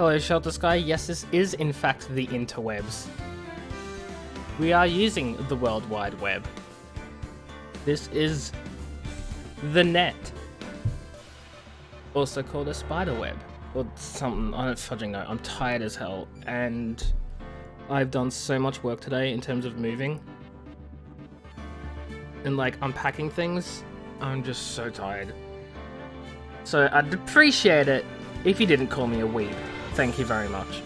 Hello, Shelter Sky. Yes, this is in fact the interwebs. We are using the World Wide Web. This is the net. Also called a spider web. Or something, I don't fudging know. I'm tired as hell, and I've done so much work today in terms of moving. And like unpacking things. I'm just so tired. So I'd appreciate it if you didn't call me a weeb. Thank you very much.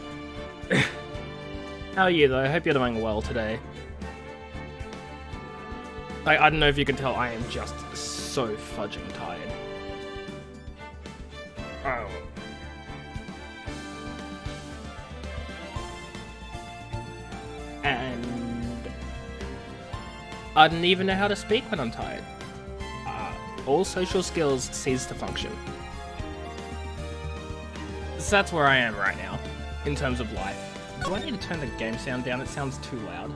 How are you though? I hope you're doing well today. I don't know if you can tell, I am just so fudging tired. Oh. And I don't even know how to speak when I'm tired. All social skills cease to function. So that's where I am right now, in terms of life. Do I need to turn the game sound down? It sounds too loud.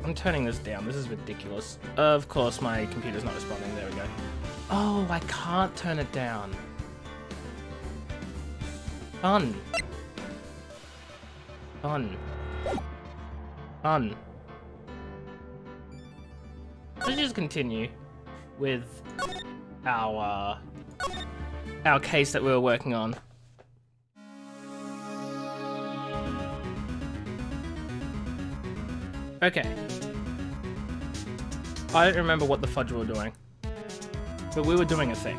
I'm turning this down. This is ridiculous. Of course, my computer's not responding. There we go. Oh, I can't turn it down. Fun. Fun. Fun. Let's just continue with our case that we were working on. Okay. I don't remember what the fudge we were doing, but we were doing a thing.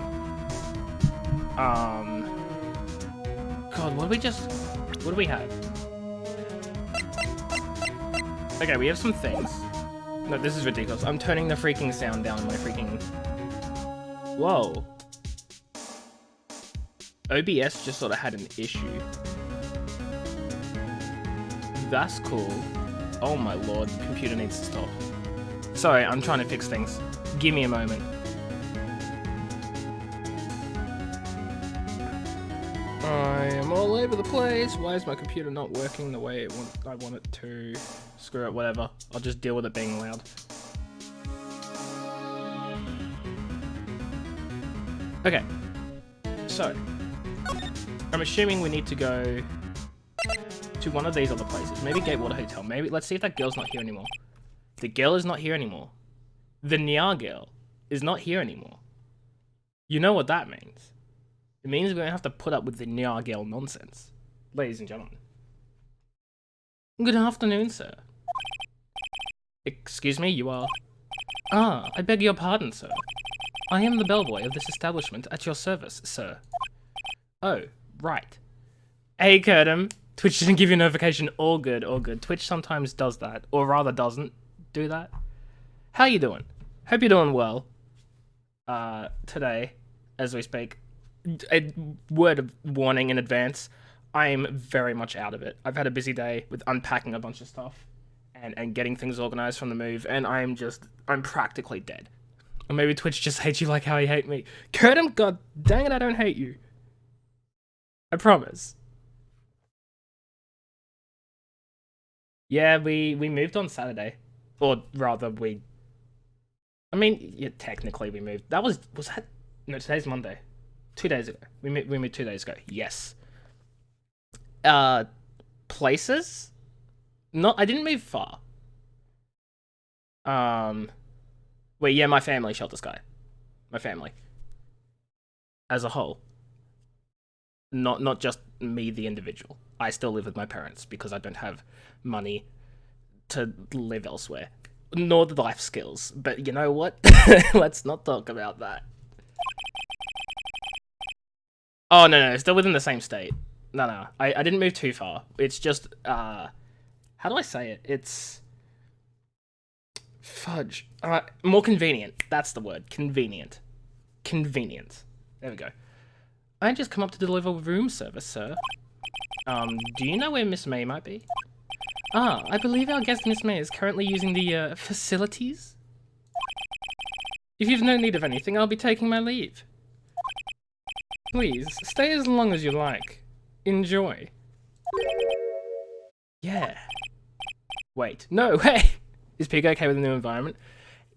God, what do we have? Okay, we have some things. No, this is ridiculous. I'm turning the freaking sound down in my freaking... Whoa. OBS just sort of had an issue. That's cool. Oh my lord, computer needs to stop. Sorry, I'm trying to fix things. Give me a moment. I am all over the place. Why is my computer not working the way I want it to? Screw it, whatever. I'll just deal with it being loud. Okay. So, I'm assuming we need to go to one of these other places. Maybe Gatewater Hotel. Maybe, let's see if that girl's not here anymore. The girl is not here anymore. The Nya girl is not here anymore. You know what that means. It means we're gonna have to put up with the Nya girl nonsense. Ladies and gentlemen. Good afternoon, sir. Excuse me, you are... Ah, I beg your pardon, sir. I am the bellboy of this establishment at your service, sir. Oh, right. Hey, Curtum. Twitch didn't give you a notification. All good, all good. Twitch sometimes does that, or rather doesn't do that. How you doing? Hope you're doing well. Today, as we speak, a word of warning in advance, I am very much out of it. I've had a busy day with unpacking a bunch of stuff and getting things organized from the move, and I'm practically dead. Or maybe Twitch just hates you like how he hate me. Curtum, god dang it, I don't hate you. I promise. Yeah, we moved on Saturday. Or rather, yeah, technically we moved. Was that? No, today's Monday. 2 days ago. We moved 2 days ago. Yes. Places? No, I didn't move far. Wait, yeah, my family, Shelter Sky. My family. As a whole. Not just me, the individual. I still live with my parents because I don't have money to live elsewhere. Nor the life skills. But you know what? Let's not talk about that. Oh, no, still within the same state. No, I didn't move too far. It's just, how do I say it? It's... Fudge. More convenient. That's the word. Convenient. Convenient. There we go. I just come up to deliver room service, sir. Do you know where Miss May might be? Ah, I believe our guest Miss May is currently using the, facilities? If you've no need of anything, I'll be taking my leave. Please, stay as long as you like. Enjoy. Yeah. Wait, no, hey! Is Pig okay with the new environment?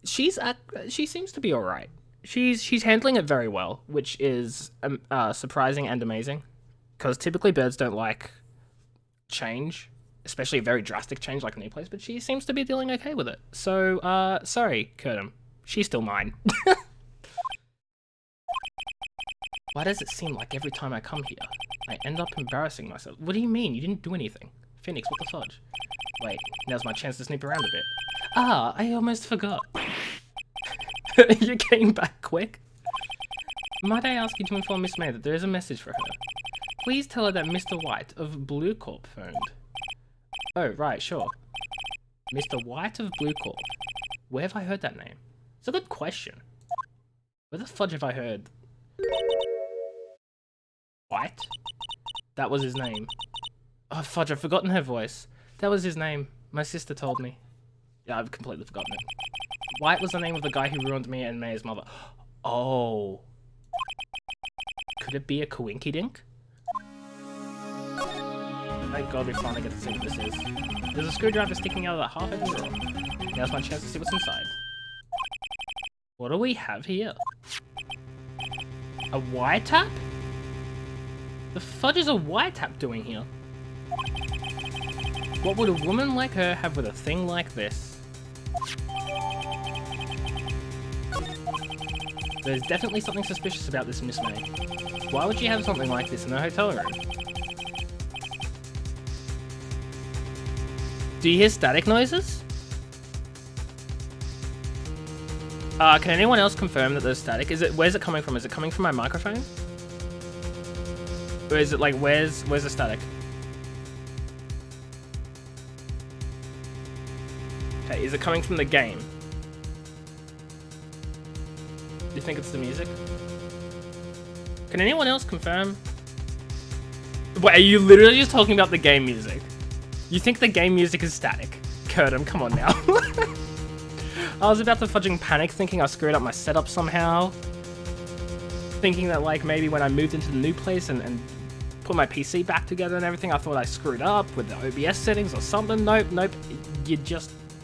She seems to be alright. She's handling it very well, which is surprising and amazing, because typically birds don't like change, especially a very drastic change like a new place, but she seems to be dealing okay with it. So, sorry, Curtin. She's still mine. Why does it seem like every time I come here, I end up embarrassing myself? What do you mean? You didn't do anything. Phoenix, what the fudge? Wait, now's my chance to snoop around a bit. Ah, I almost forgot. You came back quick. Might I ask you to inform Miss May that there is a message for her? Please tell her that Mr. White of Blue Corp phoned. Oh, right, sure. Mr. White of Blue Corp. Where have I heard that name? It's a good question. Where the fudge have I heard? White? That was his name. Oh, fudge, I've forgotten her voice. That was his name. My sister told me. Yeah, I've completely forgotten it. White was the name of the guy who ruined me and May's mother. Oh. Could it be a coinkydink? Thank God we finally get to see what this is. There's a screwdriver sticking out of that half-open drawer. Now's my chance to see what's inside. What do we have here? A wiretap? The fudge is a wiretap doing here? What would a woman like her have with a thing like this? There's definitely something suspicious about this Miss May. Why would she have something like this in her hotel room? Do you hear static noises? Can anyone else confirm that there's static? Where's it coming from? Is it coming from my microphone? Or is it like, where's the static? Okay, is it coming from the game? Do you think it's the music? Can anyone else confirm? Wait, are you literally just talking about the game music? You think the game music is static? Curtin, come on now. I was about to fudging panic thinking I screwed up my setup somehow. Thinking that like maybe when I moved into the new place and put my PC back together and everything, I thought I screwed up with the OBS settings or something. Nope.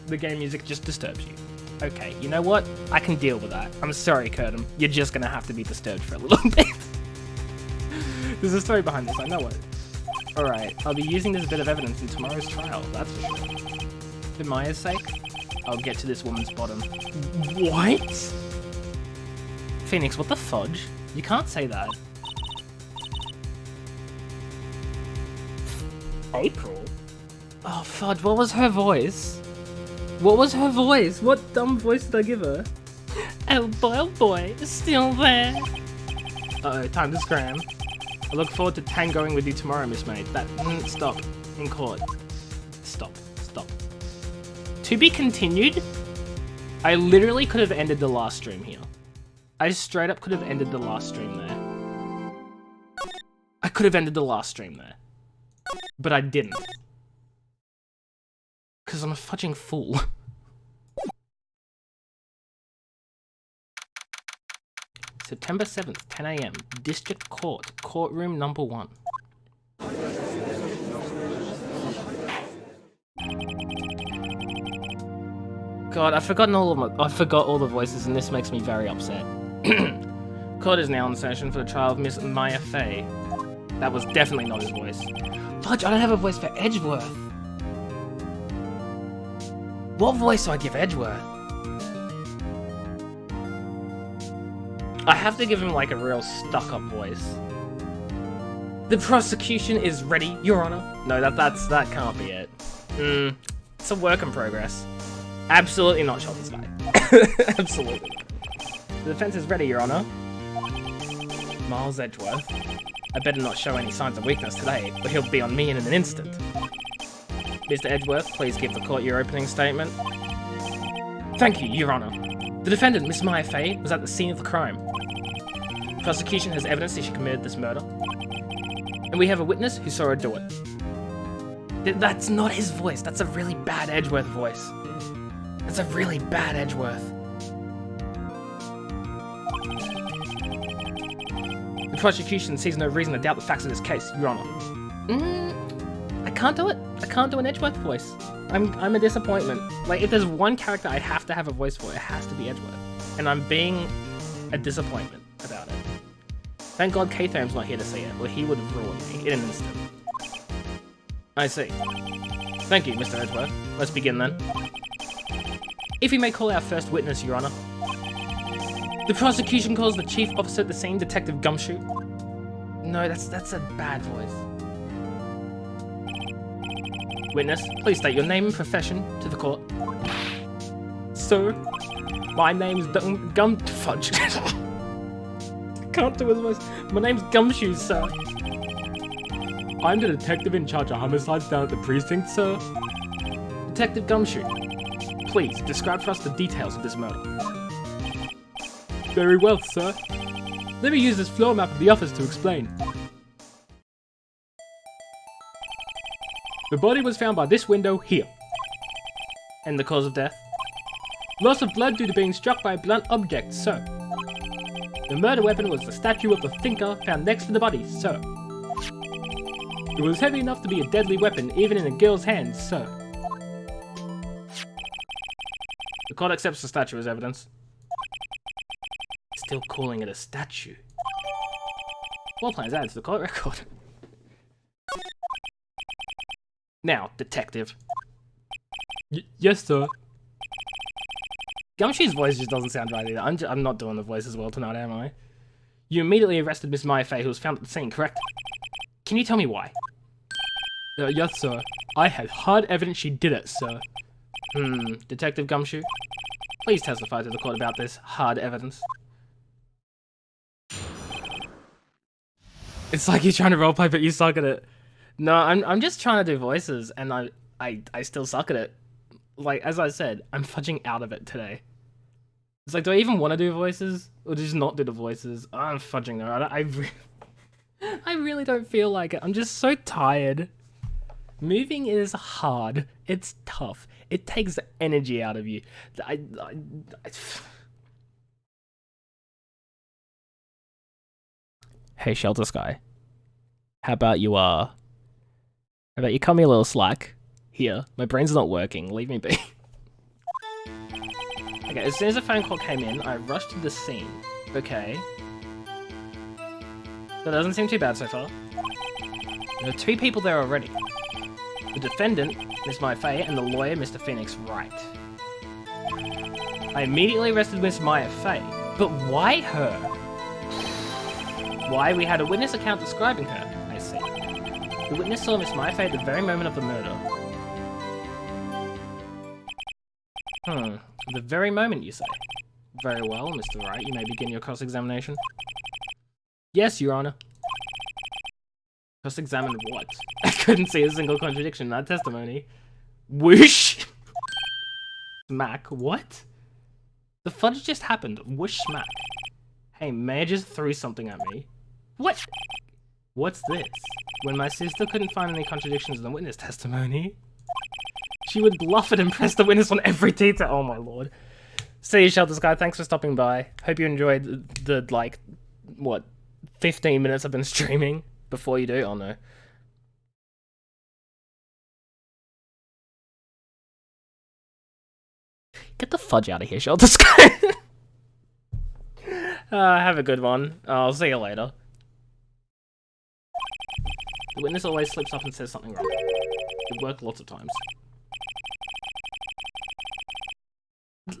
The game music just disturbs you. Okay, you know what? I can deal with that. I'm sorry, Curtin. You're just gonna have to be disturbed for a little bit. There's a story behind this, I know it. Alright, I'll be using this bit of evidence in tomorrow's trial, that's for sure. For Maya's sake, I'll get to this woman's bottom. What? Phoenix, what the fudge? You can't say that. April? Oh, fudge, what was her voice? What was her voice? What dumb voice did I give her? Oh boy, still there. Uh-oh, time to scram. I look forward to tangoing with you tomorrow, Miss May. Stop. In court. Stop. To be continued? I literally could have ended the last stream here. I straight up could have ended the last stream there. I could have ended the last stream there. But I didn't. Because I'm a fudging fool. September 7th, 10 AM, District Court, Courtroom number 1. God, I forgot all the voices and this makes me very upset. Court is now in session for the trial of Miss Maya Fey. That was definitely not his voice. Fudge, I don't have a voice for Edgeworth. What voice do I give Edgeworth? I have to give him like a real stuck-up voice. The prosecution is ready, Your Honor. No, that can't be it. It's a work in progress. Absolutely not shot in sky. Absolutely. The defense is ready, Your Honor. Miles Edgeworth. I better not show any signs of weakness today, or he'll be on me in an instant. Mr. Edgeworth, please give the court your opening statement. Thank you, Your Honor. The defendant, Miss Maya Fey, was at the scene of the crime. The prosecution has evidence that she committed this murder. And we have a witness who saw her do it. That's not his voice. That's a really bad Edgeworth voice. That's a really bad Edgeworth. The prosecution sees no reason to doubt the facts of this case, Your Honor. I can't do it. I can't do an Edgeworth voice. I'm a disappointment. Like, if there's one character I have to have a voice for, it has to be Edgeworth. And I'm being a disappointment about it. Thank God K-Tham's not here to see it, or he would have ruined me in an instant. I see. Thank you, Mr. Edgeworth. Let's begin then. If we may call our first witness, Your Honor. The prosecution calls the chief officer at the scene, Detective Gumshoe. No, that's a bad voice. Witness, please state your name and profession to the court. Sir, my name's Fudge. Can't do his voice. My name's Gumshoe, sir. I'm the detective in charge of homicides down at the precinct, sir. Detective Gumshoe, please describe for us the details of this murder. Very well, sir. Let me use this floor map of the office to explain. The body was found by this window here. And the cause of death? Loss of blood due to being struck by a blunt object, sir. The murder weapon was the statue of the thinker found next to the body, sir. It was heavy enough to be a deadly weapon even in a girl's hands, sir. The court accepts the statue as evidence. Still calling it a statue. Floor plans added to the court record. Now, detective. Yes, sir. Gumshoe's voice just doesn't sound right either. I'm not doing the voice as well tonight, am I? You immediately arrested Miss Maya Fey, who was found at the scene, correct? Can you tell me why? Yes, sir. I had hard evidence she did it, sir. Detective Gumshoe, please testify to the court about this hard evidence. It's like you're trying to roleplay, but you suck at it. No, I'm just trying to do voices, and I still suck at it. Like, as I said, I'm fudging out of it today. It's like, do I even want to do voices? Or just not do the voices? I'm fudging there. I really don't feel like it. I'm just so tired. Moving is hard. It's tough. It takes energy out of you. Hey, Shelter Sky. How about you cut me a little slack? Here, my brain's not working. Leave me be. Okay, as soon as the phone call came in, I rushed to the scene. Okay. That doesn't seem too bad so far. There are 2 people there already. The defendant, Miss Maya Fey, and the lawyer, Mr. Phoenix Wright. I immediately arrested Miss Maya Fey, but why her? Why, we had a witness account describing her, I see. The witness saw Miss Maya Fey at the very moment of the murder. The very moment, you say? Very well, Mr. Wright, you may begin your cross-examination. Yes, Your Honor. Cross-examine what? I couldn't see a single contradiction in that testimony. Whoosh! Smack, what? The fudge just happened. Whoosh smack. Hey, Mayor just threw something at me. What? What's this? When my sister couldn't find any contradictions in the witness testimony, she would bluff it and press the witness on every detail. Oh my lord. See you, Shelter Sky. Thanks for stopping by. Hope you enjoyed the, like, what, 15 minutes I've been streaming. Before you do? Oh no. Get the fudge out of here, Shelter Sky. Have a good one. I'll see you later. The witness always slips up and says something wrong. It worked lots of times.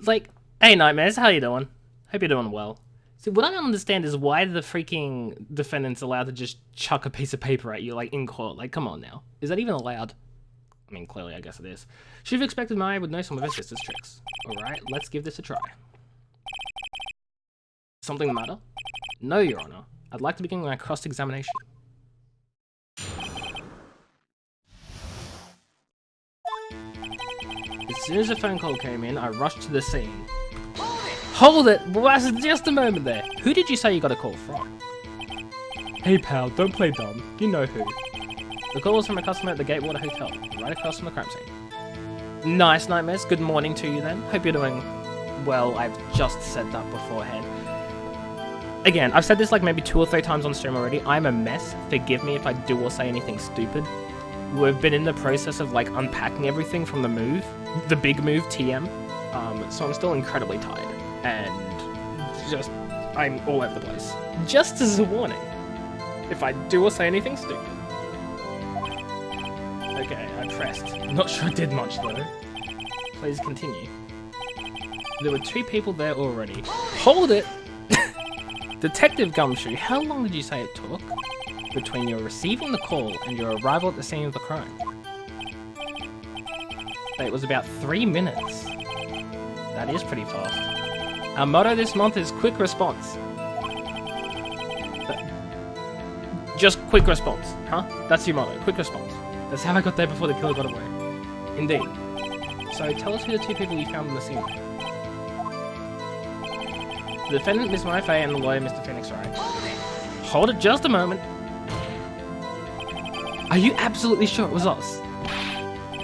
Like, hey Nightmares, how you doing? Hope you're doing well. See, what I don't understand is why the freaking defendant's allowed to just chuck a piece of paper at you, like, in court. Like, come on now. Is that even allowed? I mean, clearly, I guess it is. Should have expected Maya would know some of her sister's tricks. Alright, let's give this a try. Something the matter? No, Your Honor. I'd like to begin my cross-examination. As soon as the phone call came in, I rushed to the scene. Hold it! Was just a moment there. Who did you say you got a call from? Hey pal, don't play dumb. You know who. The call was from a customer at the Gatewater Hotel, right across from the crime scene. Nice, Nightmares. Good morning to you then. Hope you're doing well. I've just said that beforehand. Again, I've said this like maybe 2 or 3 times on stream already. I'm a mess. Forgive me if I do or say anything stupid. We've been in the process of like unpacking everything from the move. The big move, TM. So I'm still incredibly tired. And just I'm all over the place. Just as a warning, if I do or say anything stupid. Okay, I pressed. Not sure I did much though. Please continue. There were 2 people there already. Hold it! Detective Gumshoe, how long did you say it took between your receiving the call and your arrival at the scene of the crime? It was about 3 minutes. That is pretty fast. Our motto this month is quick response. Just quick response, huh? That's your motto, quick response. That's how I got there before the killer got away. Indeed. So tell us who the 2 people you found in the scene were. The defendant, Miss Maifei, and the lawyer, Mr. Phoenix Wright. Hold it just a moment. Are you absolutely sure it was us?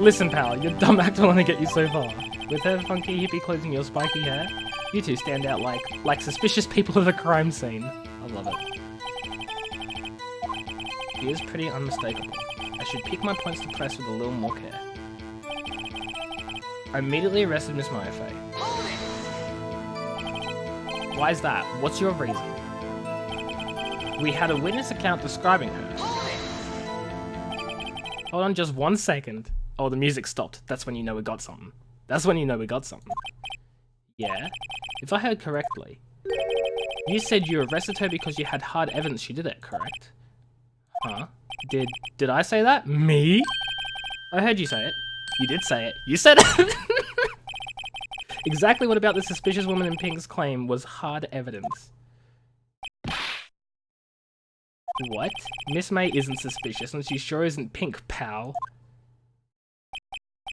Listen, pal, your dumb act will only get you so far. With her funky hippie clothes and your spiky hair, you 2 stand out like suspicious people at a crime scene. I love it. He is pretty unmistakable. I should pick my points to press with a little more care. I immediately arrested Miss Maifei. Why is that? What's your reason? We had a witness account describing her. Hold on just 1 second. Oh, the music stopped. That's when you know we got something. That's when you know we got something. Yeah? If I heard correctly, you said you arrested her because you had hard evidence she did it, correct? Huh? Did I say that? Me? I heard you say it. You did say it. You said it! Exactly what about the suspicious woman in pink's claim was hard evidence? What? Miss May isn't suspicious, and she sure isn't pink, pal.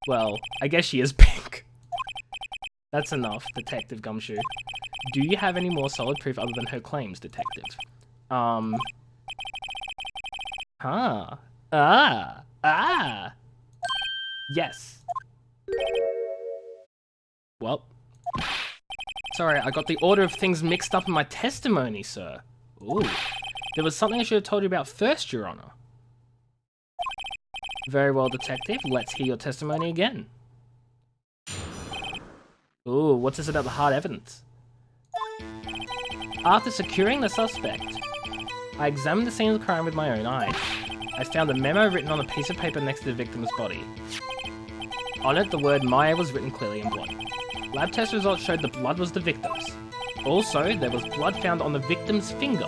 Well, I guess she is pink. That's enough, Detective Gumshoe. Do you have any more solid proof other than her claims, Detective? Yes. Well. Sorry, I got the order of things mixed up in my testimony, sir. Ooh. There was something I should have told you about first, Your Honor. Very well, Detective. Let's hear your testimony again. Ooh, what's this about the hard evidence? After securing the suspect, I examined the scene of the crime with my own eyes. I found a memo written on a piece of paper next to the victim's body. On it, the word Maya was written clearly in blood. Lab test results showed the blood was the victim's. Also, there was blood found on the victim's finger.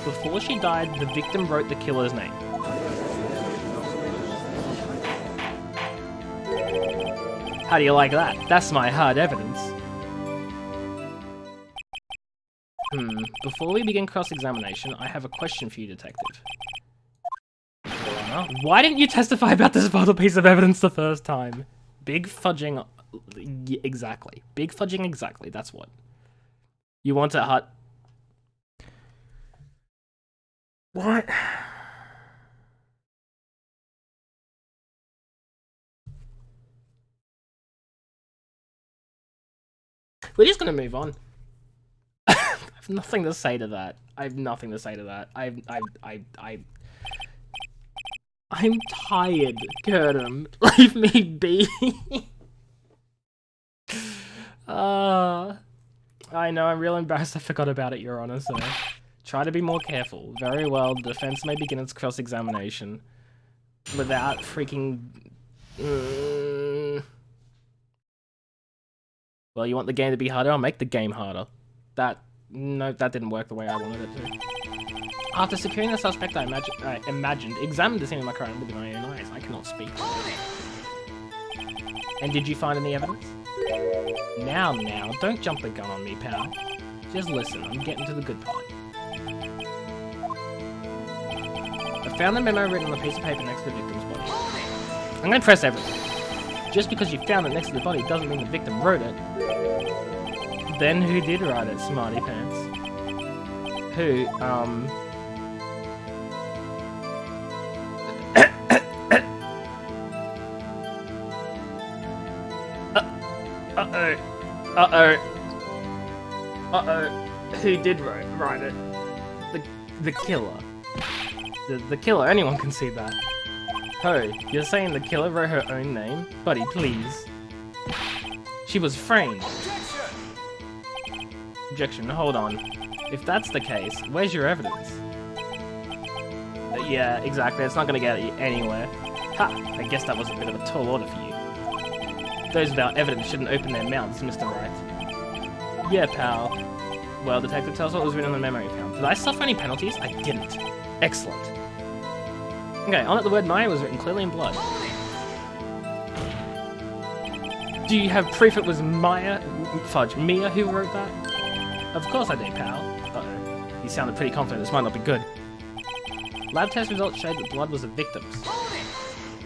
Before she died, the victim wrote the killer's name. How do you like that? That's my hard evidence. Before we begin cross-examination, I have a question for you, Detective. Why didn't you testify about this vital piece of evidence the first time? Big fudging... Exactly. Big fudging exactly, that's what. You want it hard... What? We're just gonna move on. I have nothing to say to that. I have nothing to say to that. I'm tired, Curtin. Leave me be. I know, I'm real embarrassed I forgot about it, Your Honor, so... Try to be more careful. Very well, the defense may begin its cross-examination. Without freaking... Well, you want the game to be harder? I'll make the game harder. No, that didn't work the way I wanted it to. After securing the suspect, I examined the scene of my crime with my own eyes. I cannot speak. And did you find any evidence? Now, don't jump the gun on me, pal. Just listen, I'm getting to the good part. I found the memo written on a piece of paper next to the victim's body. I'm gonna press everything. Just because you found it next to the body doesn't mean the victim wrote it. Then who did write it, smarty pants? Who, Who did write it? The killer. The killer, anyone can see that. Ho, you're saying the killer wrote her own name? Buddy, please. She was framed. Objection, hold on. If that's the case, where's your evidence? Yeah, exactly, it's not gonna get you anywhere. Ha! I guess that was a bit of a tall order for you. Those without evidence shouldn't open their mouths, Mr. Wright. Yeah, pal. Well, detective, tell us what was written on the memory found. Did I suffer any penalties? I didn't. Excellent. Okay, on it the word Maya was written clearly in blood. Do you have proof it was Mia who wrote that? Of course I do, pal. Uh-oh. You sounded pretty confident this might not be good. Lab test results showed that blood was the victim's.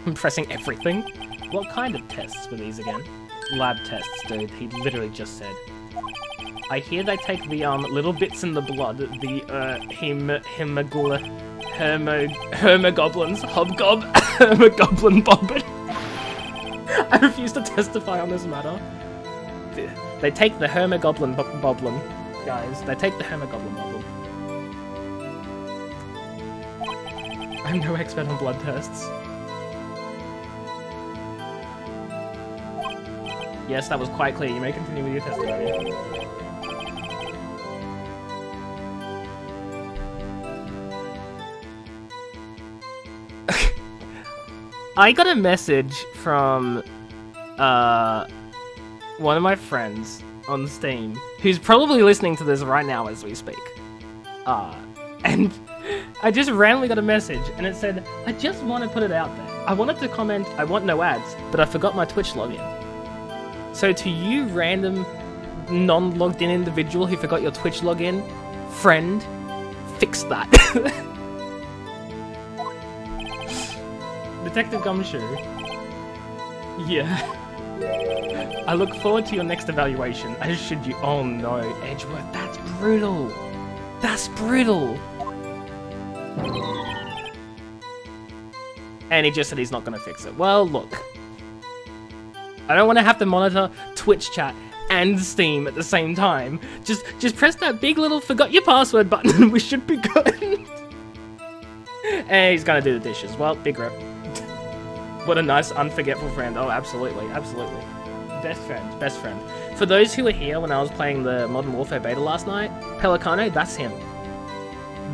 I'm pressing everything. What kind of tests were these again? Lab tests, dude. He literally just said. I hear they take the little bits in the blood, the hermogoblins, hobgob, hermogoblin bobbin. I refuse to testify on this matter. They take the hermogoblin boblin, guys. They take the hermogoblin boblin. I'm no expert on blood tests. Yes, that was quite clear. You may continue with your testimony. I got a message from one of my friends on Steam who's probably listening to this right now as we speak. And I just randomly got a message and it said, I just want to put it out there. I wanted to comment, I want no ads, but I forgot my Twitch login. So to you random non-logged in individual who forgot your Twitch login, friend, fix that. Detective Gumshoe. Yeah. I look forward to your next evaluation, as should you. Oh no, Edgeworth, that's brutal. That's brutal. And he just said he's not going to fix it. Well, look. I don't want to have to monitor Twitch chat and Steam at the same time. Just press that big little forgot your password button and we should be good. And he's going to do the dishes. Well, big rip. What a nice, unforgetful friend. Oh, absolutely, absolutely. Best friend, best friend. For those who were here when I was playing the Modern Warfare beta last night, Pelicano, that's him.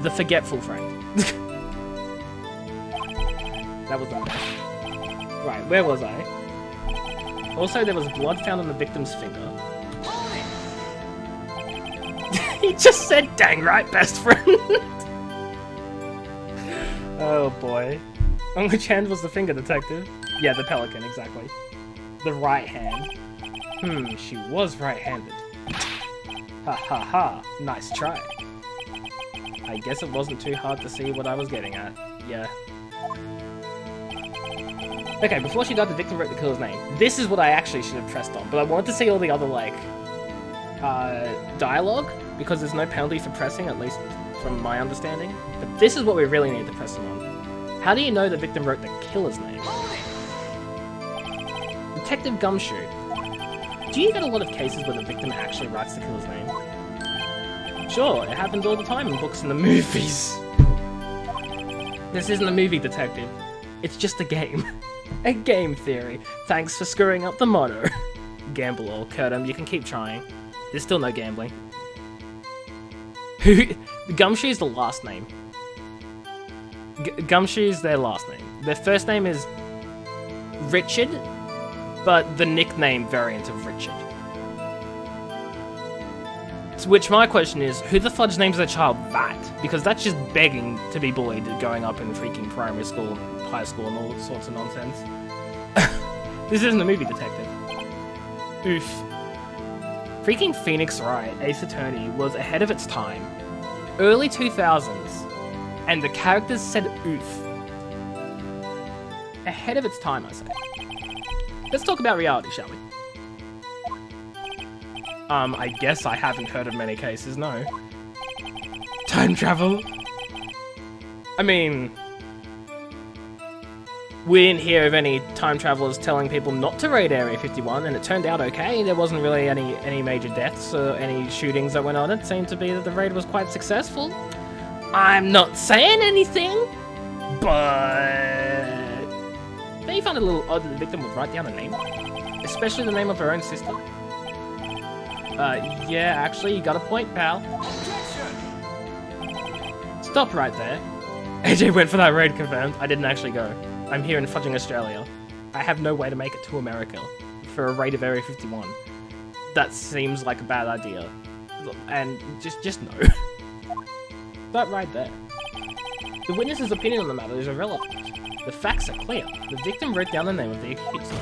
The forgetful friend. That was that. Right, where was I? Also, there was blood found on the victim's finger. He just said, dang right, best friend. Oh boy. On which hand was the finger, detective? Yeah, the pelican, exactly. The right hand. She was right-handed. Ha ha ha, nice try. I guess it wasn't too hard to see what I was getting at. Yeah. Okay, before she died, the victim wrote the killer's name. This is what I actually should have pressed on, but I wanted to see all the other, like, dialogue, because there's no penalty for pressing, at least from my understanding. But this is what we really need to press them on. How do you know the victim wrote the killer's name? Detective Gumshoe. Do you get a lot of cases where the victim actually writes the killer's name? Sure, it happens all the time in books and the movies. This isn't a movie, detective. It's just a game. A game theory. Thanks for screwing up the motto. Gamble all, Curtum, you can keep trying. There's still no gambling. Gumshoe is the last name. Gumshoe is their last name. Their first name is Richard, but the nickname variant of Richard. To which my question is, who the fudge names their child that? Because that's just begging to be bullied going up in freaking primary school and high school and all sorts of nonsense. This isn't a movie, detective. Oof. Freaking Phoenix Wright Ace Attorney was ahead of its time. Early 2000s. And the characters said oof. Ahead of its time, I say. Let's talk about reality, shall we? I guess I haven't heard of many cases, no. Time travel? I mean... we didn't hear of any time travelers telling people not to raid Area 51, and it turned out okay. There wasn't really any major deaths or any shootings that went on. It seemed to be that the raid was quite successful. I'm not saying anything, but... don't you find it a little odd that the victim would write down a name? Especially the name of her own sister? Yeah, actually, you got a point, pal. Stop right there. AJ went for that raid, confirmed. I didn't actually go. I'm here in fudging Australia. I have no way to make it to America for a raid of Area 51. That seems like a bad idea. And just no. That right there. The witness's opinion on the matter is irrelevant. The facts are clear. The victim wrote down the name of the accuser.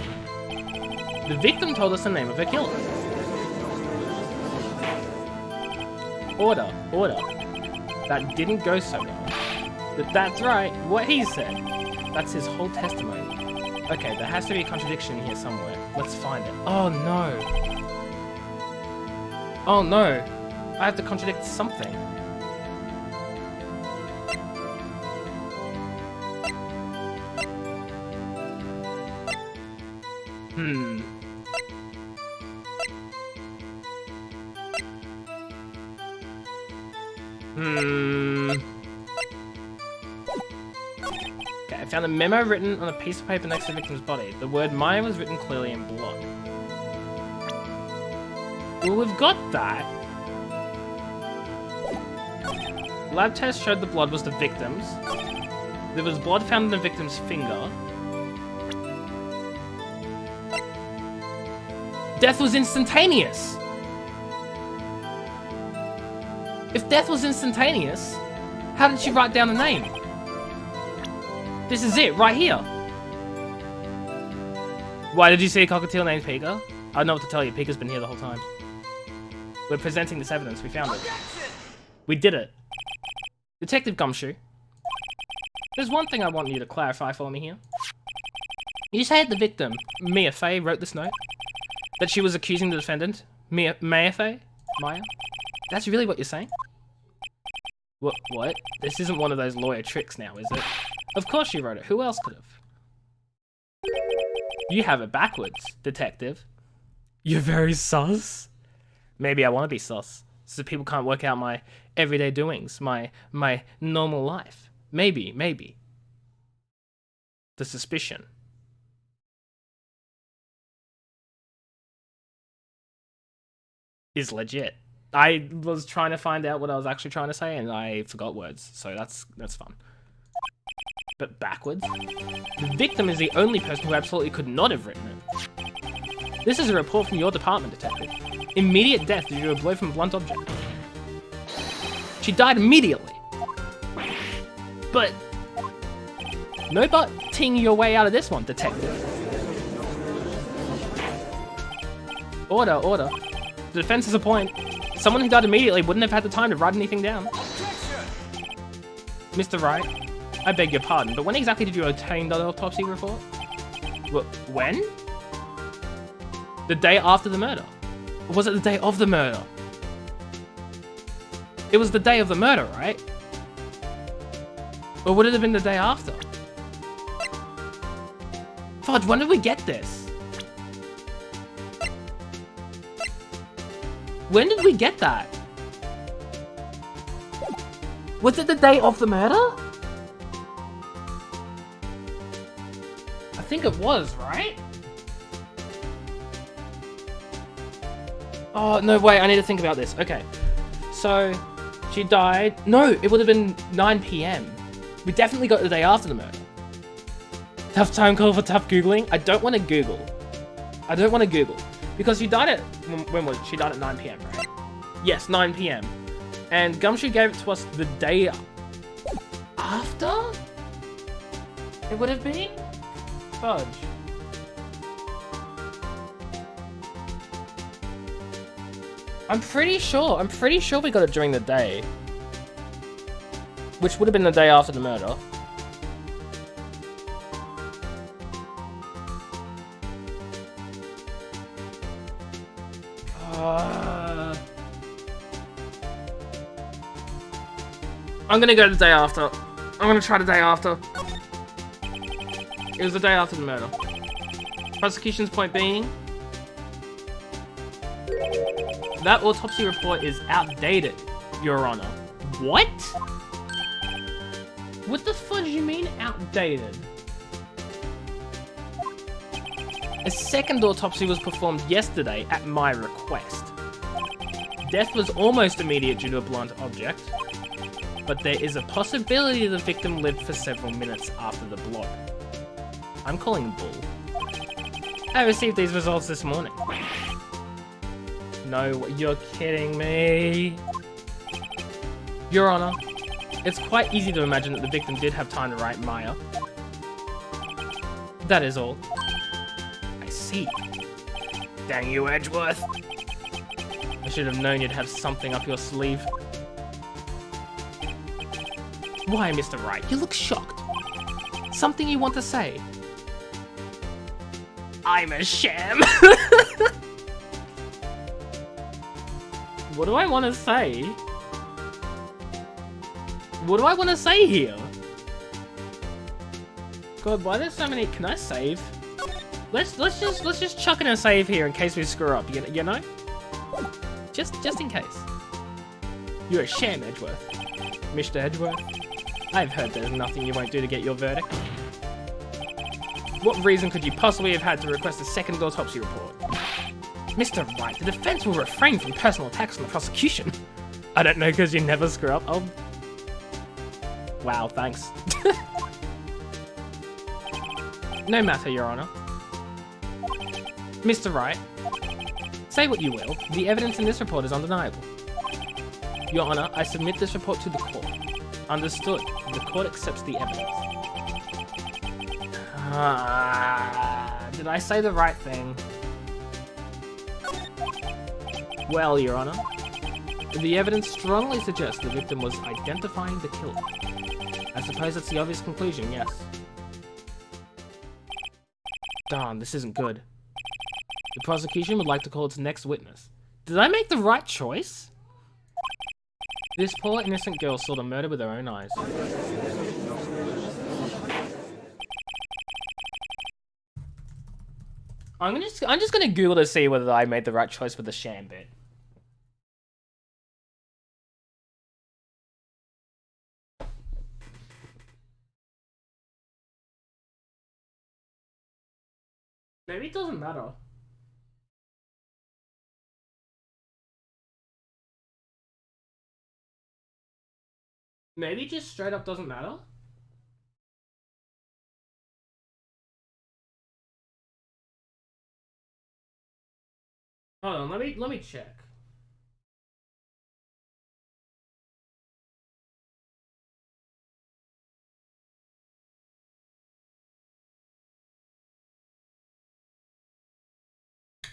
The victim told us the name of her killer. Order, order. That didn't go so well. But that's right, what he said. That's his whole testimony. Okay, there has to be a contradiction here somewhere. Let's find it. Oh no. Oh no. I have to contradict something. Okay, I found a memo written on a piece of paper next to the victim's body. The word Maya was written clearly in blood. Well, we've got that. Lab test showed the blood was the victim's. There was blood found in the victim's finger. Death was instantaneous! If death was instantaneous, how did she write down the name? This is it, right here. Why did you see a cockatiel named Pika? I don't know what to tell you, Pika's been here the whole time. We're presenting this evidence, we found it. We did it. Detective Gumshoe, there's one thing I want you to clarify for me here. You say the victim, Mia Fey, wrote this note? That she was accusing the defendant, Maya Fey? Maya? That's really what you're saying? What? This isn't one of those lawyer tricks now, is it? Of course she wrote it. Who else could have? You have it backwards, detective. You're very sus? Maybe I want to be sus, so people can't work out my everyday doings, my normal life. Maybe. The suspicion. Is legit. I was trying to find out what I was actually trying to say and I forgot words, so that's fun. But backwards? The victim is the only person who absolutely could not have written it. This is a report from your department, detective. Immediate death due to a blow from a blunt object. She died immediately. But no butting your way out of this one, detective. Order. The defense has a point. Someone who died immediately wouldn't have had the time to write anything down. Mr. Wright, I beg your pardon, but when exactly did you obtain the autopsy report? When? The day after the murder. Or was it the day of the murder? It was the day of the murder, right? Or would it have been the day after? Fudge, when did we get this? When did we get that? Was it the day of the murder? I think it was, right? Oh, no, wait, I need to think about this. Okay, so she died. No, it would have been 9 PM. We definitely got the day after the murder. Tough time call for tough Googling. I don't want to Google. Because she died at, when was it? She died at 9 PM, right? Yes, 9 PM. And Gumshoe gave it to us the day after? It would have been? Fudge. I'm pretty sure we got it during the day. Which would have been the day after the murder. I'm gonna go the day after. I'm gonna try the day after. It was the day after the murder. Prosecution's point being, that autopsy report is outdated, Your Honor. What? What the fudge do you mean outdated? A second autopsy was performed yesterday at my request. Death was almost immediate due to a blunt object, but there is a possibility the victim lived for several minutes after the blow. I'm calling bull. I received these results this morning. No, you're kidding me. Your Honor, it's quite easy to imagine that the victim did have time to write Maya. That is all. I see. Dang you, Edgeworth. I should have known you'd have something up your sleeve. Why, Mr. Wright? You look shocked. Something you want to say? I'm a sham. What do I want to say? What do I want to say here? God, why there's so many? Can I save? Let's just chuck in a save here in case we screw up. You know? Just in case. You're a sham, Edgeworth. Mr. Edgeworth. I've heard there's nothing you won't do to get your verdict. What reason could you possibly have had to request a second autopsy report? Mr. Wright, the defense will refrain from personal attacks on the prosecution. I don't know, because you never screw up. Oh. Wow, thanks. No matter, Your Honor. Mr. Wright, say what you will, the evidence in this report is undeniable. Your Honor, I submit this report to the court. Understood. The court accepts the evidence. Did I say the right thing? Well, Your Honor, the evidence strongly suggests the victim was identifying the killer. I suppose that's the obvious conclusion, yes. Darn, this isn't good. The prosecution would like to call its next witness. Did I make the right choice? This poor innocent girl saw the murder with her own eyes. I'm just gonna Google to see whether I made the right choice with the sham bit. Maybe it doesn't matter. Maybe it just straight up doesn't matter. Hold on, let me check.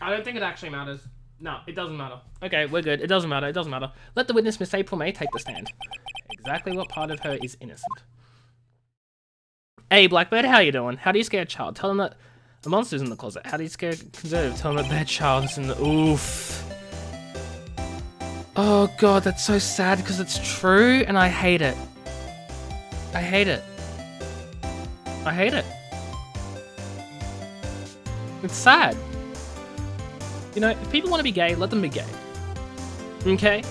I don't think it actually matters. No, it doesn't matter. Okay, we're good. It doesn't matter. It doesn't matter. Let the witness, Miss April May, take the stand. Exactly what part of her is innocent. Hey, Blackbird, how you doing? How do you scare a child? Tell them that the monster's in the closet. How do you scare a conservative? Tell them that their child is in the... Oof. Oh, God, that's so sad because it's true and I hate it. I hate it. I hate it. It's sad. You know, if people want to be gay, let them be gay. Okay?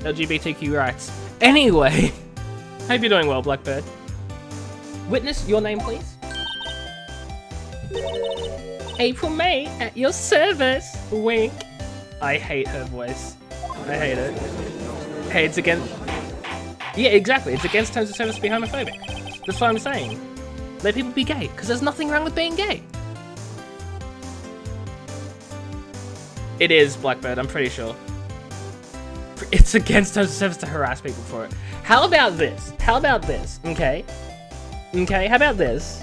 LGBTQ rights. Anyway, hope you're doing well, Blackbird. Witness, your name, please. April May, at your service. Wink. I hate her voice. I hate it. Hey, it's against... Yeah, exactly. It's against terms of service to be homophobic. That's what I'm saying. Let people be gay, because there's nothing wrong with being gay. It is, Blackbird, I'm pretty sure. It's against terms of service to harass people for it. How about this? How about this? Okay. Okay, how about this?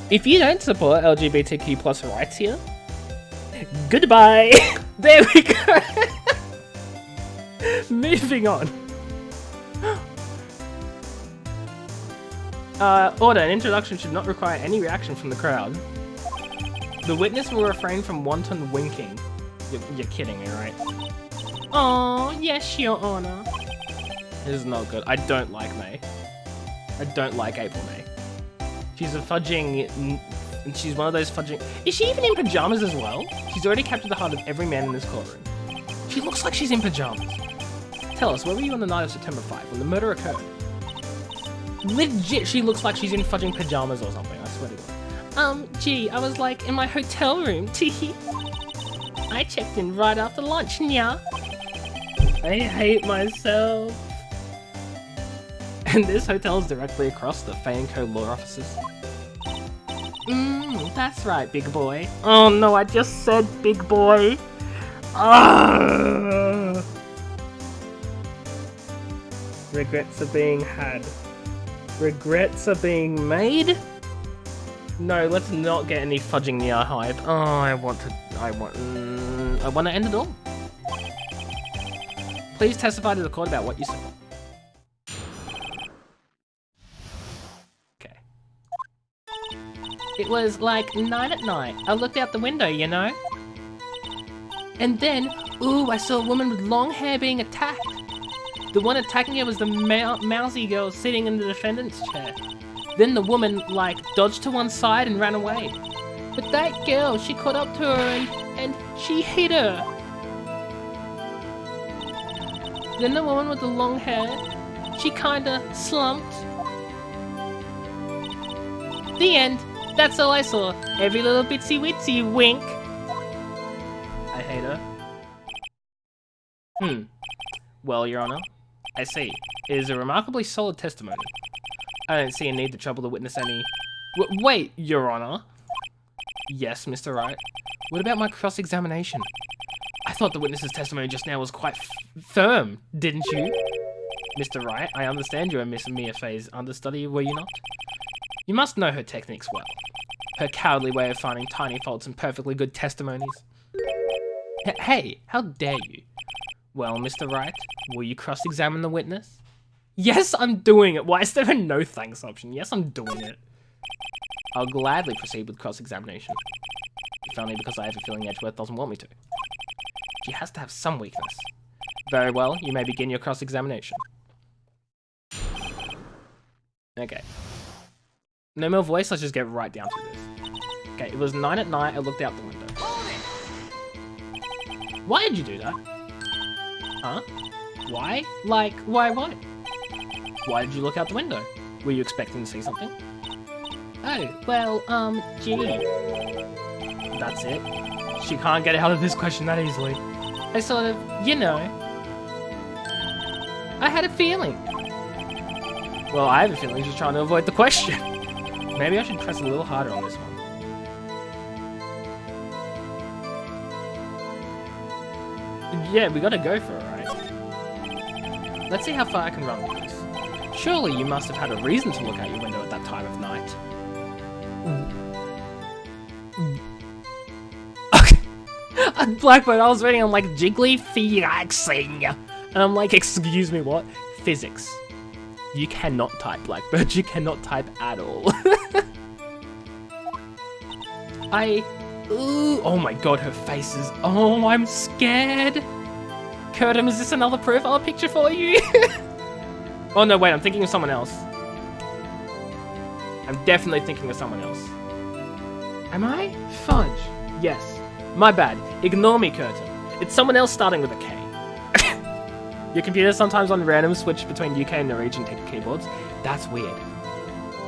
If you don't support LGBTQ plus rights here, goodbye. There we go. Moving on. Order, an introduction should not require any reaction from the crowd. The witness will refrain from wanton winking. You're kidding me, right? Oh, yes, Your Honor. This is not good. I don't like May. I don't like April May. She's a fudging... She's one of those fudging... Is she even in pajamas as well? She's already captured the heart of every man in this courtroom. She looks like she's in pajamas. Tell us, where were you on the night of September 5 when the murder occurred? Legit, she looks like she's in fudging pajamas or something, I swear to God. Gee, I was like in my hotel room, teehee. I checked in right after lunch, nya. I hate myself. And this hotel is directly across the Fay & Co law offices. That's right, big boy. Oh no, I just said big boy. Ah! Regrets are being had. Regrets are being made? No, let's not get any fudging the hype. Oh, I want to end it all. Please testify to the court about what you said. Okay. It was like 9 at night. I looked out the window, you know? And then, ooh, I saw a woman with long hair being attacked. The one attacking her was the mousy girl sitting in the defendant's chair. Then the woman, like, dodged to one side and ran away. But that girl, she caught up to her and she hit her. Then the woman with the long hair, she kinda slumped. The end. That's all I saw. Every little bitsy witsy wink. I hate her. Well, Your Honor, I see. It is a remarkably solid testimony. I don't see a need to trouble the witness any... Wait, Your Honor. Yes, Mr. Wright. What about my cross-examination? I thought the witness's testimony just now was quite firm, didn't you? Mr. Wright, I understand you are Miss Mia Fay's understudy, were you not? You must know her techniques well. Her cowardly way of finding tiny faults in perfectly good testimonies. Hey, how dare you? Well, Mr. Wright, will you cross-examine the witness? Yes, I'm doing it. Why is there a no thanks option? Yes, I'm doing it. I'll gladly proceed with cross-examination. If only because I have a feeling Edgeworth doesn't want me to. She has to have some weakness. Very well, you may begin your cross-examination. Okay. No more voice, let's just get right down to this. Okay, it was 9 at night, I looked out the window. Why did you do that? Huh? Why? Like, why what? Why did you look out the window? Were you expecting to see something? Oh, well, gee. That's it. She can't get out of this question that easily. I sort of, you know. I had a feeling. Well, I have a feeling she's trying to avoid the question. Maybe I should press a little harder on this one. Yeah, we gotta go for it, right? Let's see how far I can run with this. Surely you must have had a reason to look out your window at that time of night. Blackbird, I was reading on like Jiggly Physicsing. And I'm like, excuse me, what? Physics. You cannot type, Blackbird. You cannot type at all. Ooh, oh my god, her face is... Oh, I'm scared. Curtin, is this another profile picture for you? Oh no, wait, I'm thinking of someone else. I'm definitely thinking of someone else. Am I? Fudge. Yes. My bad. Ignore me, Curtin. It's someone else starting with a K. Your computer sometimes on random switch between UK and Norwegian keyboards. That's weird.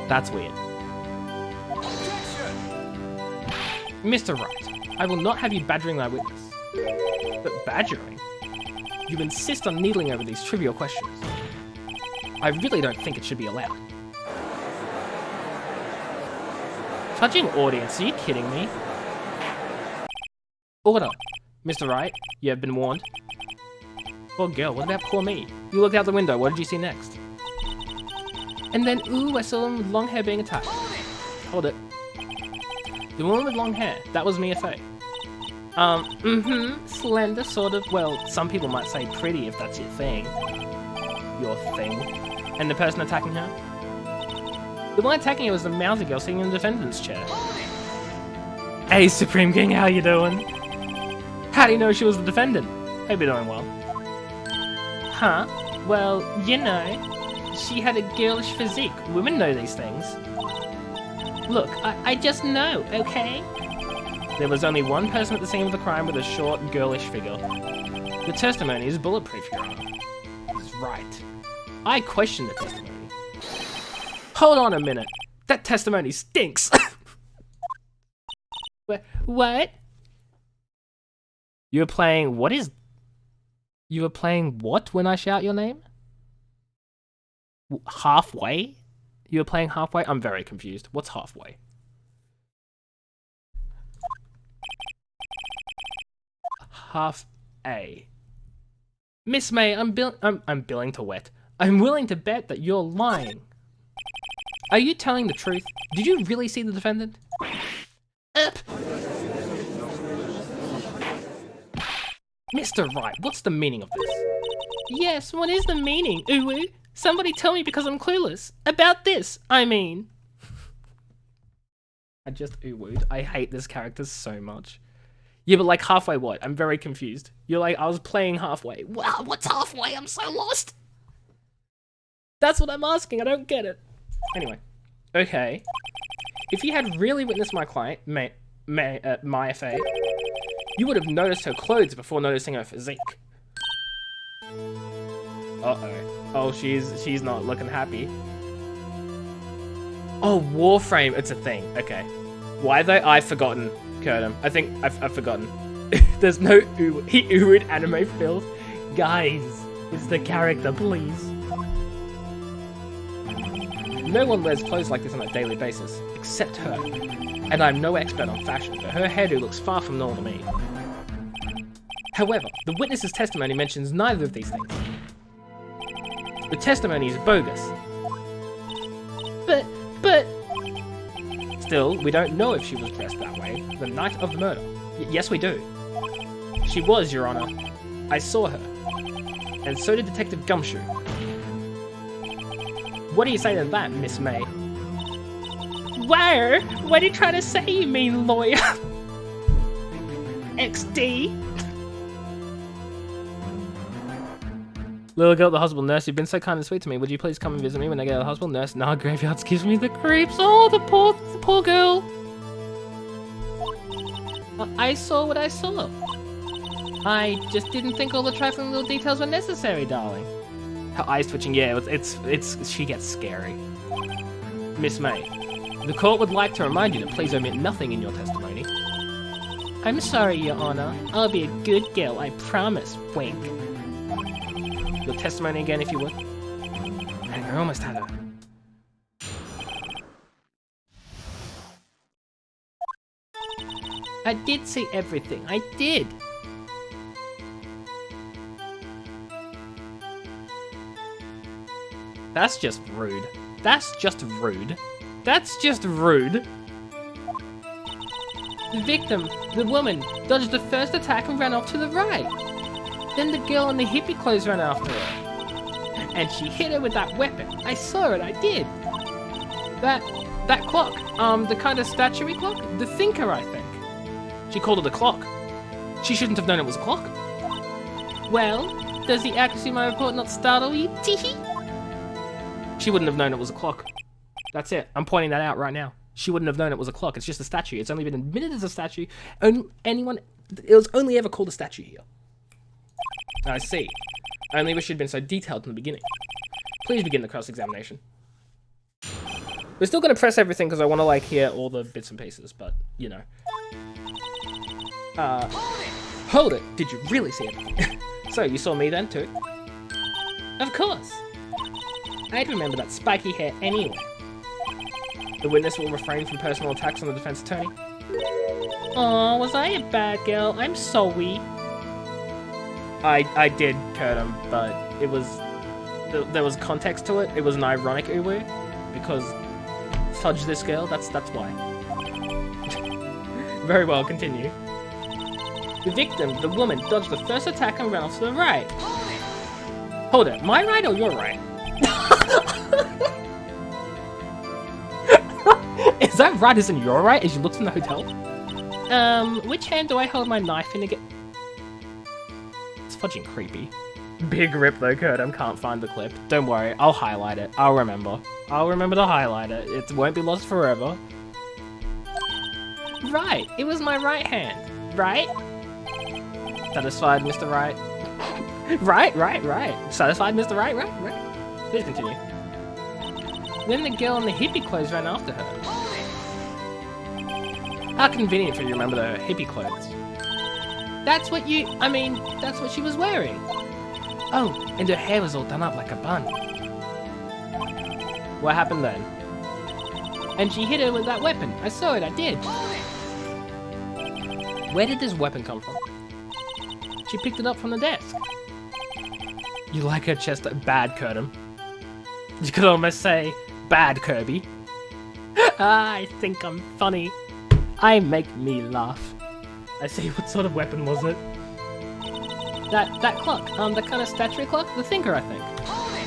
That's weird. Mr. Wright, I will not have you badgering my witness. But badgering? You insist on needling over these trivial questions. I really don't think it should be allowed. Fudging audience, are you kidding me? Order. Mr. Wright, you have been warned. Poor girl, what about poor me? You looked out the window, what did you see next? And then, ooh, I saw him with long hair being attacked. Hold it. The woman with long hair, that was Mia Fay. Slender, sort of, well, some people might say pretty if that's your thing. Your thing. And the person attacking her? The one attacking her was the mousy girl sitting in the defendant's chair. Hey, Supreme King, how you doing? How do you know she was the defendant? Hope you're doing well. Huh? Well, you know, she had a girlish physique. Women know these things. Look, I just know, okay? There was only one person at the scene of the crime with a short, girlish figure. The testimony is bulletproof, Your Honor. This is right. I question the testimony. Hold on a minute. That testimony stinks. What? You were playing You were playing what when I shout your name? Halfway? You were playing halfway? I'm very confused. What's halfway? Half A. Miss May, I'm billing to wet. I'm willing to bet that you're lying. Are you telling the truth? Did you really see the defendant? Mr. Wright, what's the meaning of this? Yes, what is the meaning, Uwu? Somebody tell me because I'm clueless. About this, I mean. I just Uwu'd. I hate this character so much. Yeah, but like halfway what? I'm very confused. You're like, I was playing halfway. Wow, what's halfway? I'm so lost. That's what I'm asking. I don't get it. Anyway. Okay. If you had really witnessed my client, my FA, you would have noticed her clothes before noticing her physique. Uh-oh. Oh, she's not looking happy. Oh, Warframe. It's a thing. Okay. Why though? I've forgotten, Kurtum. I think I've forgotten. There's no he Uwu'd anime filth. Guys, it's the character, please. No one wears clothes like this on a daily basis, except her. And I'm no expert on fashion, but her hairdo looks far from normal to me. However, the witness's testimony mentions neither of these things. The testimony is bogus. But... Still, we don't know if she was dressed that way the night of the murder. Yes, we do. She was, Your Honor. I saw her. And so did Detective Gumshoe. What do you say to that, Miss May? Where? What are you trying to say, you mean lawyer? XD? Little girl at the hospital, nurse, you've been so kind and sweet to me. Would you please come and visit me when I get out of the hospital? Nurse, nah, graveyards gives me the creeps. Oh, the poor girl. I saw what I saw. I just didn't think all the trifling little details were necessary, darling. Her eyes twitching, yeah, she gets scary. Miss May, the court would like to remind you to please omit nothing in your testimony. I'm sorry, Your Honor. I'll be a good girl, I promise. Wink. Your testimony again, if you would. Dang, I almost had her. I did see everything. I did. That's just rude. That's just rude. That's just rude. The victim, the woman, dodged the first attack and ran off to the right. Then the girl in the hippie clothes ran after her. And she hit her with that weapon. I saw it, I did. That clock, the kind of statuary clock? The thinker, I think. She called it a clock. She shouldn't have known it was a clock. Well, does the accuracy of my report not startle you? Teehee? She wouldn't have known it was a clock. That's it. I'm pointing that out right now. She wouldn't have known it was a clock. It's just a statue. It's only been admitted as a statue. It was only ever called a statue here. I see. I only wish you'd been so detailed in the beginning. Please begin the cross-examination. We're still going to press everything because I want to, like, hear all the bits and pieces, but, you know. Hold it! Did you really see it? So, you saw me then, too? Of course! I'd remember that spiky hair anyway. The witness will refrain from personal attacks on the defense attorney. Aw, was I a bad girl? I'm sorry. I did, Kurtum, but it was... There was context to it. It was an ironic uwu, because fudge this girl, that's why. Very well, continue. The victim, the woman, dodged the first attack and ran off to the right. Hold it, my right or your right? Is that right as in your right as you looked in the hotel? Which hand do I hold my knife in again? It's fudging creepy. Big rip though, Kurtum, can't find the clip. Don't worry, I'll highlight it. I'll remember. I'll remember to highlight it. It won't be lost forever. Right, it was my right hand. Right? Satisfied, Mr. Wright? Right. Satisfied, Mr. Wright? Right. Please continue. Then the girl in the hippie clothes ran after her. How convenient for you to remember her hippie clothes. That's what she was wearing. Oh, and her hair was all done up like a bun. What happened then? And she hit her with that weapon. I saw it, I did. Where did this weapon come from? She picked it up from the desk. You like her chest bad, Curtin. You could almost say, bad Kirby. I think I'm funny. I make me laugh. I see, what sort of weapon was it? That clock, the kind of statuary clock? The thinker, I think.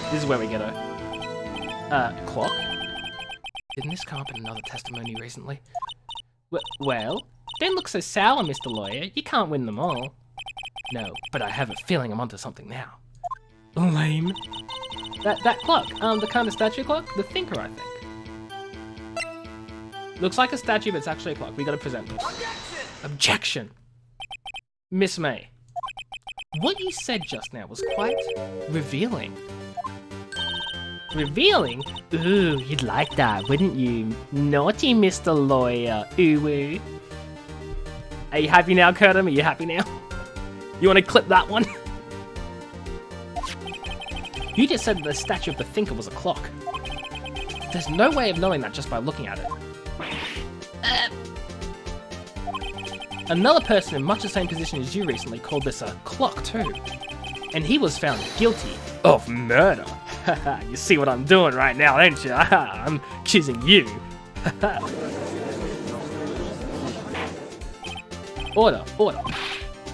This is where we get her. Clock? Didn't this come up in another testimony recently? Well, don't look so sour, Mr. Lawyer. You can't win them all. No, but I have a feeling I'm onto something now. Lame. That clock, the kind of statue clock? The thinker, I think. Looks like a statue, but it's actually a clock. We gotta present this. Objection! Miss May, what you said just now was quite revealing. Revealing? Ooh, you'd like that, wouldn't you? Naughty Mr. Lawyer. Ooh. Are you happy now, Curtin? Are you happy now? You want to clip that one? You just said that the statue of the thinker was a clock. There's no way of knowing that just by looking at it. Another person in much the same position as you recently called this a clock too. And he was found guilty of murder. You see what I'm doing right now, don't you? I'm accusing you. Order.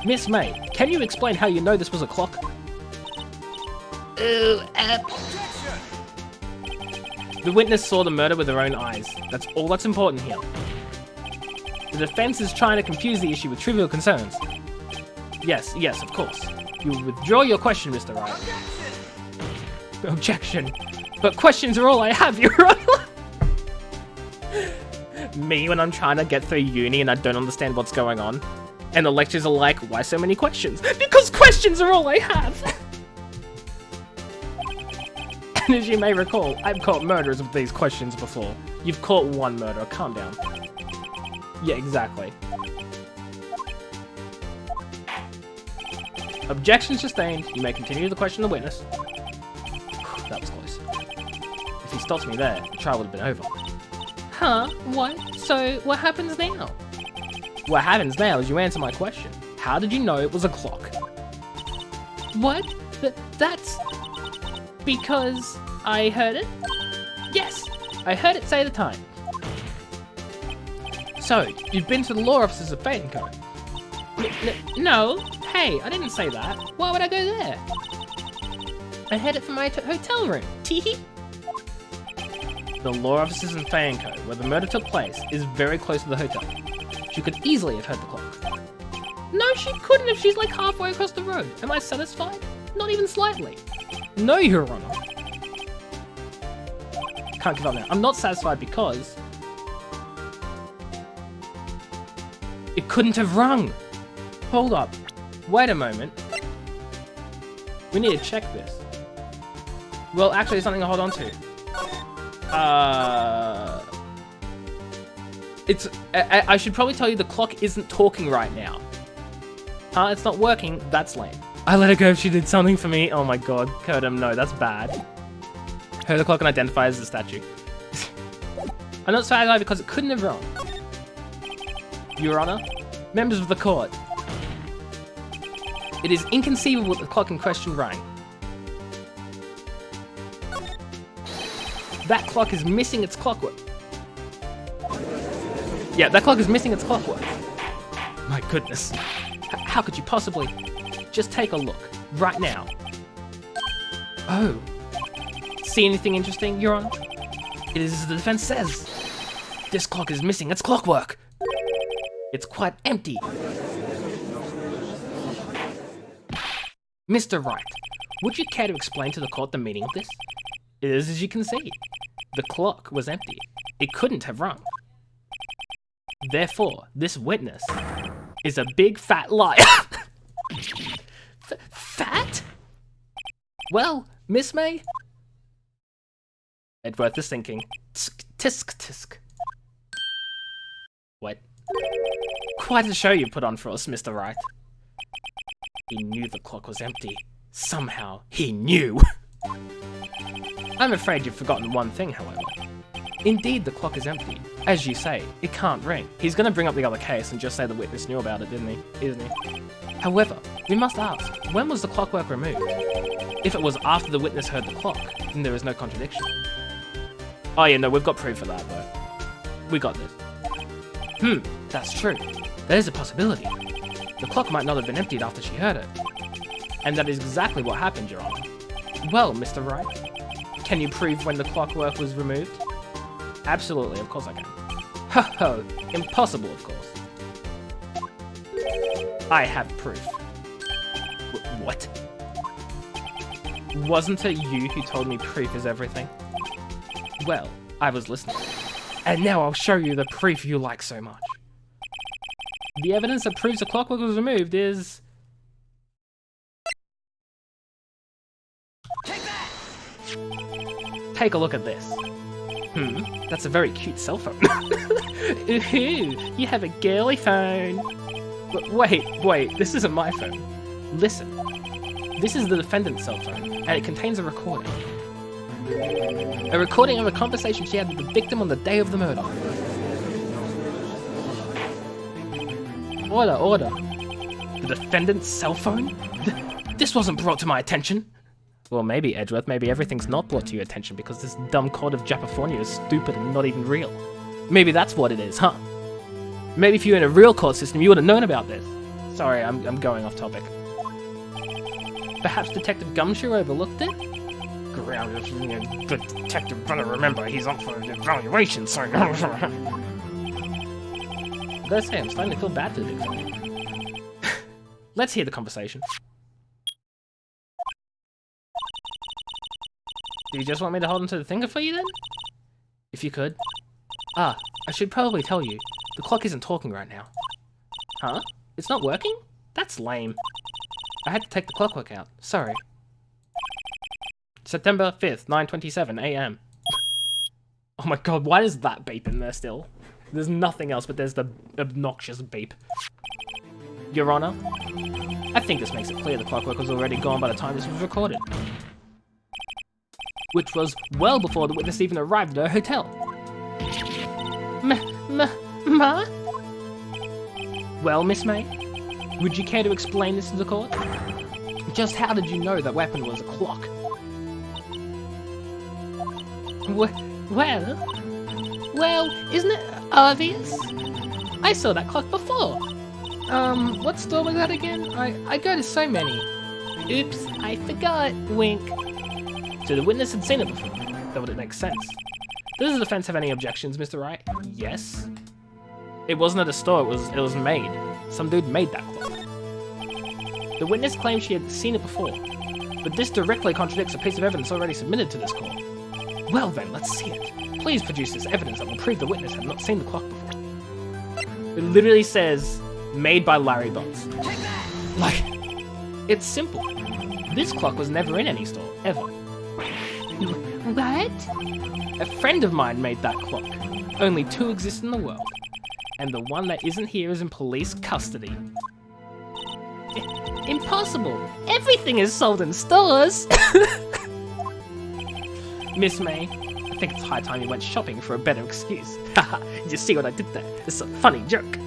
Miss May, can you explain how you know this was a clock? The witness saw the murder with her own eyes. That's all that's important here. The defense is trying to confuse the issue with trivial concerns. Yes, of course. You will withdraw your question, Mr. Wright. Objection. But questions are all I have, Your Honor. Me when I'm trying to get through uni and I don't understand what's going on. And the lectures are like, why so many questions? Because questions are all I have! And as you may recall, I've caught murderers with these questions before. You've caught one murderer, calm down. Yeah, exactly. Objection sustained. You may continue the question of the witness. That was close. If he stops me there, the trial would have been over. Huh? What? So, what happens now? What happens now is you answer my question. How did you know it was a clock? What? That's... because I heard it? Yes, I heard it say the time. So, you've been to the law offices of Fate & Co? No. Hey, I didn't say that. Why would I go there? I heard it from my hotel room. Teehee. The law offices in Fate & Co, where the murder took place, is very close to the hotel. She could easily have heard the clock. No, she couldn't if she's like halfway across the road. Am I satisfied? Not even slightly. No, Your Honor. Can't give up now. I'm not satisfied because... it couldn't have rung. Hold up. Wait a moment. We need to check this. Well, actually, there's something to hold on to. I should probably tell you the clock isn't talking right now. It's not working. That's lame. I let her go if she did something for me. Oh my god. Curtin, no, that's bad. Heard the clock and identify as the statue. I'm not satisfied because it couldn't have rung. Your Honor, members of the court, it is inconceivable that the clock in question rang. That clock is missing its clockwork. Yeah, that clock is missing its clockwork. My goodness. How could you possibly... Just take a look, right now. Oh. See anything interesting, Your Honor? It is as the defense says. This clock is missing its clockwork. It's quite empty. Mr. Wright, would you care to explain to the court the meaning of this? It is as you can see. The clock was empty. It couldn't have rung. Therefore, this witness is a big fat liar. Fat? Well, Miss May? It's worth the thinking. Tisk, tisk. What? Quite a show you put on for us, Mr. Wright. He knew the clock was empty. Somehow, he knew. I'm afraid you've forgotten one thing, however. Indeed, the clock is empty. As you say, it can't ring. He's gonna bring up the other case and just say the witness knew about it, isn't he? However, we must ask, when was the clockwork removed? If it was after the witness heard the clock, then there is no contradiction. Oh yeah, no, we've got proof of that, though. We got this. That's true. There's a possibility. The clock might not have been emptied after she heard it. And that is exactly what happened, Your Honor. Well, Mr. Wright, can you prove when the clockwork was removed? Absolutely, of course I can. Ho ho, impossible, of course. I have proof. What? Wasn't it you who told me proof is everything? Well, I was listening. And now I'll show you the proof you like so much. The evidence that proves the clockwork was removed is... Take that! Take a look at this. That's a very cute cell phone. Ooh, you have a girly phone. Wait, this isn't my phone. Listen. This is the defendant's cell phone, and it contains a recording. A recording of a conversation she had with the victim on the day of the murder. Order. The defendant's cell phone? This wasn't brought to my attention. Well, maybe, Edgeworth, maybe everything's not brought to your attention because this dumb court of Japaphonia is stupid and not even real. Maybe that's what it is, huh? Maybe if you were in a real court system, you would have known about this. Sorry, I'm going off topic. Perhaps Detective Gumshoe overlooked it? The detective better remember he's up for an evaluation, so... I gotta say, I'm starting to feel bad for the big fella. Let's hear the conversation. Do you just want me to hold onto the finger for you then? If you could. I should probably tell you, the clock isn't talking right now. Huh? It's not working? That's lame. I had to take the clockwork out. Sorry. September 5th, 9:27 AM. Oh my god, why is that beep in there still? There's nothing else, but there's the obnoxious beep. Your Honor, I think this makes it clear the clockwork was already gone by the time this was recorded. Which was well before the witness even arrived at her hotel. Ma? Well, Miss May, would you care to explain this to the court? Just how did you know that weapon was a clock? Well, isn't it obvious? I saw that clock before. What store was that again? I go to so many. Oops, I forgot. Wink. So the witness had seen it before. That would make sense. Does the defense have any objections, Mr. Wright? Yes. It wasn't at a store, it was made. Some dude made that clock. The witness claimed she had seen it before, but this directly contradicts a piece of evidence already submitted to this court. Well then, let's see it. Please produce this evidence that will prove the witness had not seen the clock before. It literally says, made by Larry Bots. Like, it's simple. This clock was never in any store, ever. What? A friend of mine made that clock. Only 2 exist in the world. And the one that isn't here is in police custody. Impossible! Everything is sold in stores! Miss May, I think it's high time you went shopping for a better excuse. Haha, you see what I did there? It's a funny joke.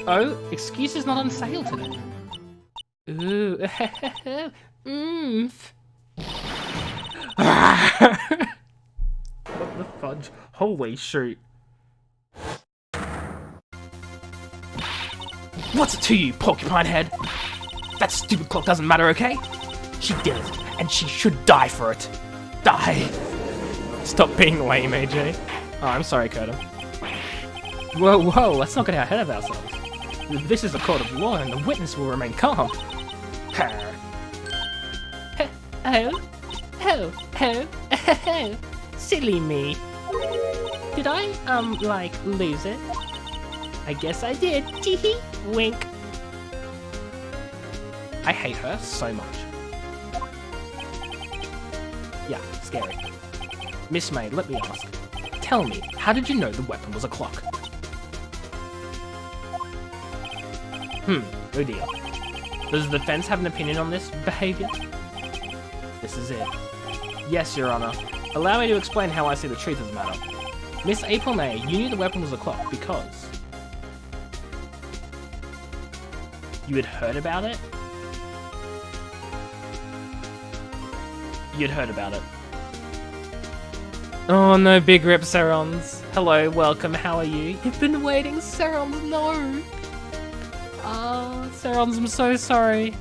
Oh, excuse is not on sale today. Ooh, What the fudge? Holy shoot. What's it to you, porcupine head? That stupid clock doesn't matter, okay? She did it, and she should die for it. Die! Stop being lame, AJ. Oh, I'm sorry, Curtin. Whoa, let's not get ahead of ourselves. This is a court of law, and the witness will remain calm. Oh, silly me. Did I, lose it? I guess I did. Teehee, wink. I hate her so much. Yeah, scary. Miss May, let me ask. Tell me, how did you know the weapon was a clock? Oh dear. Does the defense have an opinion on this behavior? This is it. Yes, Your Honor. Allow me to explain how I see the truth of the matter. Miss April May, you knew the weapon was a clock because you had heard about it? You'd heard about it. Oh no, big rip, Serons. Hello, welcome, how are you? You've been waiting, Serons, no! Ah, Serons, I'm so sorry.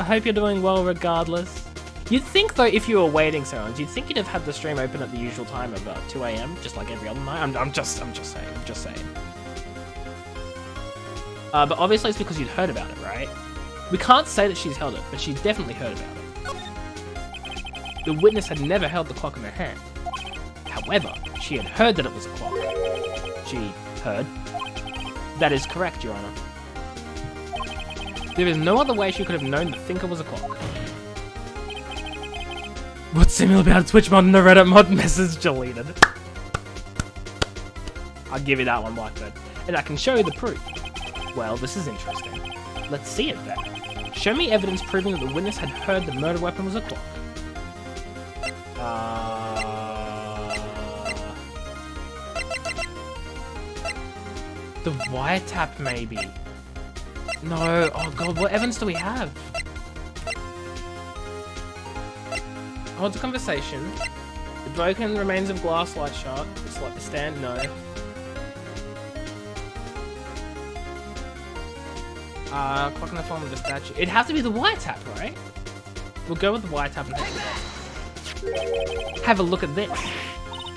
I hope you're doing well regardless. You'd think though, if you were waiting, Serons, you'd think you'd have had the stream open at the usual time of 2 AM, just like every other night. I'm just saying. But obviously it's because you'd heard about it, right? We can't say that she's held it, but she's definitely heard about it. The witness had never held the clock in her hand. However, she had heard that it was a clock. She heard. That is correct, Your Honor. There is no other way she could have known the thinker was a clock. What's similar about a Twitch mod and a Reddit mod? Message deleted. I'll give you that one, Blackbird. And I can show you the proof. Well, this is interesting. Let's see it then. Show me evidence proving that the witness had heard the murder weapon was a clock. The wiretap, maybe. No, oh god, what evidence do we have? Hold the conversation. The broken remains of glass light shot. It's like the stand, no. Clock in the form of a statue. It'd have to be the wiretap, right? We'll go with the wiretap and have a look at this.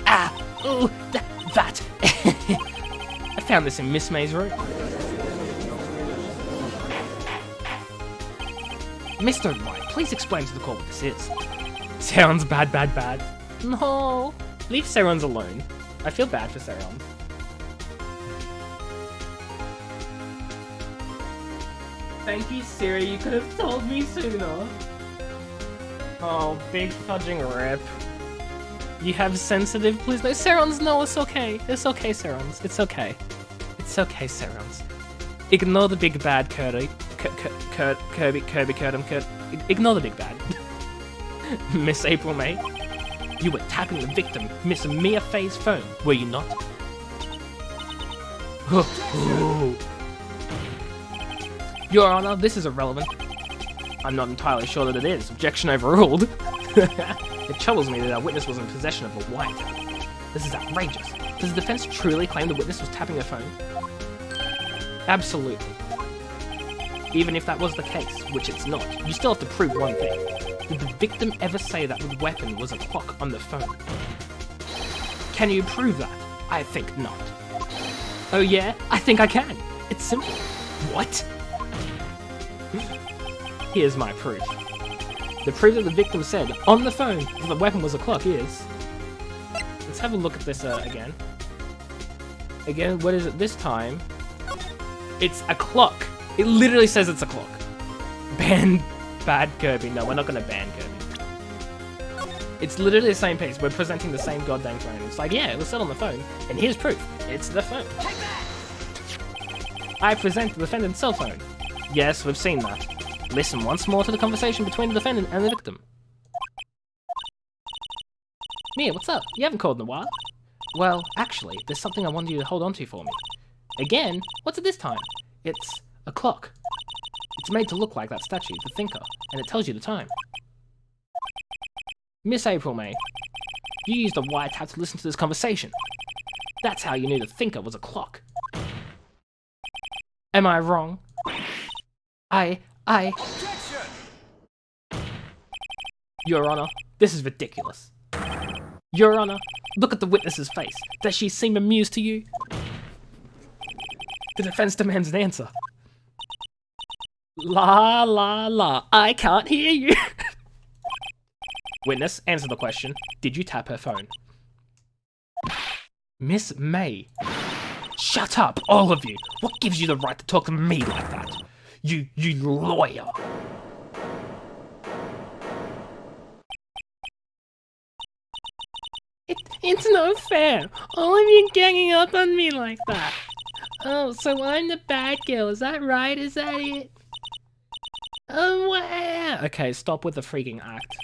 Ah! Ooh! That! I found this in Miss May's room. Mr. Wright, please explain to the court what this is. Sounds bad. No! Leave Serons alone. I feel bad for Serons. Thank you, Siri. You could have told me sooner. Oh, big fudging rip. You have sensitive, please no. Serons, no, it's okay. It's okay, Serons. It's okay. It's okay, Serons. Ignore the big bad, Kirby. Ignore the big bad. Miss April May, you were tapping the victim, Miss Mia Faye's phone, were you not? Your Honor, this is irrelevant. I'm not entirely sure that it is. Objection overruled. It troubles me that our witness was in possession of a wiretap. This is outrageous. Does the defense truly claim the witness was tapping her phone? Absolutely. Even if that was the case, which it's not, you still have to prove one thing. Did the victim ever say that the weapon was a clock on the phone? Can you prove that? I think not. Oh yeah? I think I can. It's simple. What? Here's my proof. The proof that the victim said on the phone that the weapon was a clock is... Let's have a look at this again. Again, what is it this time? It's a clock. It literally says it's a clock. Ban bad Kirby. No, we're not gonna ban Kirby. It's literally the same piece. We're presenting the same goddamn phone. It's like, yeah, it was said on the phone. And here's proof. It's the phone. I present the defendant's cell phone. Yes, we've seen that. Listen once more to the conversation between the defendant and the victim. Mia, what's up? You haven't called in a while. Well, actually, there's something I wanted you to hold on to for me. Again? What's it this time? It's a clock. It's made to look like that statue, the thinker, and it tells you the time. Miss April May, you used a wiretap to listen to this conversation. That's how you knew the thinker was a clock. Am I wrong? Objection! Your Honor, this is ridiculous. Your Honor, look at the witness's face. Does she seem amused to you? The defense demands an answer. La, I can't hear you. Witness, answer the question. Did you tap her phone? Miss May. Shut up, all of you. What gives you the right to talk to me like that? You lawyer. It's no fair. All of you ganging up on me like that. Oh, so I'm the bad girl. Is that right? Is that it? Oh, wow. Okay, stop with the freaking act.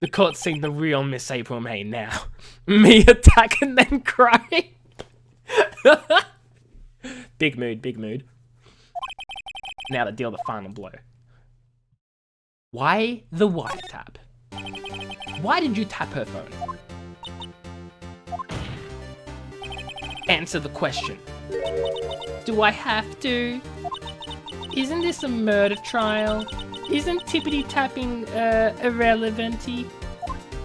The court's seen the real Miss April May now. Me attack and then crying. Big mood, big mood. Now to deal the final blow. Why the wiretap? Why did you tap her phone? Answer the question. Do I have to? Isn't this a murder trial? Isn't tippity tapping irrelevant-y?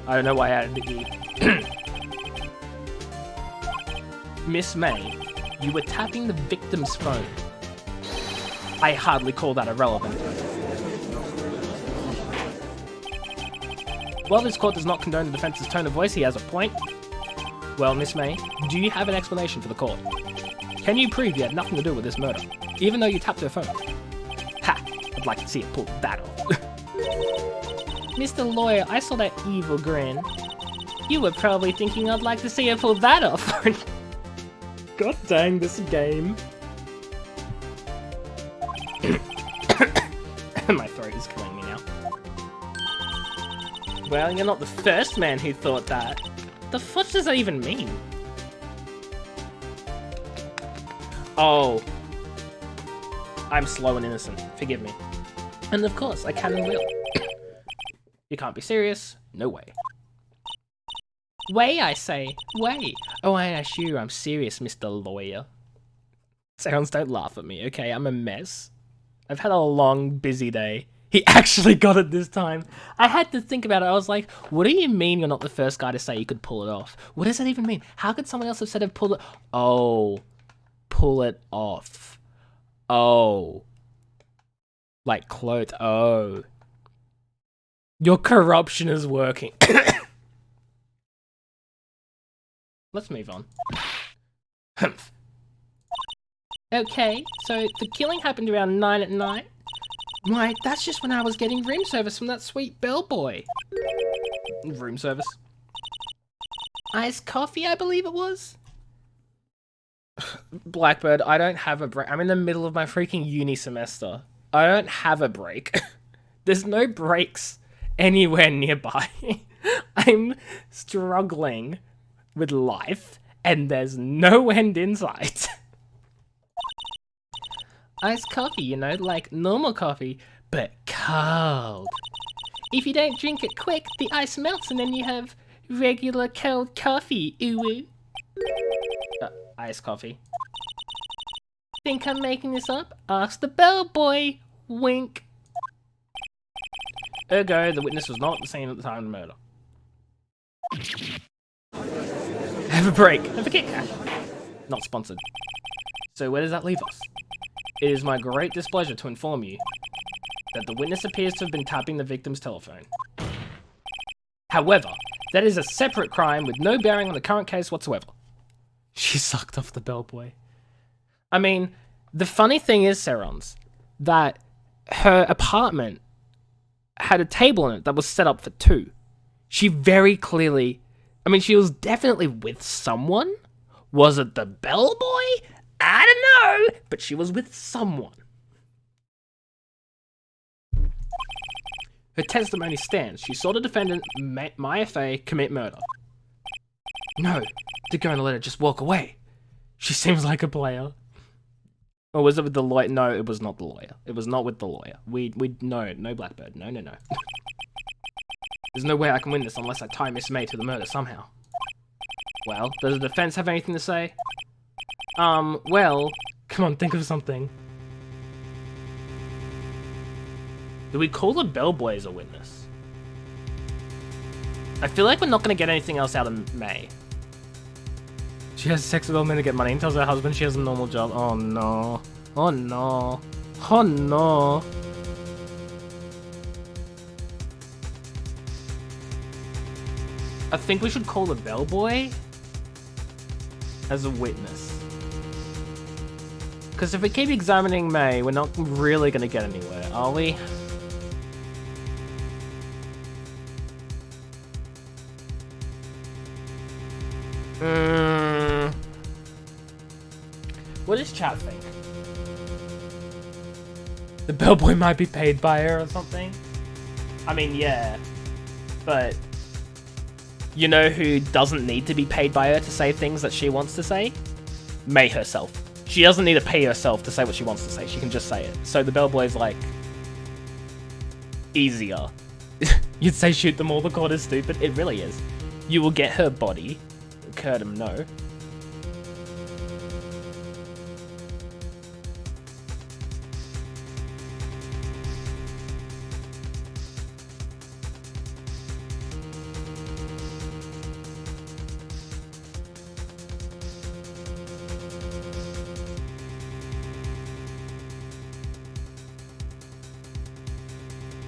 I don't know why I added the E. Miss May, you were tapping the victim's phone. I hardly call that irrelevant. While this court does not condone the defense's tone of voice, he has a point. Well, Miss May, do you have an explanation for the court? Can you prove you had nothing to do with this murder, even though you tapped her phone? Ha! I'd like to see it pull that off. Mr. Lawyer, I saw that evil grin. You were probably thinking I'd like to see her pull that off. God dang this game. My throat is killing me now. Well, you're not the first man who thought that. The fuck does that even mean? Oh. I'm slow and innocent. Forgive me. And of course, I can and will. You can't be serious. No way. Way, I say. Way. Oh, I assure you I'm serious, Mr. Lawyer. Sounds, don't laugh at me, okay? I'm a mess. I've had a long, busy day. He actually got it this time. I had to think about it. I was like, what do you mean you're not the first guy to say you could pull it off? What does that even mean? How could someone else have said it pull it? Oh. Pull it off. Oh. Like clothes. Oh. Your corruption is working. Let's move on. Humph. Okay, so the killing happened around 9 at night. Why, that's just when I was getting room service from that sweet bellboy. Room service? Iced coffee, I believe it was? Blackbird, I don't have a break. I'm in the middle of my freaking uni semester. I don't have a break. There's no breaks anywhere nearby. I'm struggling with life, and there's no end in sight. Iced coffee, you know, like normal coffee, but cold. If you don't drink it quick, the ice melts and then you have regular cold coffee, ooh. Iced coffee. Think I'm making this up? Ask the bellboy. Wink. Ergo, the witness was not at the scene at the time of the murder. Have a break. Have a Kit Kat. Not sponsored. So where does that leave us? It is my great displeasure to inform you that the witness appears to have been tapping the victim's telephone. However, that is a separate crime with no bearing on the current case whatsoever. She sucked off the bellboy. I mean, the funny thing is, Serons, that her apartment had a table in it that was set up for two. She very clearly... I mean, she was definitely with someone. Was it the bellboy? I don't know, but she was with someone. Her testimony stands. She saw the defendant, Maya Fey, commit murder. No, the girl let her just walk away. She seems like a player. Or was it with the lawyer? No, it was not the lawyer. It was not with the lawyer. No Blackbird. No. There's no way I can win this unless I tie Miss May to the murder somehow. Well, does the defense have anything to say? Well, come on, think of something. Do we call the bellboy as a witness? I feel like we're not going to get anything else out of May. She has sex with old men to get money and tells her husband she has a normal job. Oh no. Oh no. Oh no. I think we should call the bellboy as a witness. Because if we keep examining May, we're not really going to get anywhere, are we? does chat think? The bellboy might be paid by her or something? I mean, yeah. But you know who doesn't need to be paid by her to say things that she wants to say? May herself. She doesn't need to pay herself to say what she wants to say. She can just say it. So the bellboy's like... easier. You'd say shoot them all, the court is stupid. It really is. You will get her body. Curtum, no.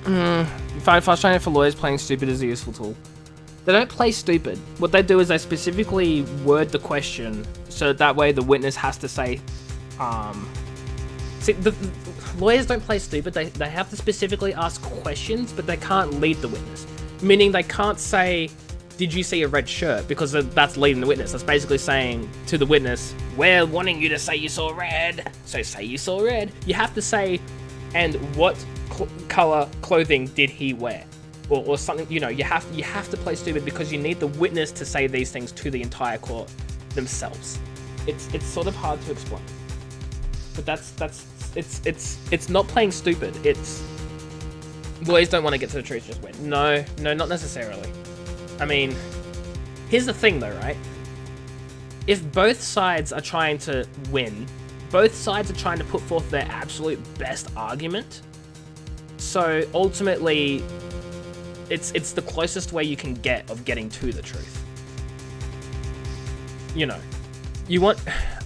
You find frustrating for lawyers playing stupid is a useful tool. They don't play stupid. What they do is they specifically word the question so that way the witness has to say, See, the lawyers don't play stupid. They have to specifically ask questions, but they can't lead the witness. Meaning they can't say, did you see a red shirt? Because that's leading the witness. That's basically saying to the witness, we're wanting you to say you saw red, so say you saw red. You have to say, and what color clothing did he wear? Or something, you know, you have to play stupid because you need the witness to say these things to the entire court themselves. It's sort of hard to explain. But it's not playing stupid. It's lawyers don't want to get to the truth, just win. No, not necessarily. I mean, here's the thing though, right? If both sides are trying to win, both sides are trying to put forth their absolute best argument. So ultimately, it's the closest way you can get of getting to the truth. You know,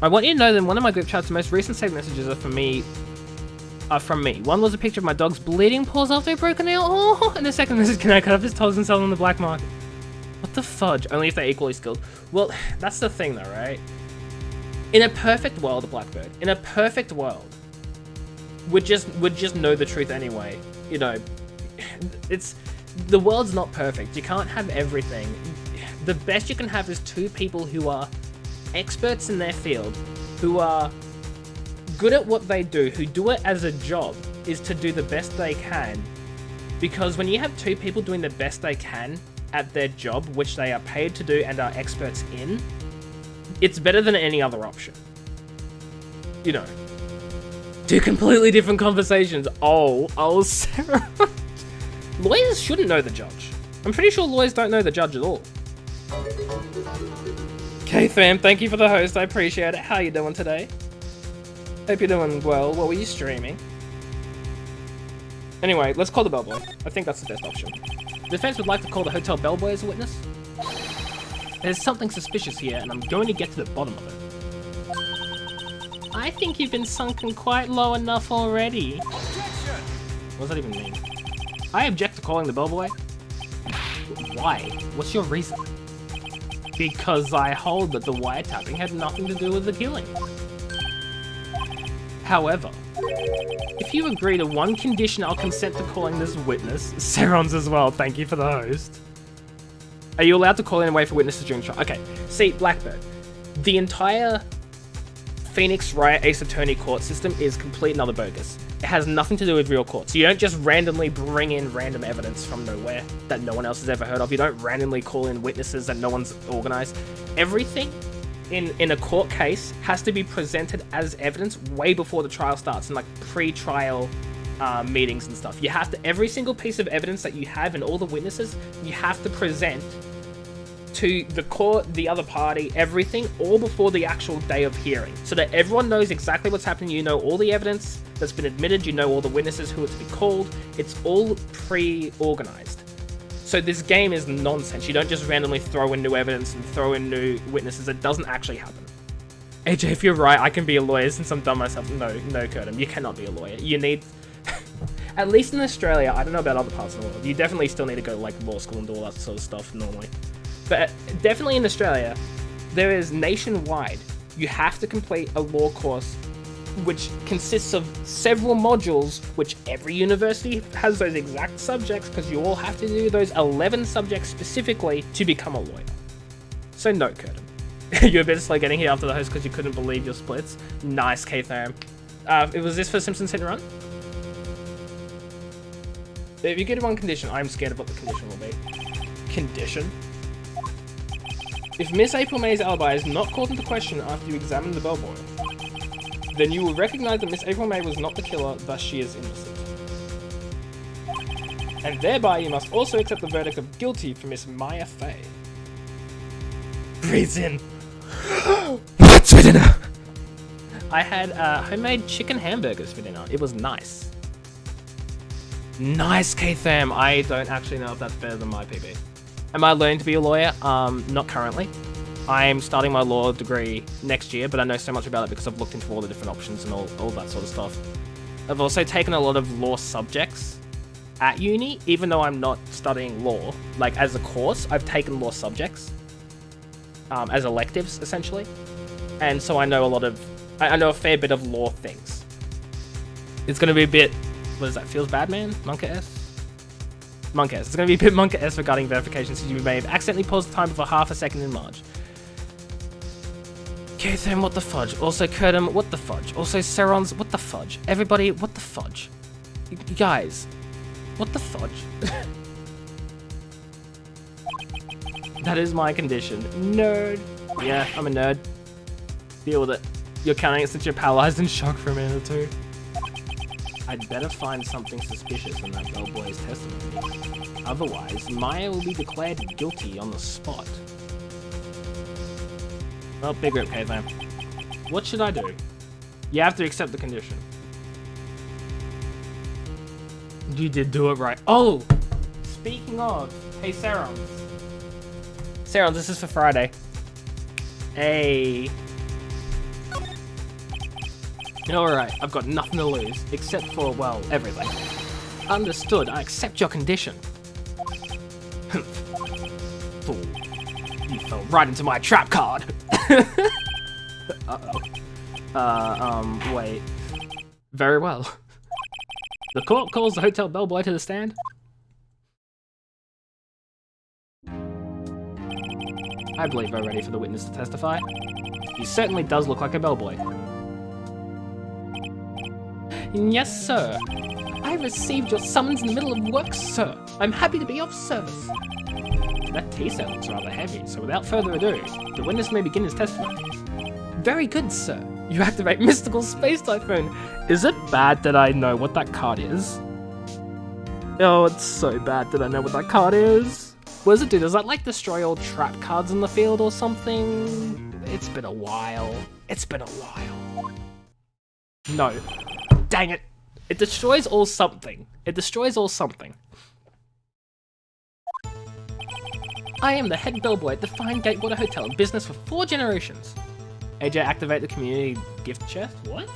I want you to know that in one of my group chats, the most recent saved messages are from me. One was a picture of my dog's bleeding paws after a broken nail. Oh, and the second message, can I cut off his toes and sell them on the black market? What the fudge? Only if they're equally skilled. Well, that's the thing though, right? In a perfect world, Blackbird, in a perfect world, would just know the truth anyway. You know, the world's not perfect. You can't have everything. The best you can have is two people who are experts in their field, who are good at what they do, who do it as a job, is to do the best they can. Because when you have two people doing the best they can at their job, which they are paid to do and are experts in, it's better than any other option. You know, two completely different conversations. Oh, Sarah. Lawyers shouldn't know the judge. I'm pretty sure lawyers don't know the judge at all. Okay, fam, thank you for the host. I appreciate it. How you doing today? Hope you're doing well. What were you streaming? Anyway, let's call the bellboy. I think that's the best option. The defense would like to call the hotel bellboy as a witness. There's something suspicious here, and I'm going to get to the bottom of it. I think you've been sunken quite low enough already. Objection! What does that even mean? I object to calling the bellboy. Why? What's your reason? Because I hold that the wiretapping had nothing to do with the killing. However, if you agree to one condition, I'll consent to calling this witness. Serons as well, thank you for the host. Are you allowed to call in and wait for witnesses during trial? Okay, see, Blackbird, the entire Phoenix Wright Ace Attorney court system is complete and utter bogus. It has nothing to do with real courts. You don't just randomly bring in random evidence from nowhere that no one else has ever heard of. You don't randomly call in witnesses that no one's organized. Everything in a court case has to be presented as evidence way before the trial starts, in like pre-trial meetings and stuff. You have to, every single piece of evidence that you have and all the witnesses, you have to present to the court, the other party, everything, all before the actual day of hearing, so that everyone knows exactly what's happening. You know all the evidence that's been admitted, you know all the witnesses who are to be called. It's all pre-organized. So this game is nonsense. You don't just randomly throw in new evidence and throw in new witnesses. It doesn't actually happen. AJ, if you're right, I can be a lawyer since I'm done myself. No, Curtin, you cannot be a lawyer. You need, at least in Australia, I don't know about other parts of the world, you definitely still need to go to like law school and do all that sort of stuff normally. But definitely in Australia, there is nationwide, you have to complete a law course which consists of several modules, which every university has those exact subjects, because you all have to do those 11 subjects specifically to become a lawyer. So no, Curtin. You're a bit slow getting here after the host because you couldn't believe your splits. Nice, K-Tham. Was this for Simpsons Hit and Run? If you get one condition, I'm scared of what the condition will be. Condition? If Miss April May's alibi is not called into question after you examine the bellboy, then you will recognize that Miss April May was not the killer, thus she is innocent. And thereby you must also accept the verdict of guilty for Miss Maya Fey. Breathes in. What's for dinner? I had homemade chicken hamburgers for dinner. It was nice. Nice, K-Tham. I don't actually know if that's better than my PB. Am I learning to be a lawyer? Not currently. I'm starting my law degree next year, but I know so much about it because I've looked into all the different options and all that sort of stuff. I've also taken a lot of law subjects at uni, even though I'm not studying law. Like, as a course, I've taken law subjects as electives, essentially. And so I know I know a fair bit of law things. It's going to be a bit... What is that? Feels bad, man? Monka-S? Monka-S. It's going to be a bit Monka-S regarding verification since you may have accidentally paused the timer for half a second in March. K-Tham, what the fudge? Also, Kurtum, what the fudge? Also, Serons, what the fudge? Everybody, what the fudge? You guys, what the fudge? That is my condition. Nerd. Yeah, I'm a nerd. Deal with it. You're counting it since you're paralyzed and shocked for a minute or two. I'd better find something suspicious in that bellboy's testimony. Otherwise, Maya will be declared guilty on the spot. Well, big rip, K-Tham. What should I do? You have to accept the condition. You did do it right. Oh! Speaking of, hey, Serons. Serons, this is for Friday. Hey. Alright, I've got nothing to lose, except for, well, everything. Understood, I accept your condition. Fool. You fell right into my trap card. Uh-oh. Wait. Very well. The court calls the hotel bellboy to the stand. I believe we're ready for the witness to testify. He certainly does look like a bellboy. Yes, sir. I received your summons in the middle of work, sir. I'm happy to be of service. That tea set looks rather heavy, so without further ado, the witness may begin his testimony. Very good, sir. You activate Mystical Space Typhoon. Is it bad that I know what that card is? Oh, it's so bad that I know what that card is. What does it do? Does that, like, destroy all trap cards in the field or something? It's been a while. It's been a while. No. Dang it. It destroys all something. It destroys all something. I am the head bellboy at the fine Gatewater Hotel in business for 4 generations. AJ, activate the community gift chest? What?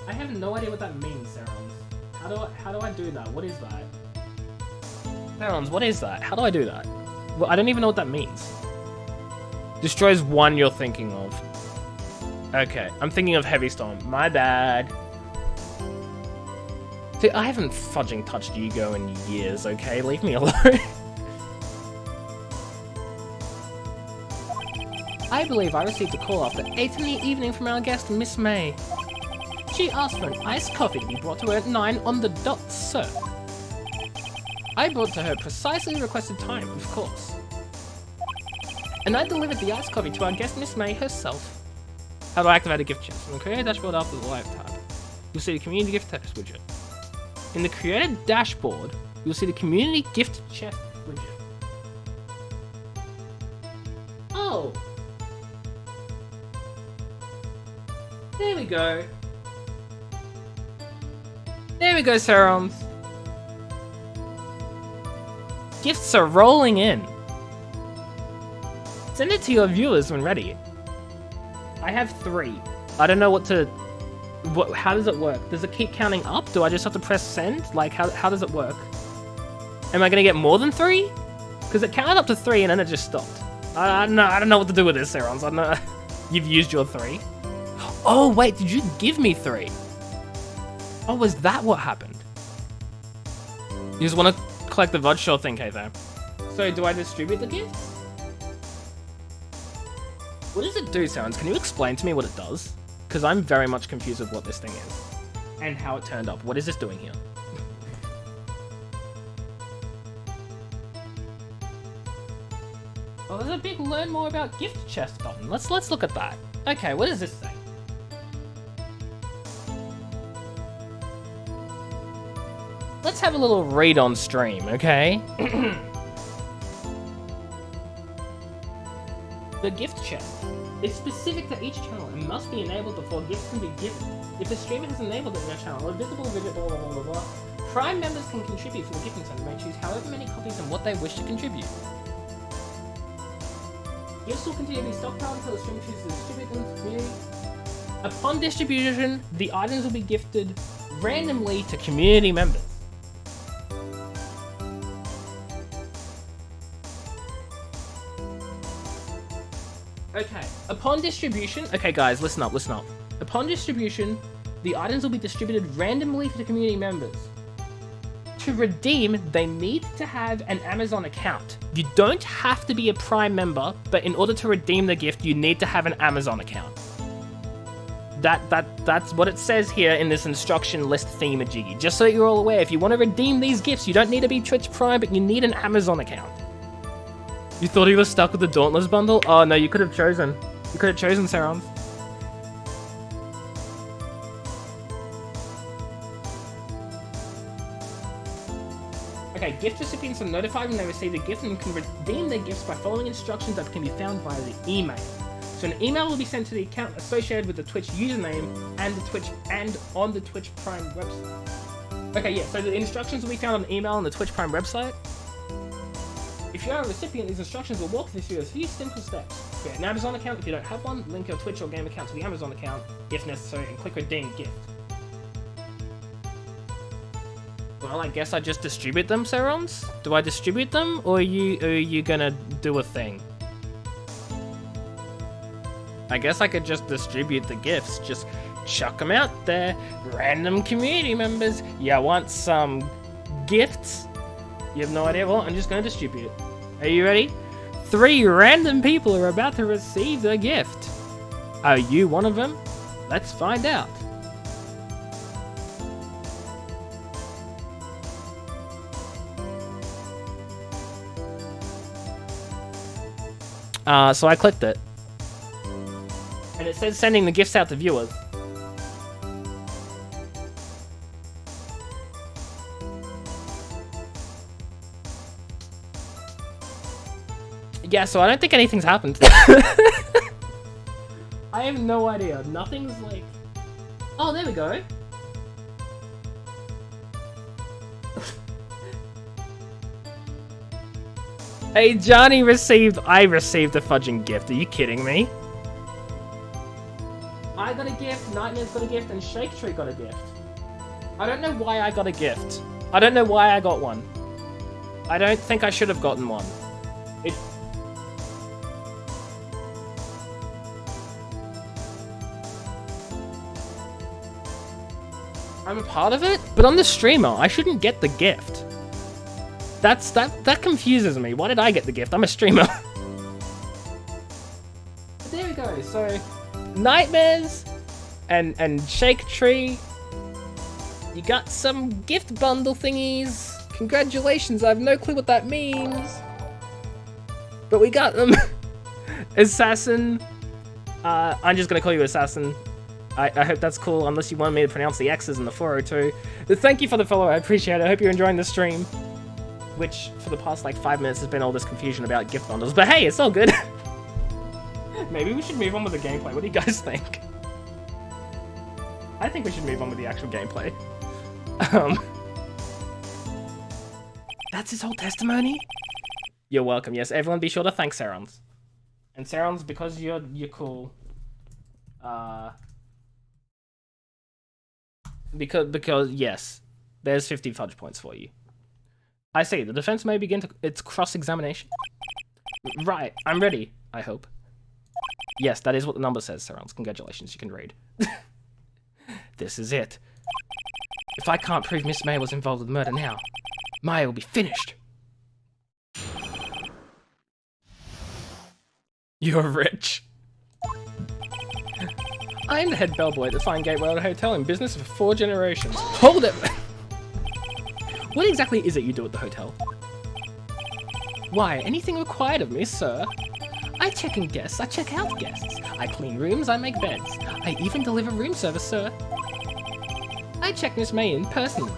I have no idea what that means, Serons. How do I do that? What is that? Serons, what is that? How do I do that? Well, I don't even know what that means. Destroys one you're thinking of. Okay, I'm thinking of Heavy Storm. My bad. See, I haven't fudging touched Yu-Gi-Oh in years, okay? Leave me alone. I believe I received a call after 8 in the evening from our guest, Miss May. She asked for an iced coffee to be brought to her at 9 on the dot, sir. I brought to her precisely the requested time, of course. And I delivered the iced coffee to our guest, Miss May herself. How do I activate a gift chest? In the Creator Dashboard after the Live tab, you'll see the Community Gift Chest widget. In the Creator Dashboard, you'll see the Community Gift Chest widget. Oh! There we go. There we go, Serons. Gifts are rolling in. Send it to your viewers when ready. I have 3. I don't know what to... how does it work? Does it keep counting up? Do I just have to press send? Like, how does it work? Am I gonna get more than 3? Because it counted up to 3 and then it just stopped. I don't know what to do with this, Serons. I don't know. You've used your 3. Oh, wait, did you give me 3? Oh, was that what happened? You just want to collect the VOD? Sure thing, K-Tham. So, do I distribute the gifts? What does it do, Sounds? Can you explain to me what it does? Because I'm very much confused with what this thing is. And how it turned up. What is this doing here? Oh, there's a big learn more about gift chest button. Let's look at that. Okay, what does this say? Let's have a little read on stream, okay? The gift chest is specific to each channel and must be enabled before gifts can be given. If the streamer has enabled it in their channel, a visible widget, blah, blah, blah, blah, blah. Prime members can contribute from the gifting center and may choose however many copies and what they wish to contribute. Gifts will continue to be stockpiled until the streamer chooses to distribute them to the community. Upon distribution, the items will be gifted randomly to community members. Okay, upon distribution... Okay, guys, listen up. Upon distribution, the items will be distributed randomly to the community members. To redeem, they need to have an Amazon account. You don't have to be a Prime member, but in order to redeem the gift, you need to have an Amazon account. That's what it says here in this instruction list thingamajiggy. Just so that you're all aware, if you want to redeem these gifts, you don't need to be Twitch Prime, but you need an Amazon account. You thought he was stuck with the Dauntless bundle? Oh no, you could have chosen. You could have chosen Sarons. Okay, gift recipients are notified when they receive the gift and can redeem their gifts by following instructions that can be found via the email. So an email will be sent to the account associated with the Twitch username and on the Twitch Prime website. Okay, yeah, so the instructions will be found on the email on the Twitch Prime website. If you are a recipient, these instructions will walk you through a few simple steps. Create an Amazon account if you don't have one, link your Twitch or game account to the Amazon account, if necessary, and click redeem gift. Well, I guess I just distribute them, Sarons? Do I distribute them, or are you gonna do a thing? I guess I could just distribute the gifts, just chuck them out there. Random community members, you want some gifts? You have no idea? Well, I'm just going to distribute it. Are you ready? 3 random people are about to receive a gift. Are you one of them? Let's find out. So I clicked it. And it says sending the gifts out to viewers. Yeah, so I don't think anything's happened. I have no idea. Nothing's like... Oh, there we go. Hey, Johnny I received a fudging gift. Are you kidding me? I got a gift, Nightmare's got a gift, and Shake Tree got a gift. I don't know why I got a gift. I don't know why I got one. I don't think I should have gotten one. I'm a part of it, but I'm the streamer. I shouldn't get the gift. That confuses me. Why did I get the gift? I'm a streamer. There we go. So, Nightmares and Shake Tree. You got some gift bundle thingies. Congratulations. I have no clue what that means. But we got them. Assassin. I'm just gonna call you Assassin. I hope that's cool, unless you want me to pronounce the X's in the 402. But thank you for the follow, I appreciate it. I hope you're enjoying the stream. Which, for the past, 5 minutes, has been all this confusion about gift bundles. But hey, it's all good. Maybe we should move on with the gameplay. What do you guys think? I think we should move on with the actual gameplay. That's his whole testimony? You're welcome. Yes, everyone be sure to thank Sarons. And Sarons, because you're cool. Because yes, there's 50 fudge points for you. I see. The defense may begin its cross-examination. Right. I'm ready. I hope. Yes, that is what the number says, Sarons. Congratulations. You can read. This is it. If I can't prove Miss May was involved with murder now, Maya will be finished. You're rich. I'm the head bellboy at the Fine Gateway Hotel in business for 4 generations. Hold it! What exactly is it you do at the hotel? Why, anything required of me, sir. I check in guests, I check out guests. I clean rooms, I make beds. I even deliver room service, sir. I check Miss May in personally.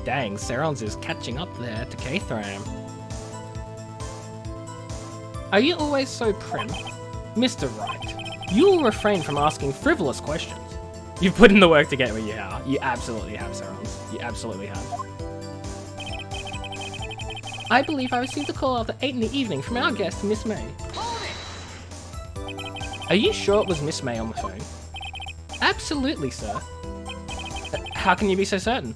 Dang, Serons is catching up there to Cathram. Are you always so prim? Mr. Wright, you will refrain from asking frivolous questions. You've put in the work to get where you are. You absolutely have, Serons. You absolutely have. I believe I received a call after 8 in the evening from our guest, Miss May. Are you sure it was Miss May on the phone? Absolutely, sir. How can you be so certain?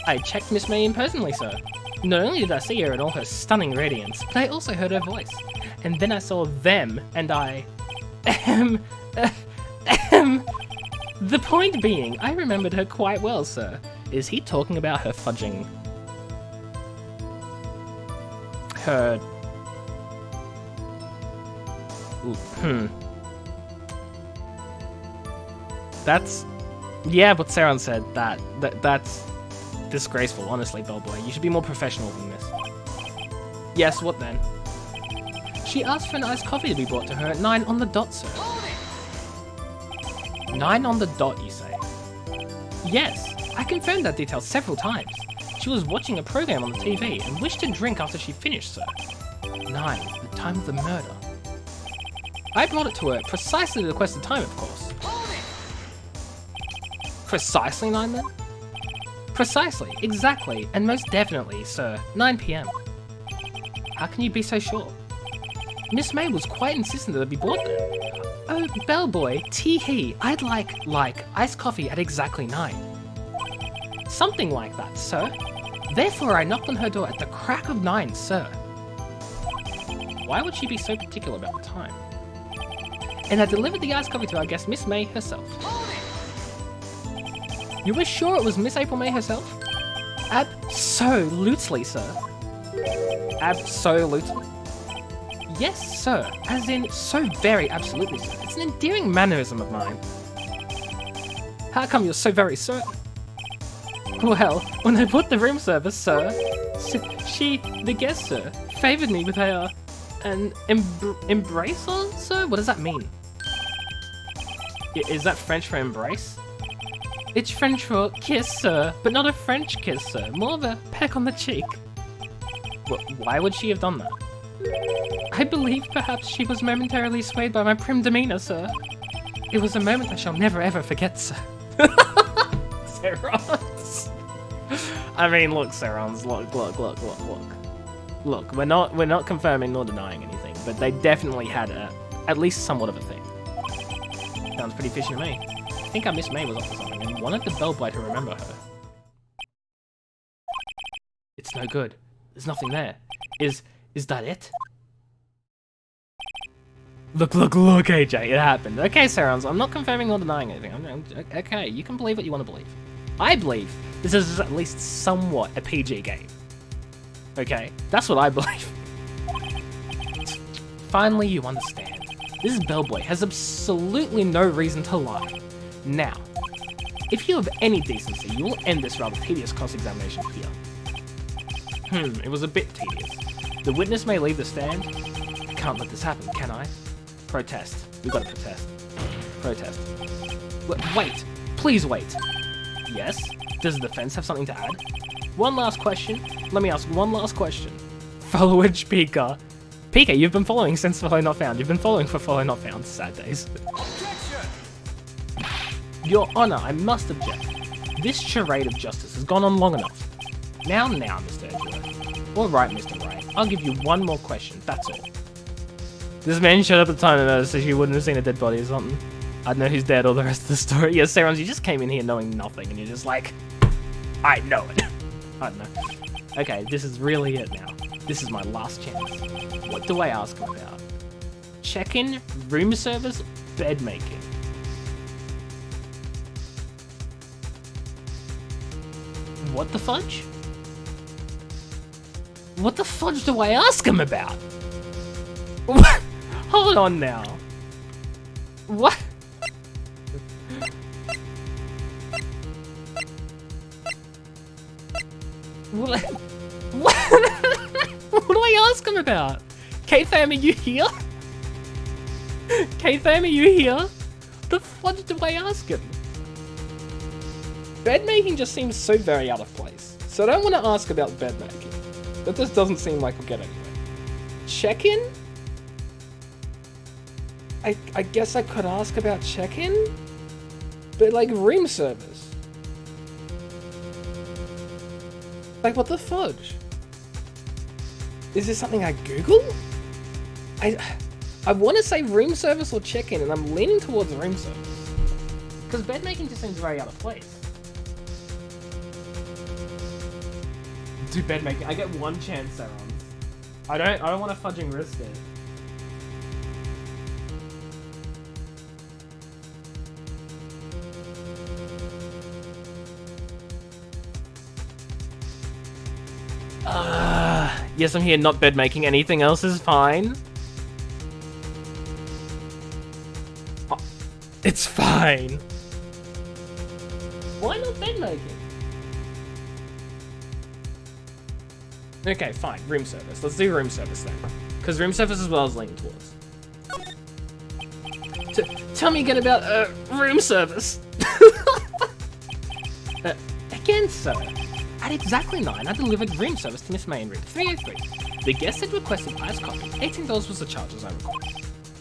I checked Miss May in personally, sir. Not only did I see her in all her stunning radiance, but I also heard her voice. And then I saw them, and I... The point being, I remembered her quite well, sir. Is he talking about her fudging... her... That's... Yeah, but Saron said that's disgraceful, honestly, bellboy. You should be more professional than this. Yes, what then? She asked for an iced coffee to be brought to her at 9 on the dot, sir. 9 on the dot, you say? Yes, I confirmed that detail several times. She was watching a program on the TV and wished to drink after she finished, sir. 9, the time of the murder. I brought it to her precisely the requested time, of course. Precisely 9 then? Precisely, exactly, and most definitely, sir, 9 PM. How can you be so sure? Miss May was quite insistent that it be brought there. Oh, bellboy, tee-hee, I'd like iced coffee at exactly 9. Something like that, sir. Therefore, I knocked on her door at the crack of 9, sir. Why would she be so particular about the time? And I delivered the iced coffee to our guest, Miss May herself. You were sure it was Miss April May herself? Absolutely, sir. Absolutely. Yes, sir. As in, so very absolutely, sir. It's an endearing mannerism of mine. How come you're so very certain? Well, when I bought the room service, sir, the guest, sir, favoured me with an embracer, sir? What does that mean? Is that French for embrace? It's French for kiss, sir, but not a French kiss, sir. More of a peck on the cheek. Why would she have done that? I believe perhaps she was momentarily swayed by my prim demeanour, sir. It was a moment I shall never ever forget, sir. Serons. I mean, look, Serons, look. Look, we're not confirming nor denying anything, but they definitely had at least somewhat of a thing. Sounds pretty fishy to me. I think our Miss May was up to something and wanted the bellboy to remember her. It's no good. There's nothing there. Is that it? Look, AJ, it happened. Okay, Serons, I'm not confirming or denying anything. Okay, you can believe what you want to believe. I believe this is at least somewhat a PG game. Okay, that's what I believe. Finally, you understand. This bellboy has absolutely no reason to lie. Now, if you have any decency, you will end this rather tedious cross-examination here. It was a bit tedious. The witness may leave the stand. I can't let this happen, can I? Protest. We've got to protest. Protest. Wait. Please wait. Yes? Does the defense have something to add? One last question. Let me ask one last question. Followage Pika. Pika, you've been following since Follow Not Found. You've been following for Follow Not Found. Sad days. Your Honor, I must object. This charade of justice has gone on long enough. Now, Mr. Edgeworth. Alright, Mr. Wright. I'll give you one more question, that's all. This man showed up at the time to notice that you wouldn't have seen a dead body or something. I'd know who's dead or the rest of the story. Yeah, Serons, you just came in here knowing nothing and you're just like, I know it. I don't know. Okay, this is really it now. This is my last chance. What do I ask him about? Check-in, room service, bed making. What the fudge? What the fudge do I ask him about? Hold on now. What? What? What do I ask him about? K-Fam, are you here? K-Fam, are you here? The fudge do I ask him? Bed making just seems so very out of place. So I don't want to ask about bed making. That just doesn't seem like we'll get anywhere. Check-in? I guess I could ask about check-in? But like room service. Like what the fudge? Is this something I Google? I want to say room service or check-in, and I'm leaning towards room service. Because bed making just seems very out of place. Do bed making. I get one chance, Sarons. I don't want to fudging risk it. Yes, I'm here, not bed making. Anything else is fine. Oh, it's fine. Why not bed making? Okay, fine. Room service. Let's do room service then. Because room service is what I was leaning towards. Tell me again about room service. Again, sir. At exactly 9, I delivered room service to Miss May in room 303. The guest had requested iced coffee. $18 was the charge, as I recall.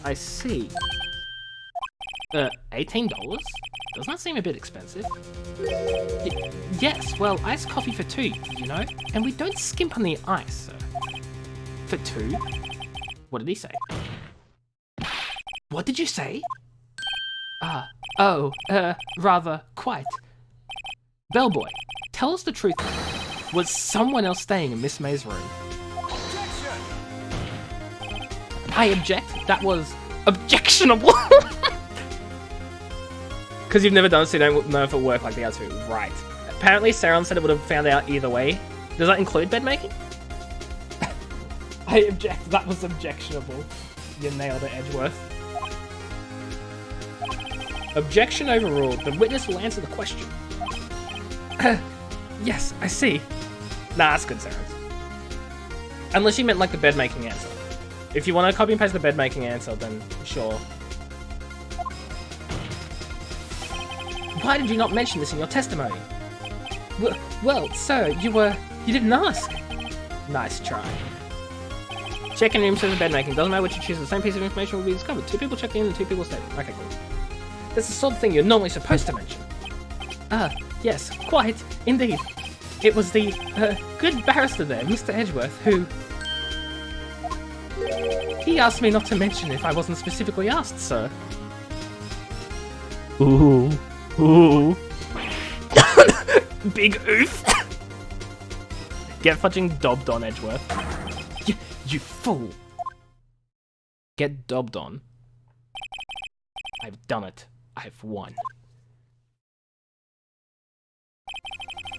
I see. $18? Doesn't that seem a bit expensive? Yes, well, iced coffee for 2, you know? And we don't skimp on the ice, sir. For 2? What did he say? What did you say? Rather, quite. Bellboy, tell us the truth. Was someone else staying in Miss May's room? Objection! I object. That was objectionable. Because you've never done it, so you don't know if it worked like the other two. Right. Apparently, Saron said it would have found out either way. Does that include bed making? I object. That was objectionable. You nailed it, Edgeworth. Objection overruled. The witness will answer the question. Yes, I see. Nah, that's good, Sarah. Unless you meant like the bed making answer. If you want to copy and paste the bed making answer, then sure. Why did you not mention this in your testimony? Well, sir, you didn't ask. Nice try. Check-in room service bed making. Doesn't matter what you choose, the same piece of information will be discovered. 2 people check in and 2 people stay. Okay, cool. That's the sort of thing you're normally supposed to mention. Yes, quite, indeed. It was the, good barrister there, Mr. Edgeworth, who... He asked me not to mention if I wasn't specifically asked, sir. Ooh. Ooh. Big oof. Get fudging dobbed on, Edgeworth. You fool. Get dobbed on. I've done it. I've won.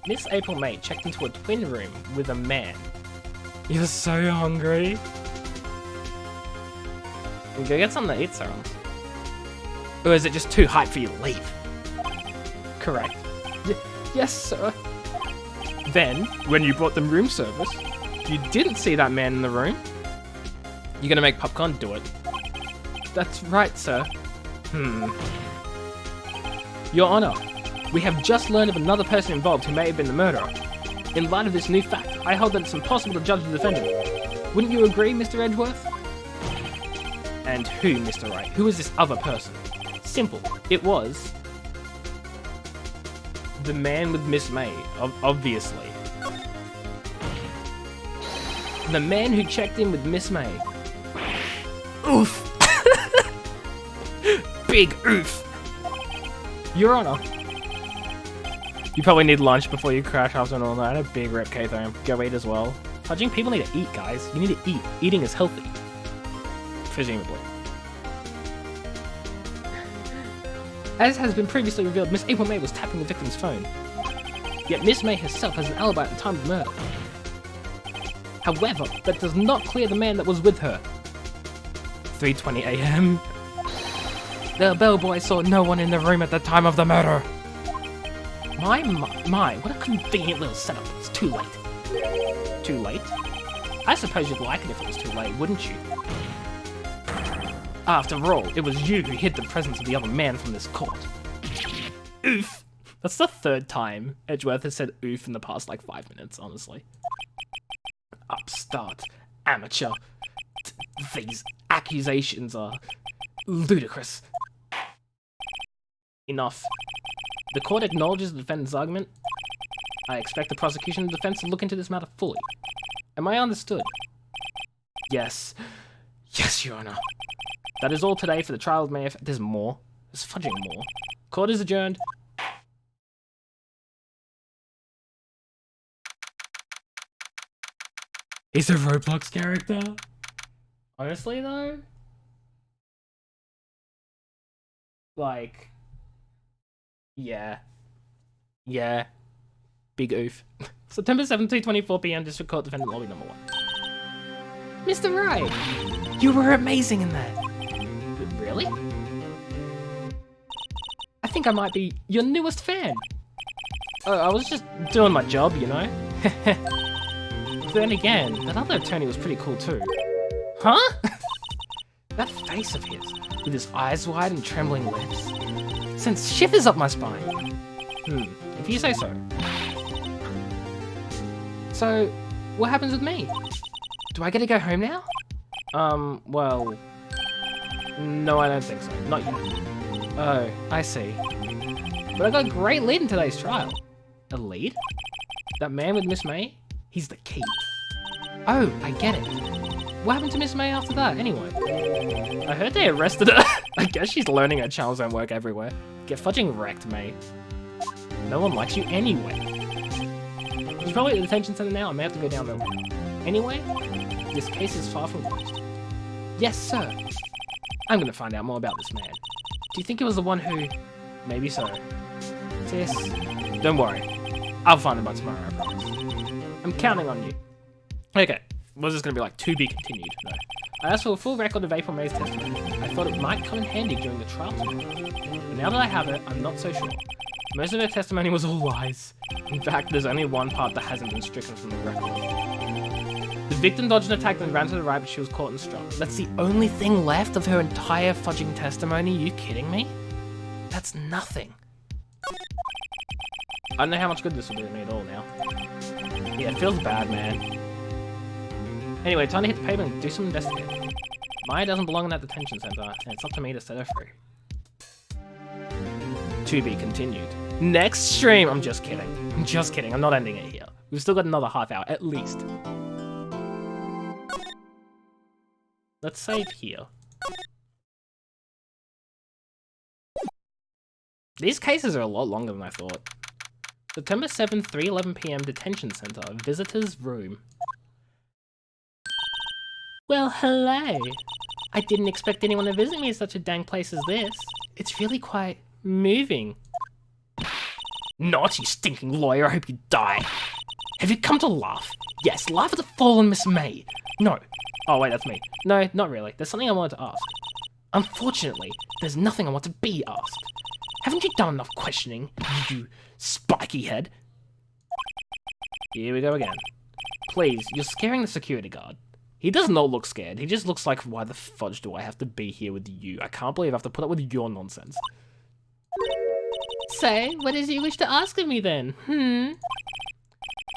Miss April May checked into a twin room with a man. You're so hungry. Go get something to eat, Sarah. Or is it just too hype for you to leave? Correct. Yes, sir. Then, when you brought them room service, you didn't see that man in the room. You gonna make popcorn? Do it. That's right, sir. Your Honor, we have just learned of another person involved who may have been the murderer. In light of this new fact, I hold that it's impossible to judge the defendant. Wouldn't you agree, Mr. Edgeworth? And who, Mr. Wright? Who is this other person? Simple. It was... the man with Miss May, obviously. The man who checked in with Miss May. Oof! Big oof! Your Honor. You probably need lunch before you crash after an all-night. A big rep, K-Throne. Go eat as well. Fudging, people need to eat, guys. You need to eat. Eating is healthy. Presumably. As has been previously revealed, Miss April May was tapping the victim's phone. Yet Miss May herself has an alibi at the time of the murder. However, that does not clear the man that was with her. 3:20 a.m. The bellboy saw no one in the room at the time of the murder. My, what a convenient little setup. It's too late. Too late? I suppose you'd like it if it was too late, wouldn't you? After all, it was you who hid the presence of the other man from this court. Oof. That's the third time Edgeworth has said oof in the past, like, 5 minutes, honestly. Upstart. Amateur. These accusations are ludicrous. Enough. The court acknowledges the defendant's argument. I expect the prosecution and defense to look into this matter fully. Am I understood? Yes. Yes, Your Honor. That is all today for the trial of Mayor... There's more. There's fudging more. Court is adjourned. He's a Roblox character? Honestly, though? Like... Yeah. Yeah. Big oof. September 17th, 24 p.m. District Court Defendant Lobby number 1. Mr. Wright! You were amazing in that! Really? I think I might be your newest fan. Oh, I was just doing my job, you know? Then again, that other attorney was pretty cool too. Huh? That face of his, with his eyes wide and trembling lips, sends shivers up my spine. If you say so. So, what happens with me? Do I get to go home now? Well... No, I don't think so. Not yet. Oh, I see. But I got a great lead in today's trial. A lead? That man with Miss May? He's the key. Oh, I get it. What happened to Miss May after that, anyway? I heard they arrested her. I guess she's learning her channels don't work everywhere. Get fudging wrecked, May. No one likes you anyway. She's probably at the detention center now. I may have to go down there. Anyway, this case is far from closed. Yes, sir. I'm gonna find out more about this man. Do you think it was the one who... Maybe so. Sis, don't worry. I'll find him by tomorrow, I promise. I'm counting on you. Okay, was this gonna be like to be continued? No. I asked for a full record of April May's testimony. I thought it might come in handy during the trial tomorrow. But now that I have it, I'm not so sure. Most of her testimony was all lies. In fact, there's only one part that hasn't been stricken from the record. The victim dodged an attack and ran to the right, but she was caught and struck. That's the only thing left of her entire fudging testimony? You kidding me? That's nothing. I don't know how much good this will do to me at all now. Yeah, it feels bad, man. Anyway, time to hit the pavement and do some investigating. Maya doesn't belong in that detention center, and it's up to me to set her free. To be continued. Next stream! I'm just kidding. I'm just kidding. I'm not ending it here. We've still got another half hour, at least. Let's save here. These cases are a lot longer than I thought. September 7th, 3:11 p.m. Detention Center. Visitor's room. Well, hello. I didn't expect anyone to visit me in such a dang place as this. It's really quite moving. Not, you stinking lawyer. I hope you die. Have you come to laugh? Yes, laugh at the fallen Miss May. No. Oh, wait, that's me. No, not really. There's something I wanted to ask. Unfortunately, there's nothing I want to be asked. Haven't you done enough questioning, you spiky head? Here we go again. Please, you're scaring the security guard. He does not look scared. He just looks like, why the fudge do I have to be here with you? I can't believe I have to put up with your nonsense. So, what is it you wish to ask of me then? For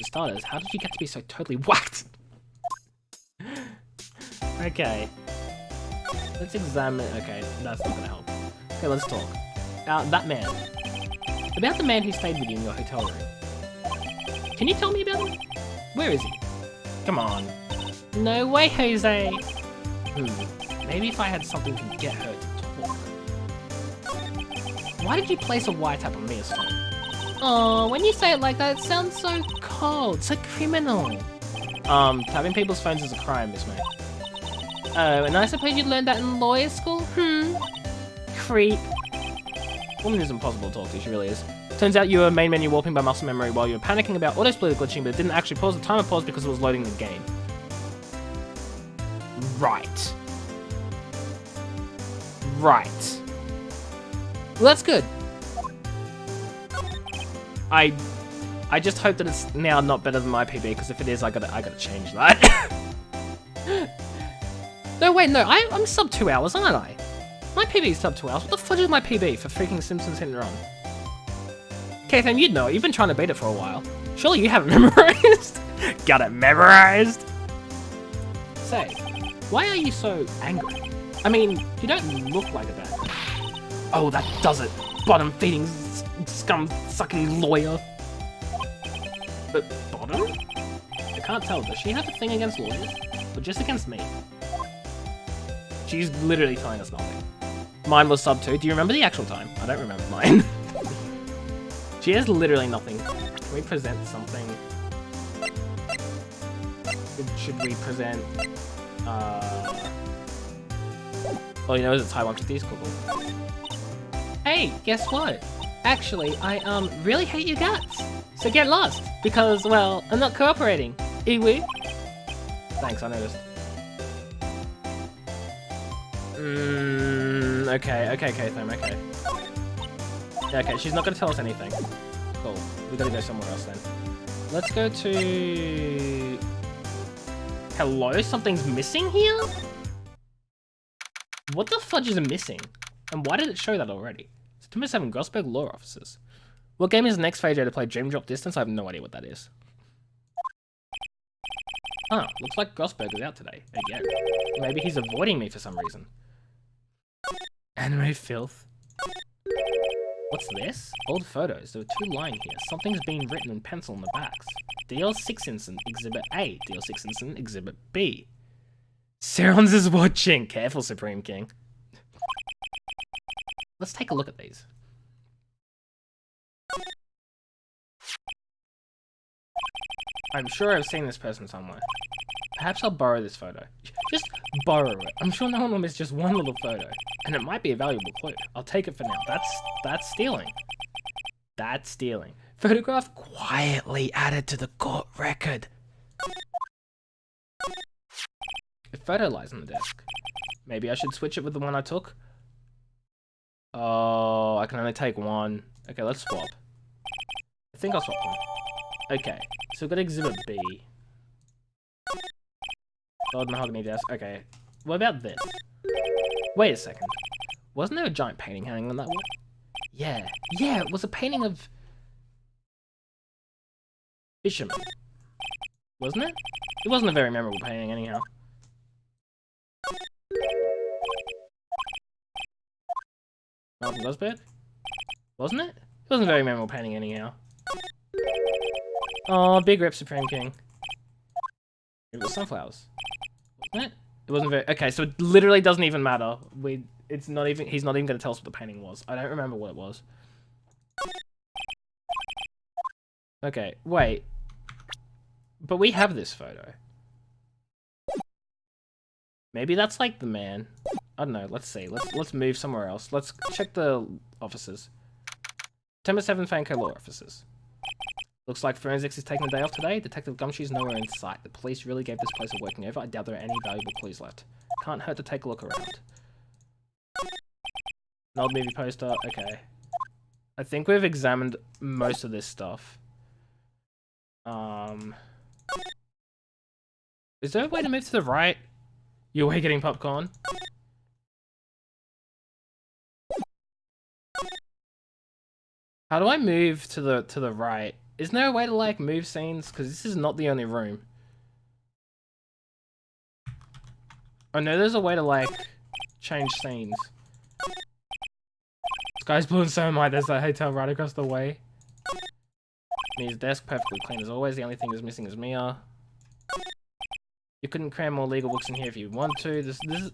starters, how did you get to be so totally whacked? Okay. Let's examine... Okay, that's not gonna help. Okay, let's talk. That man. About the man who stayed with you in your hotel room. Can you tell me about him? Where is he? Come on. No way, Jose! Maybe if I had something to get her to talk. Why did you place a wiretap on Mia's phone? Oh, when you say it like that, it sounds so cold, so criminal. Tapping people's phones is a crime, Miss May. Oh, and I suppose you learned that in lawyer school? Creep. Woman is impossible to talk to, she really is. Turns out you were main menu warping by muscle memory while you were panicking about autosplitter glitching, but it didn't actually pause. The timer paused because it was loading the game. Right. Right. Well, that's good. I just hope that it's now not better than my PB, because if it is, I gotta change that. No, wait, no, I'm sub 2 hours, aren't I? My PB is sub 2 hours. What the fudge is my PB for freaking Simpsons Hit and Run? Kathan, you'd know it. You've been trying to beat it for a while. Surely you have it memorized. Got it memorized. Say, why are you so angry? I mean, you don't look like a bad guy. Oh, that does it. Bottom-feeding, scum-sucking lawyer. But bottom? I can't tell. Does she have a thing against lawyers? Or just against me? She's literally telling us nothing. Mine was sub 2. Do you remember the actual time? I don't remember mine. She has literally nothing. Can we present something? Should we present... Oh, you know, it's a Taiwan 50s cool. Hey, guess what? Actually, I really hate your guts. So get lost, because, well, I'm not cooperating. Iwi? Thanks, I noticed. Okay, Thom, okay. Yeah, okay, she's not gonna tell us anything. Cool. We gotta go somewhere else then. Let's go to... Hello? Something's missing here? What the fudge is missing? And why did it show that already? September 7, Grossberg Law Officers. What game is the next phase to play? Dream Drop Distance? I have no idea what that is. Huh, looks like Grossberg is out today. Again. Maybe he's avoiding me for some reason. Anime filth. What's this? Old photos. There were 2 lying here. Something's been written in pencil on the backs. DL6 Incident Exhibit A. DL6 Incident Exhibit B. Serons is watching. Careful, Supreme King. Let's take a look at these. I'm sure I've seen this person somewhere. Perhaps I'll borrow this photo. Just borrow it. I'm sure no one will miss just one little photo. And it might be a valuable clue. I'll take it for now. That's stealing. That's stealing. Photograph quietly added to the court record. A photo lies on the desk. Maybe I should switch it with the one I took? Oh, I can only take one. Okay, let's swap. I think I'll swap them. Okay, so we've got Exhibit B. Old mahogany desk. Okay, what about this? Wait a second. Wasn't there a giant painting hanging on that wall? Yeah, it was a painting of... Fisherman. Wasn't it? It wasn't a very memorable painting anyhow. Malcolm Gosberg? Wasn't it? It wasn't a very memorable painting anyhow. Oh, big rip, Supreme King. It was sunflowers. Wasn't it? It wasn't very... Okay, so it literally doesn't even matter. It's not even... He's not even going to tell us what the painting was. I don't remember what it was. Okay, wait. But we have this photo. Maybe that's like the man. I don't know. Let's see. Let's move somewhere else. Let's check the officers. September 7th, Fanco Law Officers. Looks like forensics is taking the day off today. Detective Gumshoe's nowhere in sight. The police really gave this place a working over. I doubt there are any valuable clues left. Can't hurt to take a look around. An old movie poster. Okay. I think we've examined most of this stuff. Is there a way to move to the right? You away getting popcorn? How do I move to the right? Isn't there a way to like move scenes? Because this is not the only room. I know there's a way to like change scenes. Sky's blue and so am I. There's that hotel right across the way. Mia's desk perfectly clean as always. The only thing that's missing is Mia. You couldn't cram more legal books in here if you want to. This is...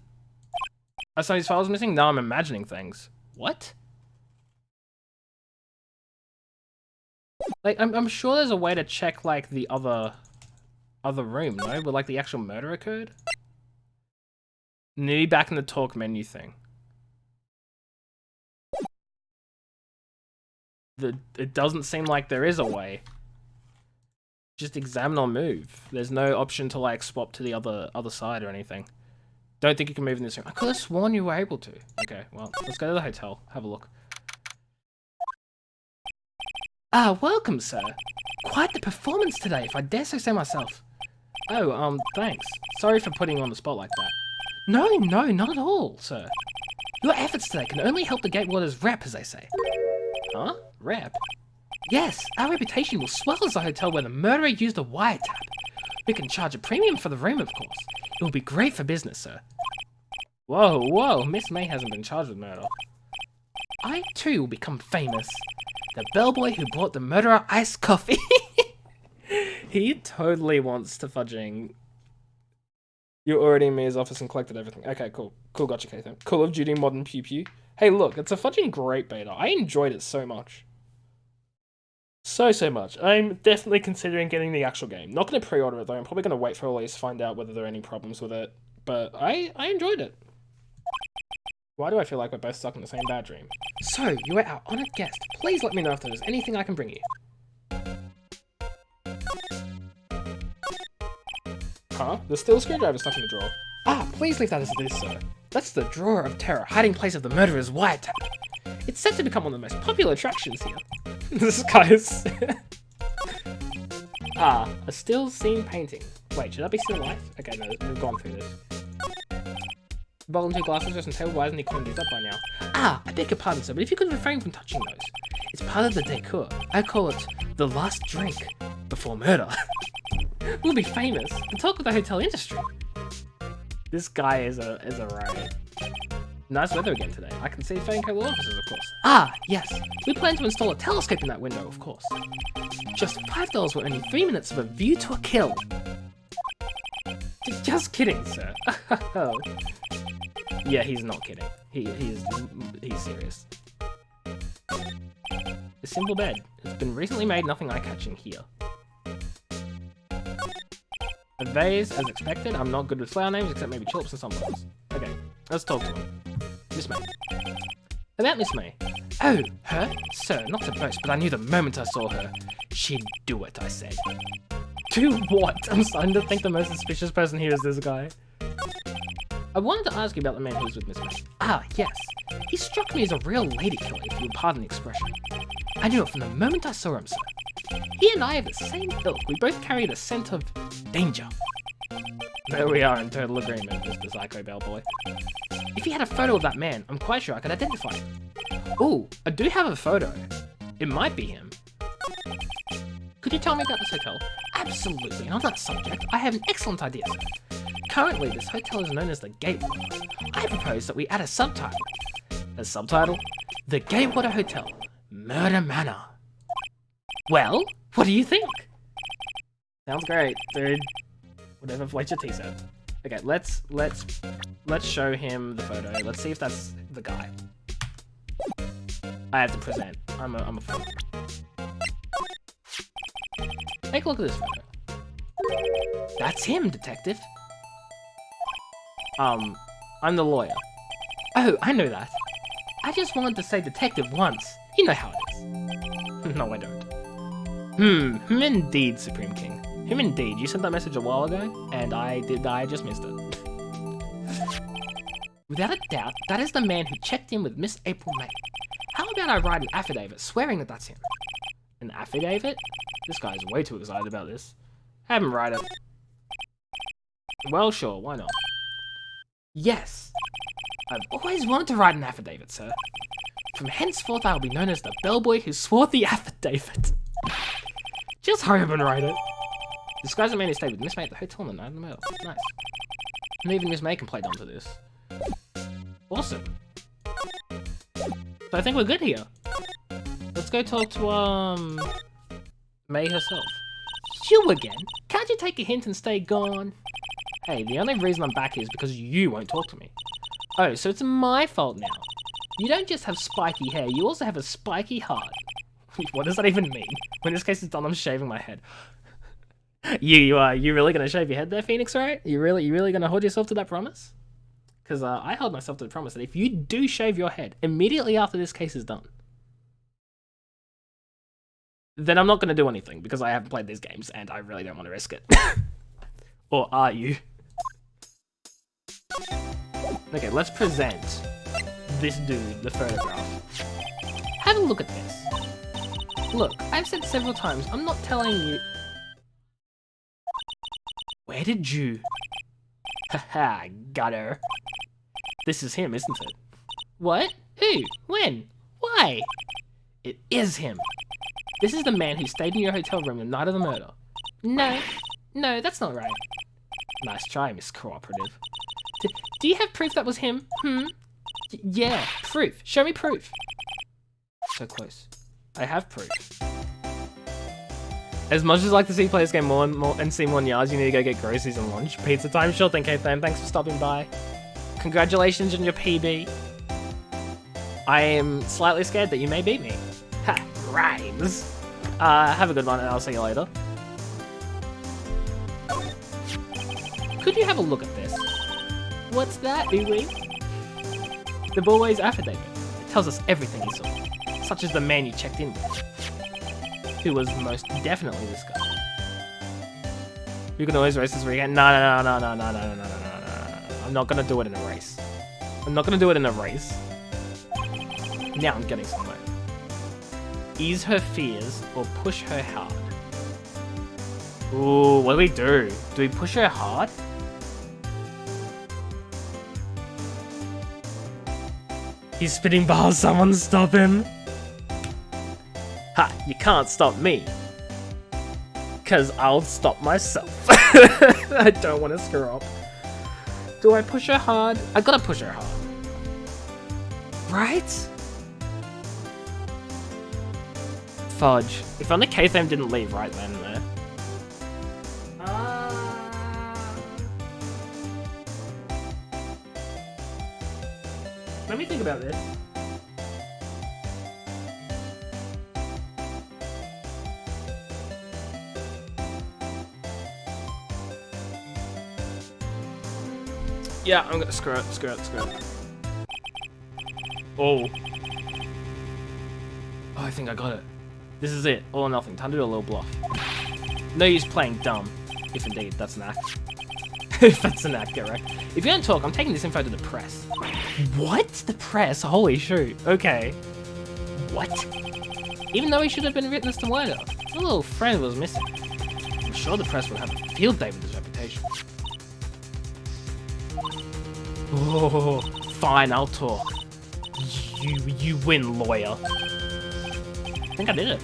Are some of these files missing? No, I'm imagining things. What? Like, I'm sure there's a way to check, like, the other room, no? Where, like, the actual murder occurred? Nearly back in the talk menu thing. It doesn't seem like there is a way. Just examine or move. There's no option to, like, swap to the other side or anything. Don't think you can move in this room. I could have sworn you were able to. Okay, well, let's go to the hotel. Have a look. Ah, welcome, sir. Quite the performance today, if I dare so say myself. Oh, thanks. Sorry for putting you on the spot like that. No, not at all, sir. Your efforts today can only help the Gatewaters rep, as they say. Huh? Rep? Yes, our reputation will swell as a hotel where the murderer used a wiretap. We can charge a premium for the room, of course. It will be great for business, sir. Whoa, Miss May hasn't been charged with murder. I, too, will become famous. The bellboy who brought the murderer iced coffee. He totally wants to fudging. You're already in Mia's office and collected everything. Okay, cool. Cool, gotcha, Kathan. Call of Duty Modern Pew Pew. Hey, look, it's a fudging great beta. I enjoyed it so much. So much. I'm definitely considering getting the actual game. Not going to pre-order it, though. I'm probably going to wait for release to find out whether there are any problems with it. But I enjoyed it. Why do I feel like we're both stuck in the same bad dream? So, you are our honoured guest. Please let me know if there's anything I can bring you. Huh? There's still a screwdriver stuck in the drawer. Ah, please leave that as it is, sir. That's the drawer of terror, hiding place of the murderer's wiretap. It's set to become one of the most popular attractions here. This guy is... Ah, a still scene painting. Wait, should that be still life? Okay, no, we've gone through this. Bowl and two glasses, just and table, why isn't he cleaned these up by now? Ah, I beg your pardon, sir, but if you could refrain from touching those. It's part of the decor. I call it the last drink before murder. We'll be famous and talk with the hotel industry. This guy is a riot. Nice weather again today. I can see Fanco offices, of course. Ah, yes. We plan to install a telescope in that window, of course. Just $5 will only 3 minutes of a view to a kill. Just kidding, sir. Yeah, he's not kidding. He's serious. A simple bed. It's been recently made, nothing eye-catching here. A vase, as expected. I'm not good with flower names, except maybe tulips and sunflowers. Okay, let's talk to him. Miss May. About Miss May. Oh, her? Sir, not to boast, but I knew the moment I saw her. She'd do what I said. Do what? I'm starting to think the most suspicious person here is this guy. I wanted to ask you about the man who was with Miss May. Ah, yes. He struck me as a real lady killer, if you'll pardon the expression. I knew it from the moment I saw him, sir. He and I have the same ilk. We both carry the scent of danger. There we are in total agreement, Mr. Psycho Bellboy. If he had a photo of that man, I'm quite sure I could identify him. Ooh, I do have a photo. It might be him. Could you tell me about this hotel? Absolutely, and on that subject, I have an excellent idea, sir. Currently, this hotel is known as the Gatewater. I propose that we add a subtitle. A subtitle? The Gatewater Hotel, Murder Manor. Well, what do you think? Sounds great, dude. Whatever floats your tea, sir. Okay, let's show him the photo. Let's see if that's the guy. I have to present. I'm a fool. Take a look at this photo. That's him, detective. I'm the lawyer. Oh, I know that. I just wanted to say detective once. You know how it is. No, I don't. Indeed, Supreme King. Him indeed. You sent that message a while ago, and I just missed it. Without a doubt, that is the man who checked in with Miss April May. How about I write an affidavit swearing that that's him? An affidavit? This guy's way too excited about this. Have him write it. Well, sure, why not? Yes. I've always wanted to write an affidavit, sir. From henceforth, I will be known as the bellboy who swore the affidavit. Just hurry up and write it. This guy's a man who stayed with Miss May at the hotel on the night of the murder. Nice. And even Miss May can play dumb to this. Awesome. So I think we're good here. Let's go talk to, May herself. You again? Can't you take a hint and stay gone? Hey, the only reason I'm back here is because you won't talk to me. Oh, so it's my fault now. You don't just have spiky hair, you also have a spiky heart. What does that even mean? When this case is done, I'm shaving my head. You really gonna shave your head there, Phoenix, right? You really gonna hold yourself to that promise? Because I held myself to the promise that if you do shave your head immediately after this case is done, then I'm not gonna do anything because I haven't played these games and I really don't want to risk it. Or are you? Okay, let's present this dude the photograph. Have a look at this. Look, I've said several times, I'm not telling you... Where did you... Haha, got her. This is him, isn't it? What? Who? When? Why? It is him. This is the man who stayed in your hotel room the night of the murder. No, that's not right. Nice try, Miss Cooperative. Do you have proof that was him? Yeah, proof. Show me proof. So close. I have proof. As much as I like to see players get more and see more yards, you need to go get groceries and lunch. Pizza time? Sure thing, K-Fam. Thanks for stopping by. Congratulations on your PB. I am slightly scared that you may beat me. Ha, rhymes. Have a good one and I'll see you later. Could you have a look at this? What's that, Uwe? The boy's affidavit. It tells us everything he saw, such as the man you checked in with, who was most definitely this guy. You can always race this weekend. No. I'm not gonna do it in a race. I'm not gonna do it in a race. Now I'm getting somewhere. Ease her fears or push her hard. Ooh, what do we do? Do we push her hard? He's spitting bars, someone stop him. Ha, you can't stop me. Cause I'll stop myself. I don't want to screw up. Do I push her hard? I gotta push her hard. Right? Fudge. If only K-Fam didn't leave right then there. Let me think about this. Yeah, I'm gonna screw it. Oh, I think I got it. This is it, all or nothing. Time to do a little bluff. No use playing dumb, if indeed that's an act. If that's an act, get right. If you don't talk, I'm taking this info to the press. What? The press? Holy shoot. Okay. What? Even though he should have been witness to murder, his little friend was missing. I'm sure the press will have a field day with his reputation. Oh, fine, I'll talk. You win, lawyer. I think I did it.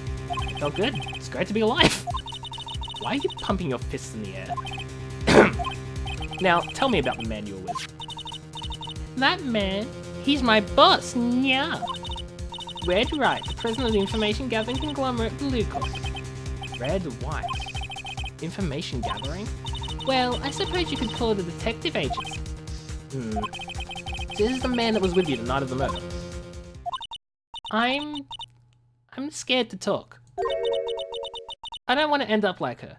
Felt good. It's great to be alive. Why are you pumping your fists in the air? Now, tell me about the man you were with. That man? He's my boss, yeah. Red Wright, the president of the information gathering conglomerate Blue Corp. Red White? Information gathering? Well, I suppose you could call it a detective agency. So this is the man that was with you the night of the murder. I'm scared to talk. I don't want to end up like her.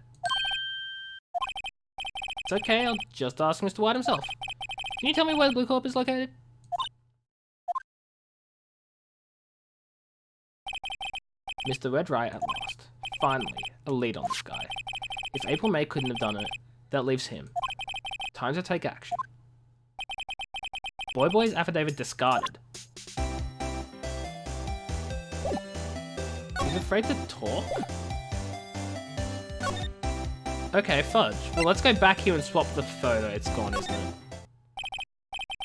It's okay, I'll just ask Mr. White himself. Can you tell me where the Blue Corp is located? Mr. Red Wright at last. Finally, a lead on this guy. If April May couldn't have done it, that leaves him. Time to take action. Boy's affidavit discarded. He's afraid to talk? Okay, fudge. Well, let's go back here and swap the photo. It's gone, isn't it?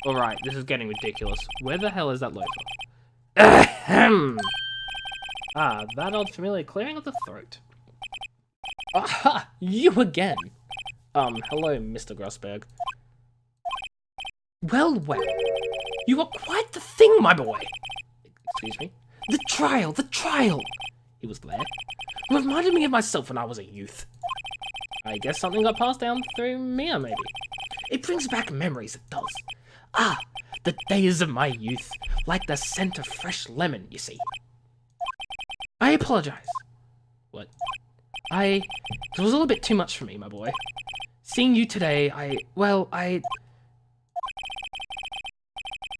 Alright, this is getting ridiculous. Where the hell is that loafer? Ahem! Ah, that old familiar clearing of the throat. Aha! You again! Hello, Mr. Grossberg. Well, you are quite the thing, my boy! Excuse me? The trial! He was there. Reminded me of myself when I was a youth. I guess something got passed down through Mia, maybe. It brings back memories, it does. Ah, the days of my youth, like the scent of fresh lemon, you see. I apologize. What? It was a little bit too much for me, my boy. Seeing you today, I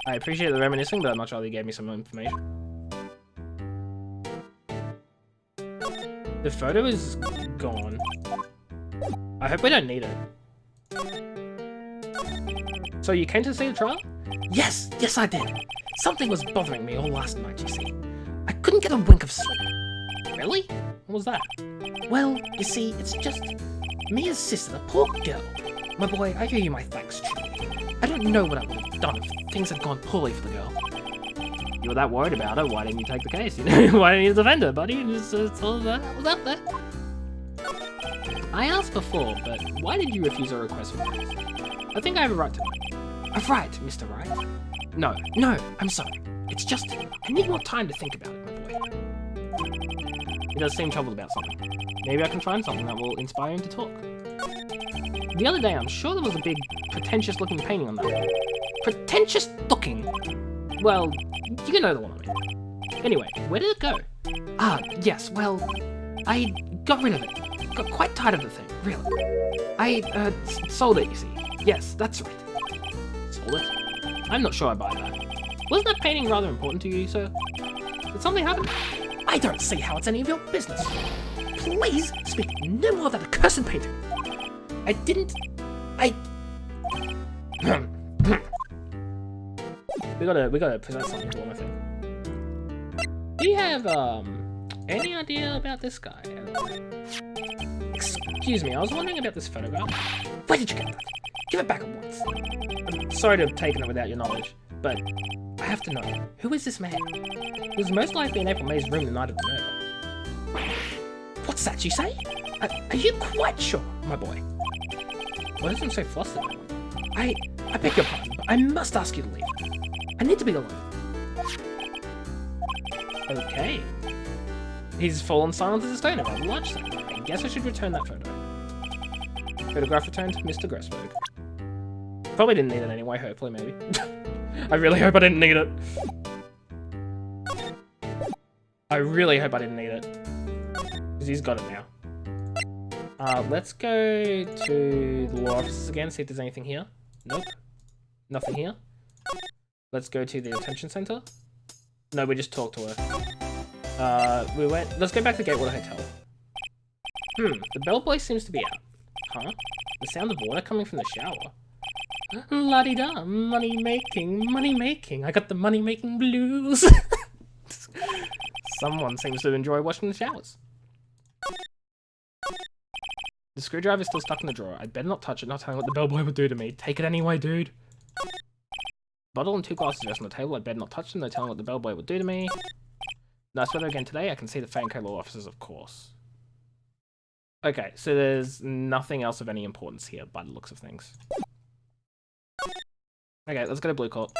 appreciate the reminiscing, but I'd much rather you gave me some information. The photo is gone. I hope we don't need it. So you came to see the trial? Yes, yes I did. Something was bothering me all last night, you see. I couldn't get a wink of sleep. Really? What was that? Well, you see, it's just Mia's sister, the poor girl. My boy, I owe you my thanks, truly. I don't know what I would have done if things had gone poorly for the girl. You were that worried about her, why didn't you take the case? You know, why didn't you defend her, buddy? It's all that was out there. I asked before, but why did you refuse a request for praise? I think I have a right to know. A right, Mr. Wright? No, I'm sorry. It's just, I need more time to think about it, my boy. He does seem troubled about something. Maybe I can find something that will inspire him to talk. The other day, I'm sure there was a big, pretentious-looking painting on that wall. Pretentious-looking? Well, you know the one I mean. Anyway, where did it go? Ah, yes, well, I got rid of it. Got quite tired of the thing, really. I, sold it, you see. Yes, that's right. Sold it? I'm not sure I buy that. Wasn't that painting rather important to you, sir? Did something happen? I don't see how it's any of your business. Please speak no more of that accursed painting. I didn't... We gotta present something to him, I think. Do you have, any idea about this guy? Excuse me, I was wondering about this photograph. Where did you get that? Give it back at once. I'm sorry to have taken it without your knowledge, but I have to know, who is this man? He was most likely in April May's room the night of the murder. What's that you say? Are you quite sure, my boy? What is him so flustered? I beg your pardon, but I must ask you to leave. I need to be alone. Okay. He's fallen silent as a stone about the large sign. I guess I should return that photo. Photograph returned, Mr. Grossberg. Probably didn't need it anyway, hopefully, maybe. I really hope I didn't need it. I really hope I didn't need it. Because he's got it now. Let's go to the law offices again, see if there's anything here. Nope. Nothing here. Let's go to the detention center. No, we just talked to her. Let's go back to Gatewater Hotel. The bellboy seems to be out. Huh? The sound of water coming from the shower. La-di-da, money making. I got the money making blues. Someone seems to enjoy washing the showers. The screwdriver is still stuck in the drawer. I'd better not touch it, not telling what the bellboy would do to me. Take it anyway, dude. Bottle and 2 glasses rest on the table. I'd better not touch them, no telling what the bellboy would do to me. Nice weather again today. I can see the Fanco law offices, of course. Okay, so there's nothing else of any importance here by the looks of things. Okay, let's go to Blue Corp.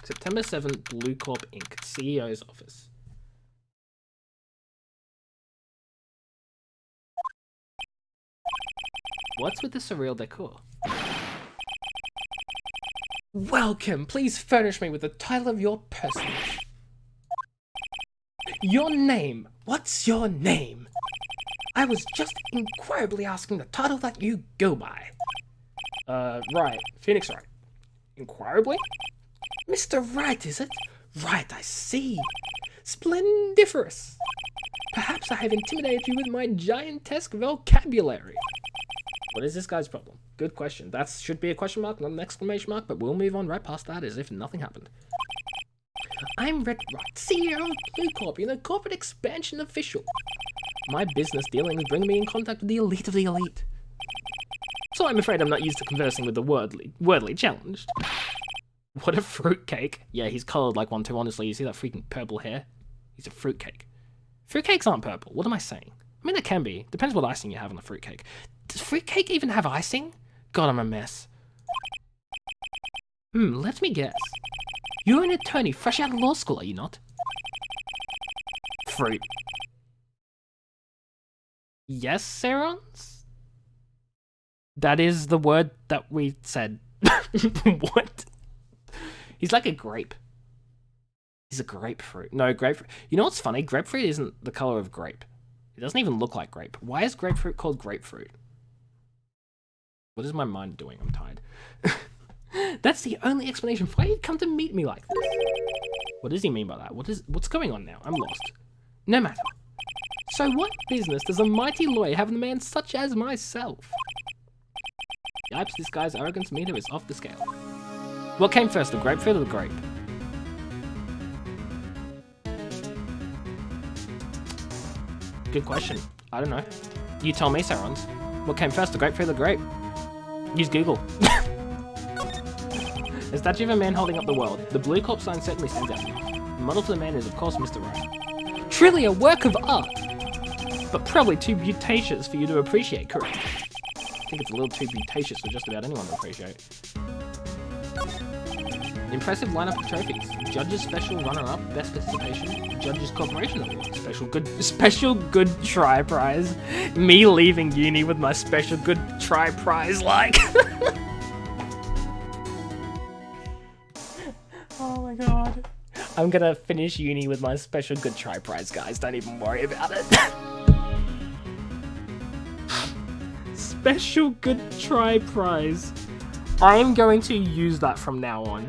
September 7th, Blue Corp Inc. CEO's office. What's with the surreal decor? Welcome! Please furnish me with the title of your personage. Your name. What's your name? I was just inquirably asking the title that you go by. Wright. Phoenix Wright. Inquirably? Mr. Wright, is it? Right, I see. Splendiferous. Perhaps I have intimidated you with my giantesque vocabulary. What is this guy's problem? Good question. That should be a question mark, not an exclamation mark, but we'll move on right past that as if nothing happened. I'm Red Wright, CEO of Blue Corp, and a corporate expansion official. My business dealings bring me in contact with the elite of the elite. So I'm afraid I'm not used to conversing with the wordly challenged. What a fruitcake. Yeah, he's coloured like one too, honestly. You see that freaking purple hair? He's a fruitcake. Fruitcakes aren't purple. What am I saying? I mean, they can be. Depends what icing you have on a fruitcake. Does fruitcake even have icing? God, I'm a mess. Let me guess. You're an attorney fresh out of law school, are you not? Fruit. Yes, Serons? That is the word that we said. What? He's like a grape. He's a grapefruit. No, grapefruit. You know what's funny? Grapefruit isn't the color of grape. It doesn't even look like grape. Why is grapefruit called grapefruit? What is my mind doing? I'm tired. That's the only explanation for why he'd come to meet me like this. What does he mean by that? What's going on now? I'm lost. No matter. So what business does a mighty lawyer have in a man such as myself? Yipes, this guy's arrogance meter is off the scale. What came first, the grapefruit or the grape? Good question. I don't know. You tell me, Sarons. What came first, the grapefruit or the grape? Use Google. A statue of a man holding up the world. The blue corpse sign certainly stands out. The model for the man is, of course, Mr. Wright. Truly a work of art! But probably too beauticious for you to appreciate, correct? I think it's a little too beauticious for just about anyone to appreciate. Impressive lineup of trophies. Judges Special Runner-Up, Best Participation, Judges Corporation Award, Special Good Try Prize. Me leaving uni with my Special Good Try Prize, like. Oh my god. I'm gonna finish uni with my Special Good Try Prize, guys. Don't even worry about it. Special Good Try Prize. I am going to use that from now on.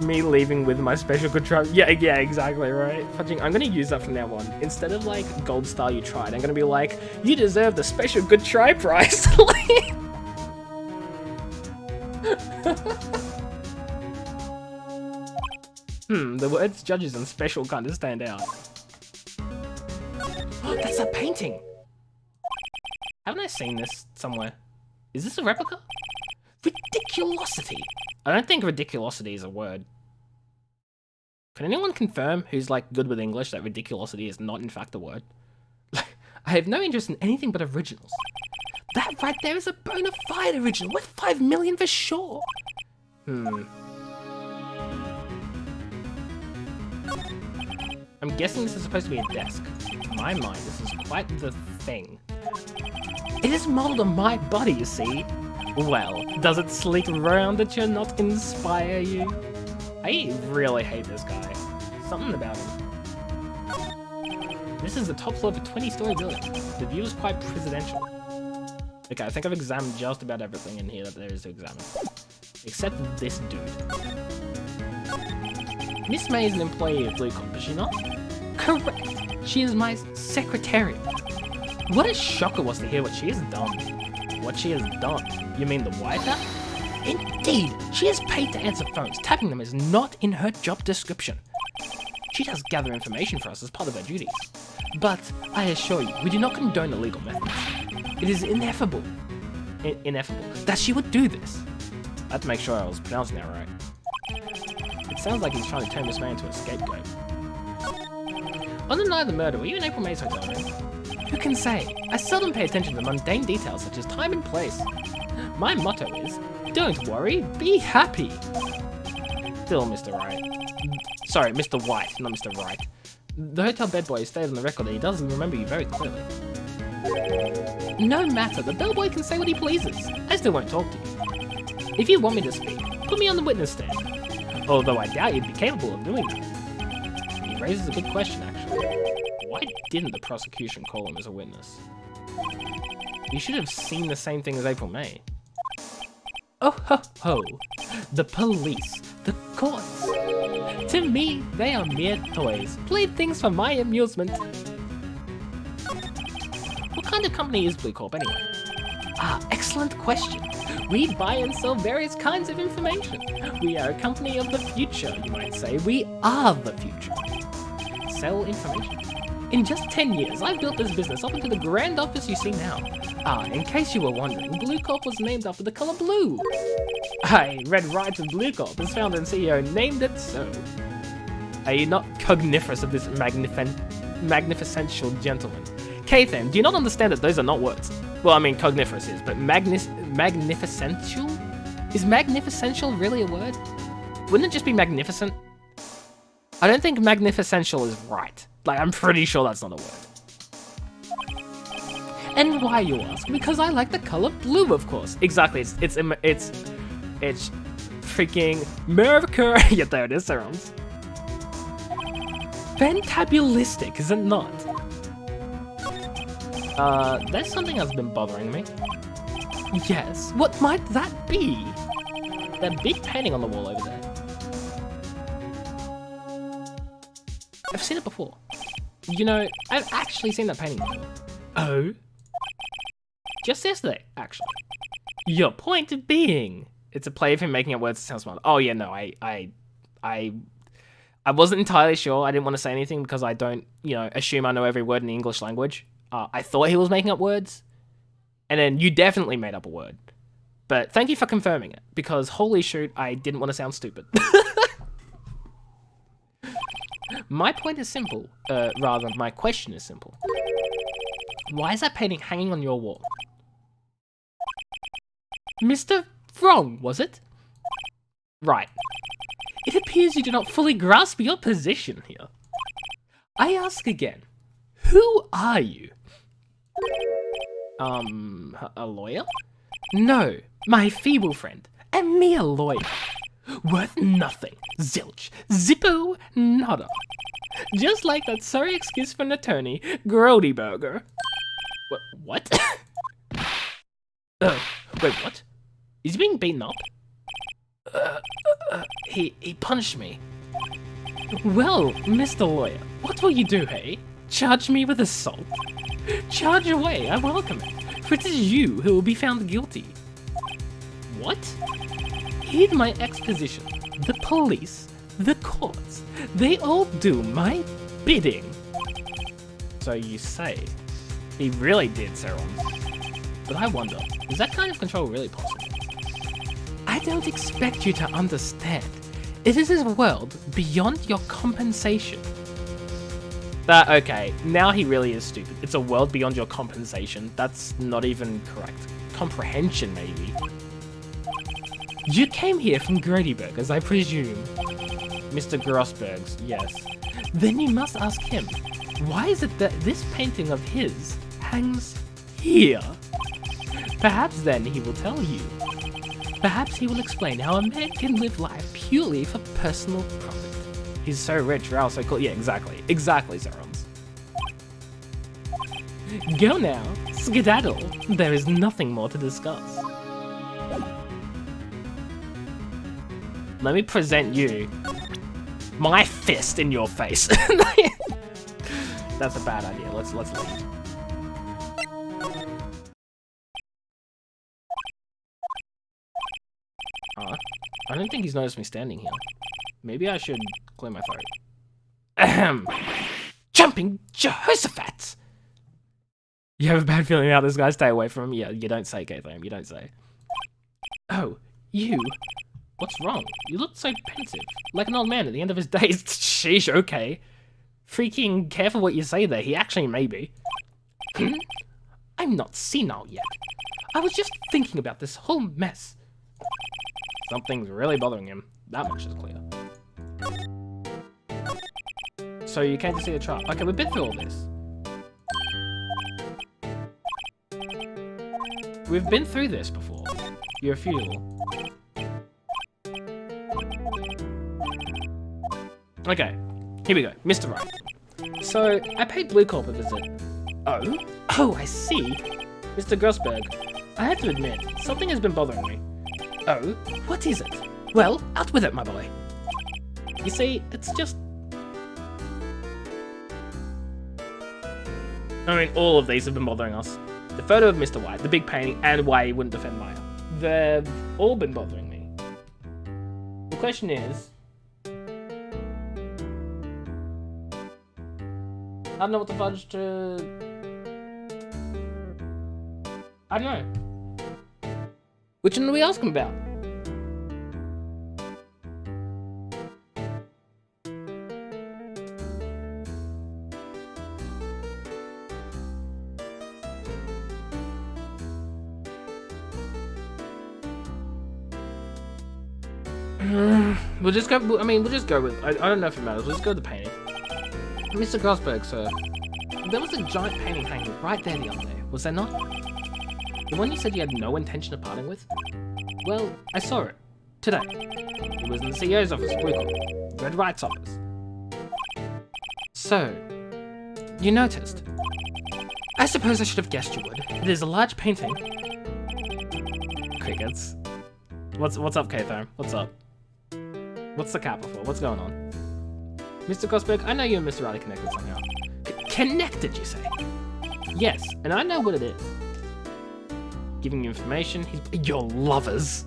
Me leaving with my Special Good Try. Yeah, exactly, right? I'm gonna use that from now on. Instead of like Gold Star You Tried, I'm gonna be like, you deserve the Special Good Try Prize. The words judges and special kind of stand out. Oh, that's a painting! Haven't I seen this somewhere? Is this a replica? Ridiculosity! I don't think ridiculosity is a word. Can anyone confirm who's like good with English that ridiculosity is not in fact a word? I have no interest in anything but originals. That right there is a bona fide original, worth 5 million for sure! I'm guessing this is supposed to be a desk. In my mind, this is quite the thing. It is modelled on my body, you see. Well, does it sleek round at you not inspire you? I really hate this guy. Something about him. This is the top floor of a 20-story building. The view is quite presidential. Okay, I think I've examined just about everything in here that there is to examine. Except this dude. Miss May is an employee of Blue Corp, is she not? Correct. She is my secretary. What a shock it was to hear what she has done. What she has done? You mean the wiper? Indeed, she is paid to answer phones. Tapping them is not in her job description. She does gather information for us as part of her duties. But I assure you, we do not condone illegal methods. It is ineffable that she would do this. I had to make sure I was pronouncing that right. It sounds like he's trying to turn this man into a scapegoat. On the night of the murder, were you in April May's hotel room? Who can say? I seldom pay attention to mundane details such as time and place. My motto is, don't worry, be happy. Still, Mr. Wright. Sorry, Mr. White, not Mr. Wright. The hotel bedboy stated on the record that he does remember you very clearly. No matter, the bellboy can say what he pleases. I still won't talk to you. If you want me to speak, put me on the witness stand. Although I doubt you'd be capable of doing that. He raises a good question, actually. Why didn't the prosecution call him as a witness? You should have seen the same thing as April May. Oh ho ho! The police, the courts. To me, they are mere toys, playthings for my amusement. What kind of company is Blue Corp anyway? Ah, excellent question. We buy and sell various kinds of information. We are a company of the future, you might say. We are the future. Sell information. In just 10 years, I've built this business up into the grand office you see now. Ah, in case you were wondering, Blue Corp was named after the color blue. I read Wright of Blue Corp, his founder and CEO named it so. Are you not cogniferous of this magnificential gentleman? Kathan, do you not understand that those are not words? Well, I mean, cogniferous is, but magnificential? Is magnificential really a word? Wouldn't it just be magnificent? I don't think magnificential is right. Like, I'm pretty sure that's not a word. And why, you ask? Because I like the color blue, of course. Exactly, it's freaking America. Yeah, there it is, Sarons. Fantabulistic, is it not? There's something that's been bothering me. Yes, what might that be? That big painting on the wall over there. I've seen it before. You know, I've actually seen that painting before. Oh? Just yesterday, actually. Your point being, it's a play of him making up words to sound smart. Oh yeah, no, I wasn't entirely sure. I didn't want to say anything because I don't, assume I know every word in the English language. I thought he was making up words, and then you definitely made up a word. But thank you for confirming it, because holy shoot, I didn't want to sound stupid. My point is simple. Rather, my question is simple. Why is that painting hanging on your wall? Mr. Wrong, was it? Right. It appears you do not fully grasp your position here. I ask again, who are you? A lawyer? No, my feeble friend, a mere lawyer. Worth nothing, zilch, zippo, nada. Just like that sorry excuse for an attorney, Grody Burger. What? Wait, what? Is he being beaten up? He punched me. Well, Mr. Lawyer, what will you do, hey? Charge me with assault? Charge away, I welcome it, for it is you who will be found guilty. What? Heed my exposition. The police, the courts, they all do my bidding. So you say. He really did, Serons. But I wonder, is that kind of control really possible? I don't expect you to understand. It is a world beyond your compensation. Okay, now he really is stupid. It's a world beyond your compensation. That's not even correct. Comprehension, maybe. You came here from Gradyburgers, I presume. Mr. Grossberg's, yes. Then you must ask him, why is it that this painting of his hangs here? Perhaps then he will tell you. Perhaps he will explain how a man can live life purely for personal profit. He's so rich, Ralph, so cool. Yeah, exactly. Exactly, Zerons. Go now. Skedaddle. There is nothing more to discuss. Let me present you my fist in your face. That's a bad idea. Let's leave. I don't think he's noticed me standing here. Maybe I should clear my throat. Ahem. Jumping Jehoshaphat! You have a bad feeling about this guy? Stay away from him. Yeah, you don't say, Gatham. You don't say. Oh, you? What's wrong? You look so pensive. Like an old man at the end of his days. Sheesh, okay. Freaking careful what you say there. He actually may be. I'm not senile yet. I was just thinking about this whole mess. Something's really bothering him. That much is clear. So you came to see the trial. Okay, we've been through all this. We've been through this before. Your funeral. Okay, here we go. Mr. Wright. So, I paid Blue Corp a visit. Oh? Oh, I see. Mr. Grossberg, I have to admit, something has been bothering me. Oh? What is it? Well, out with it, my boy. You see, it's just... I mean, all of these have been bothering us. The photo of Mr. White, the big painting, and why he wouldn't defend Maya. They've all been bothering me. The question is... I don't know what the fudge to... I don't know. Which one do we ask him about? We'll just go, we'll just go with, I don't know if it matters, we'll just go with the painting. Mr. Grossberg, sir, there was a giant painting hanging right there the other day, was there not? The one you said you had no intention of parting with? Well, I saw it. Today. It was in the CEO's office, Red Wright's office. So, you noticed. I suppose I should have guessed you would. It is a large painting. Crickets. What's up, K-Tharm? What's up? What's the kappa for? What's going on? Mr. Grossberg, I know you and Mr. Riley connected somehow. Connected, you say? Yes, and I know what it is. giving you information. He's your lovers.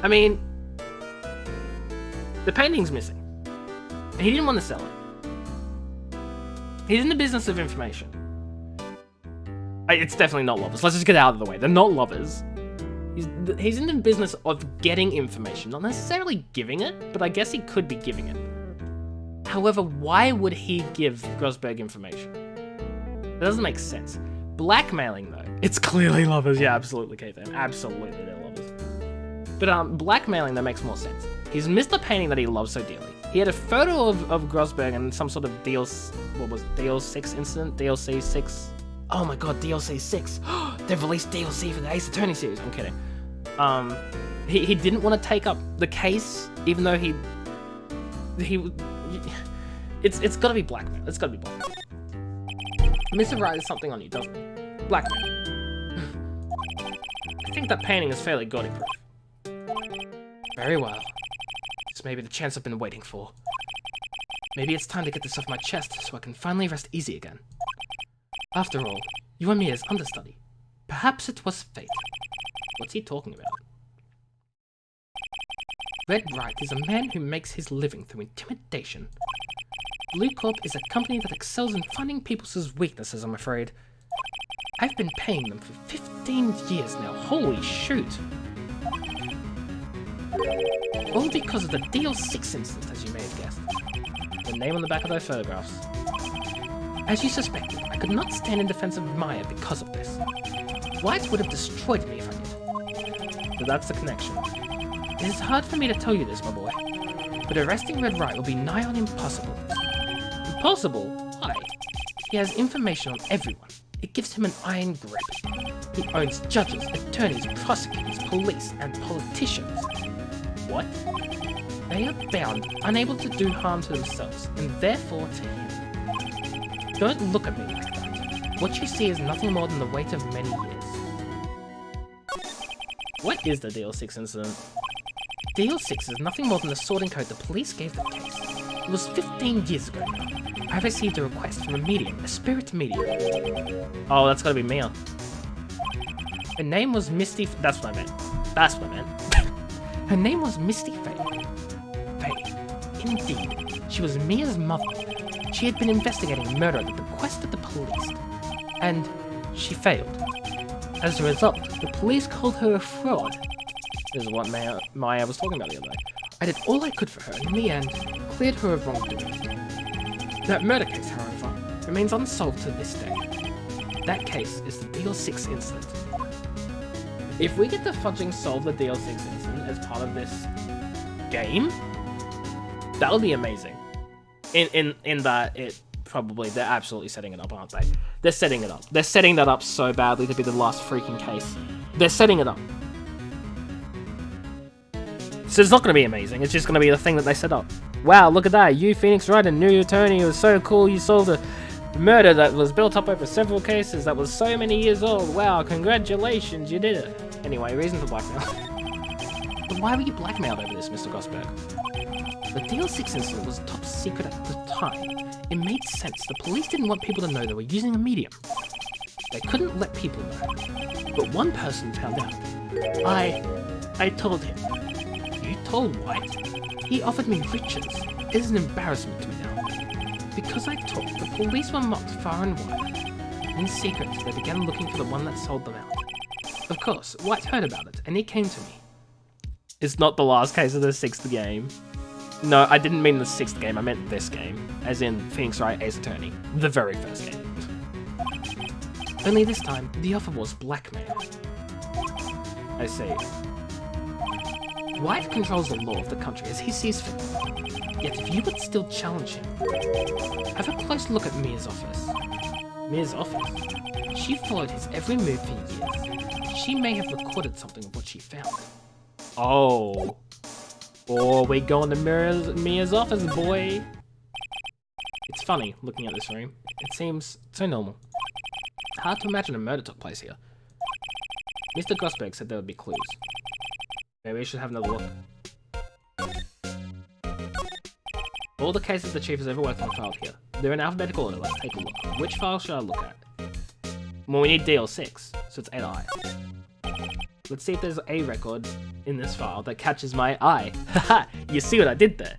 I mean, the painting's missing. He didn't want to sell it. He's in the business of information. It's definitely not lovers. Let's just get out of the way. They're not lovers. He's in the business of getting information, not necessarily giving it, but I guess he could be giving it. However, why would he give Grosberg information? That doesn't make sense. Blackmailing, though. It's clearly lovers. Yeah, absolutely, K-Fam. Absolutely, they're lovers. But blackmailing, that makes more sense. He's missed the painting that he loves so dearly. He had a photo of Grosberg and some sort of DLC 6 incident? DLC 6? Oh my god, DLC 6! They've released DLC for the Ace Attorney series. I'm kidding. He didn't want to take up the case, even though it's gotta be blackmail. It's gotta be blackmail. Mr. Wright has something on you, doesn't he? Blackmail. I think that painting is fairly gaudy proof. Very well. This may be the chance I've been waiting for. Maybe it's time to get this off my chest so I can finally rest easy again. After all, you and me as understudy. Perhaps it was fate. What's he talking about? Red Wright is a man who makes his living through intimidation. Blue Corp is a company that excels in finding people's weaknesses, I'm afraid. I've been paying them for 15 years now, holy shoot! All because of the DL6 incident, as you may have guessed. The name on the back of those photographs. As you suspected, I could not stand in defense of Maya because of this. White would have destroyed me if I did. But that's the connection. It is hard for me to tell you this, my boy, but arresting Red Wright will be nigh on impossible. Impossible? Why? He has information on everyone. It gives him an iron grip. He owns judges, attorneys, prosecutors, police, and politicians. What? They are bound, unable to do harm to themselves, and therefore to him. Don't look at me like that. What you see is nothing more than the weight of many years. What is the DL6 incident? DL6 is nothing more than the sorting code the police gave the case. It was 15 years ago now. I received a request from a medium, a spirit medium. Oh, that's gotta be Mia. Her name was Misty... That's what I meant. That's what I meant. Her name was Misty Faye. Faye. Indeed. She was Mia's mother. She had been investigating a murder at the bequest of the police. And she failed. As a result, the police called her a fraud. This is what Maya was talking about the other day. I did all I could for her, and in the end, cleared her of wrongdoing. That murder case, however, remains unsolved to this day. That case is the DL6 incident. If we get to fudging solve the DL6 incident as part of this game, that'll be amazing. In that it probably, they're absolutely setting it up, aren't they? They're setting it up. They're setting that up so badly to be the last freaking case. They're setting it up. So it's not going to be amazing, it's just going to be the thing that they set up. Wow, look at that, you, Phoenix Wright, a new attorney, it was so cool, you solved a murder that was built up over several cases that was so many years old. Wow, congratulations, you did it. Anyway, reason for blackmail. But why were you blackmailed over this, Mr. Grosberg? The DL6 incident was top secret at the time. It made sense, the police didn't want people to know they were using a medium. They couldn't let people know. But one person found out. I told him. You told White? He offered me riches. It is an embarrassment to me now. Because I talked, the police were mocked far and wide. In secret, they began looking for the one that sold them out. Of course, White heard about it, and he came to me. It's not the last case of the 6th game. No, I didn't mean the 6th game, I meant this game. As in Phoenix Wright Ace Attorney. The very first game. Only this time, the offer was blackmail. I see. White controls the law of the country as he sees fit. Yet if you would still challenge him, have a close look at Mia's office. Mia's office? She followed his every move for years. She may have recorded something of what she found. Oh. Oh, we going to Mia's office, boy. It's funny, looking at this room. It seems so normal. Hard to imagine a murder took place here. Mr. Grosberg said there would be clues. Maybe we should have another look. All the cases the chief has ever worked on are filed here. They're in alphabetical order, let's take a look. Which file should I look at? Well, we need D or 6, so it's 8i. Let's see if there's a record in this file that catches my eye. Haha, you see what I did there?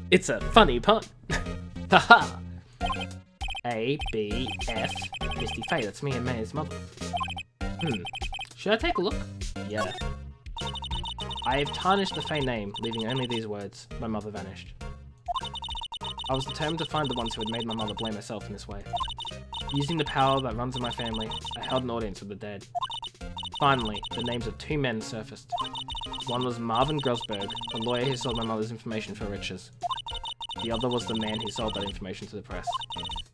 It's a funny pun. Haha. A, B, F, Misty Faye, that's me and May's mother. Should I take a look? Yeah. I have tarnished the Faye name, leaving only these words. My mother vanished. I was determined to find the ones who had made my mother blame herself in this way. Using the power that runs in my family, I held an audience with the dead. Finally, the names of 2 men surfaced. One was Marvin Grosberg, the lawyer who sold my mother's information for riches. The other was the man who sold that information to the press.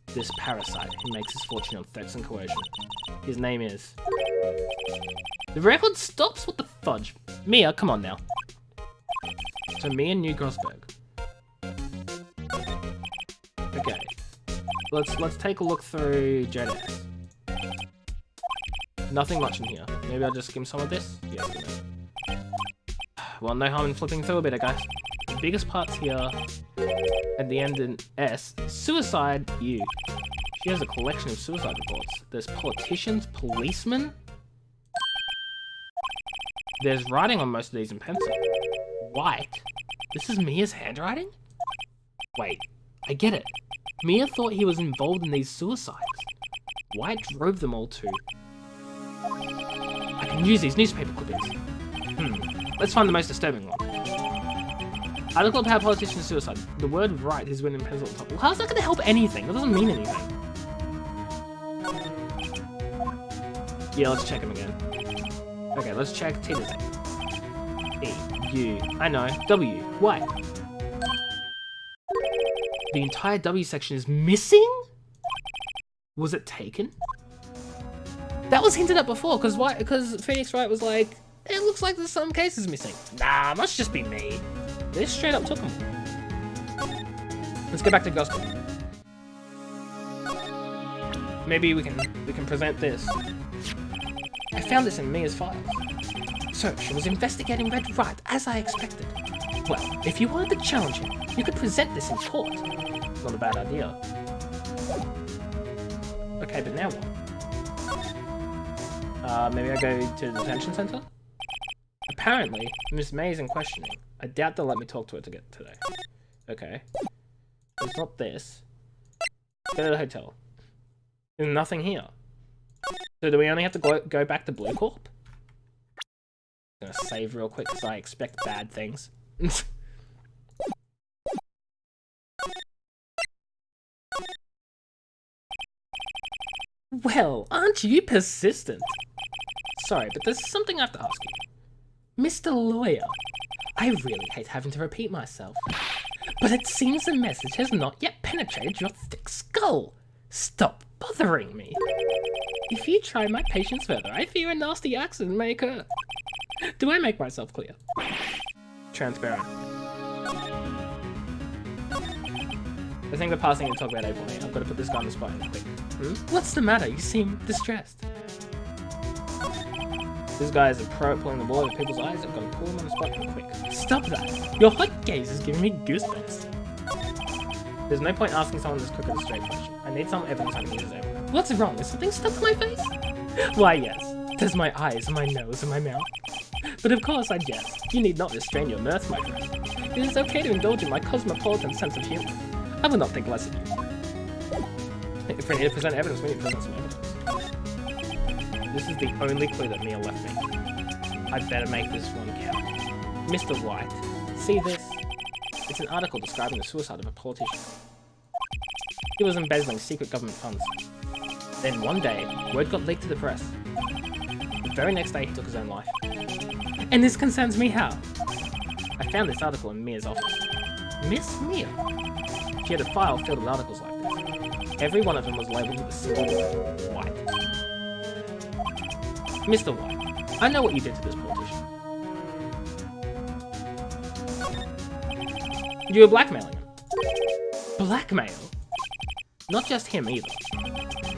This parasite who makes his fortune on threats and coercion. His name is... The record stops? What the fudge? Mia, come on now. So Mia knew Grosberg. Okay. Let's take a look through JDS. Nothing much in here. Maybe I'll just skim some of this? Yes, skim it. Well, no harm in flipping through a bit, guys. The biggest parts here, at the end in S, suicide, you. She has a collection of suicide reports. There's politicians, policemen. There's writing on most of these in pencil. White? This is Mia's handwriting? Wait, I get it. Mia thought he was involved in these suicides. White drove them all to... I can use these newspaper clippings. Let's find the most disturbing one. Article about politician suicide. The word right is written in pencil at the top. Well, how's that going to help anything? That doesn't mean anything. Yeah, let's check him again. Okay, let's check T to Z. E, U, I know, W, Y. The entire W section is missing? Was it taken? That was hinted at before, because Phoenix Wright was like, it looks like there's some cases missing. Nah, must just be me. They straight up took them. Let's go back to Gospel. Maybe we can present this. I found this in Mia's files. So, she was investigating Red Wright, as I expected. Well, if you wanted to challenge him, you could present this in court. Not a bad idea. Okay, but now what? Maybe I go to the detention center? Apparently, Miss May is in questioning. I doubt they'll let me talk to her today. Okay. It's not this. Go to the hotel. There's nothing here. So do we only have to go back to Blue Corp? I'm gonna save real quick because I expect bad things. Well, aren't you persistent? Sorry, but there's something I have to ask you. Mr. Lawyer, I really hate having to repeat myself, but it seems the message has not yet penetrated your thick skull. Stop bothering me. If you try my patience further, I fear a nasty accident may occur. Do I make myself clear? Transparent. I think we're passing and talk about April. I've got to put this guy on the spot in quick. What's the matter? You seem distressed. This guy is a pro at pulling the ball over people's eyes. I've got to pull him on the spot in quick. Stop that! Your hot gaze is giving me goosebumps. There's no point asking someone this quick with a straight question. I need some evidence I can use April. What's wrong? Is something stuck to my face? Why, yes. There's my eyes, and my nose, and my mouth. But of course, I jest. You need not restrain your mirth, my friend. It is okay to indulge in my cosmopolitan sense of humor. I will not think less of you. If we need to present evidence, we need to present some evidence. This is the only clue that Mia left me. I better make this one count. Mr. White, see this? It's an article describing the suicide of a politician. He was embezzling secret government funds. Then one day, word got leaked to the press. The very next day, he took his own life. And this concerns me how? I found this article in Mia's office. Miss Mia? She had a file filled with articles like this. Every one of them was labelled with a single word, White. Mr. White, I know what you did to this politician. You were blackmailing him. Blackmail? Not just him either.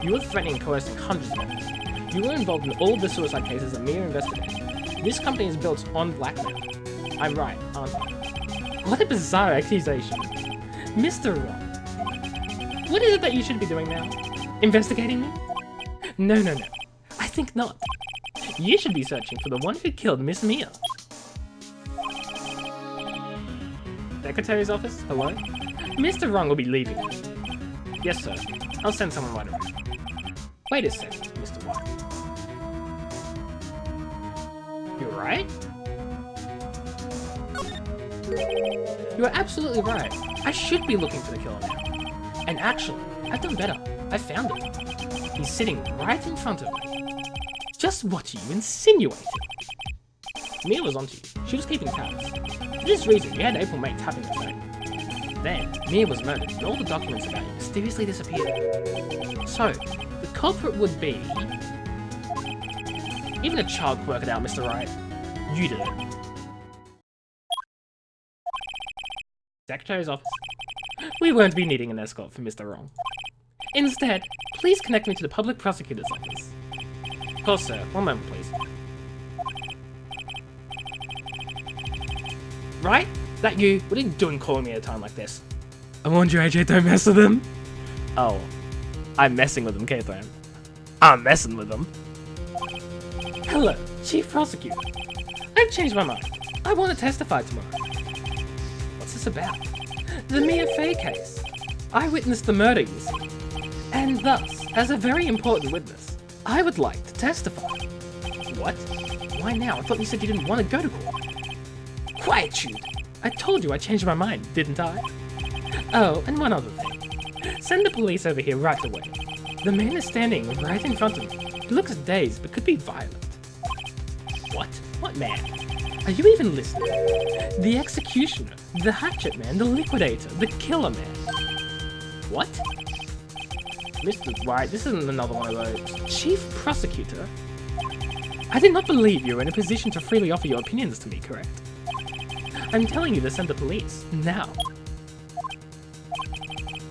You were threatening and coercing hundreds of others. You were involved in all of the suicide cases that Mia investigated. This company is built on blackmail. I'm right, aren't I? What a bizarre accusation. Mr. Wright, what is it that you should be doing now? Investigating me? No, no, no. I think not. You should be searching for the one who killed Miss Mia. Secretary's office? Hello? Mr. Wrong will be leaving. Yes, sir. I'll send someone right away. Wait a second, Mr. White. You're right? You are absolutely right. I should be looking for the killer now. And actually, I've done better. I found him. He's sitting right in front of me. Just what you insinuated. Mia was onto you. She was keeping tabs. For this reason, you had April May tapping the phone. Then, Mia was murdered, and all the documents about you mysteriously disappeared. So, the culprit would be... Even a child could work it out, Mr. Wright. You did it. Secretary's office. We won't be needing an escort for Mr. Wrong. Instead, please connect me to the public prosecutor's office. Of course, sir. One moment, please. Right? That you? What are you doing calling me at a time like this? I warned you, AJ, don't mess with him. Oh. I'm messing with him, Caitlin. I'm messing with him. Hello, Chief Prosecutor. I've changed my mind. I want to testify tomorrow. What's this about? The Mia Fey case. I witnessed the murder, you see. And thus, as a very important witness, I would like to testify. What? Why now? I thought you said you didn't want to go to court. Quietude! I told you I changed my mind, didn't I? Oh, and one other thing. Send the police over here right away. The man is standing right in front of me. He looks dazed, but could be violent. What? What man? Are you even listening? The executioner, the hatchet man, the liquidator, the killer man. What? Mr. Wright, this isn't another one of those. Chief Prosecutor? I did not believe you were in a position to freely offer your opinions to me, correct? I'm telling you to send the police, now.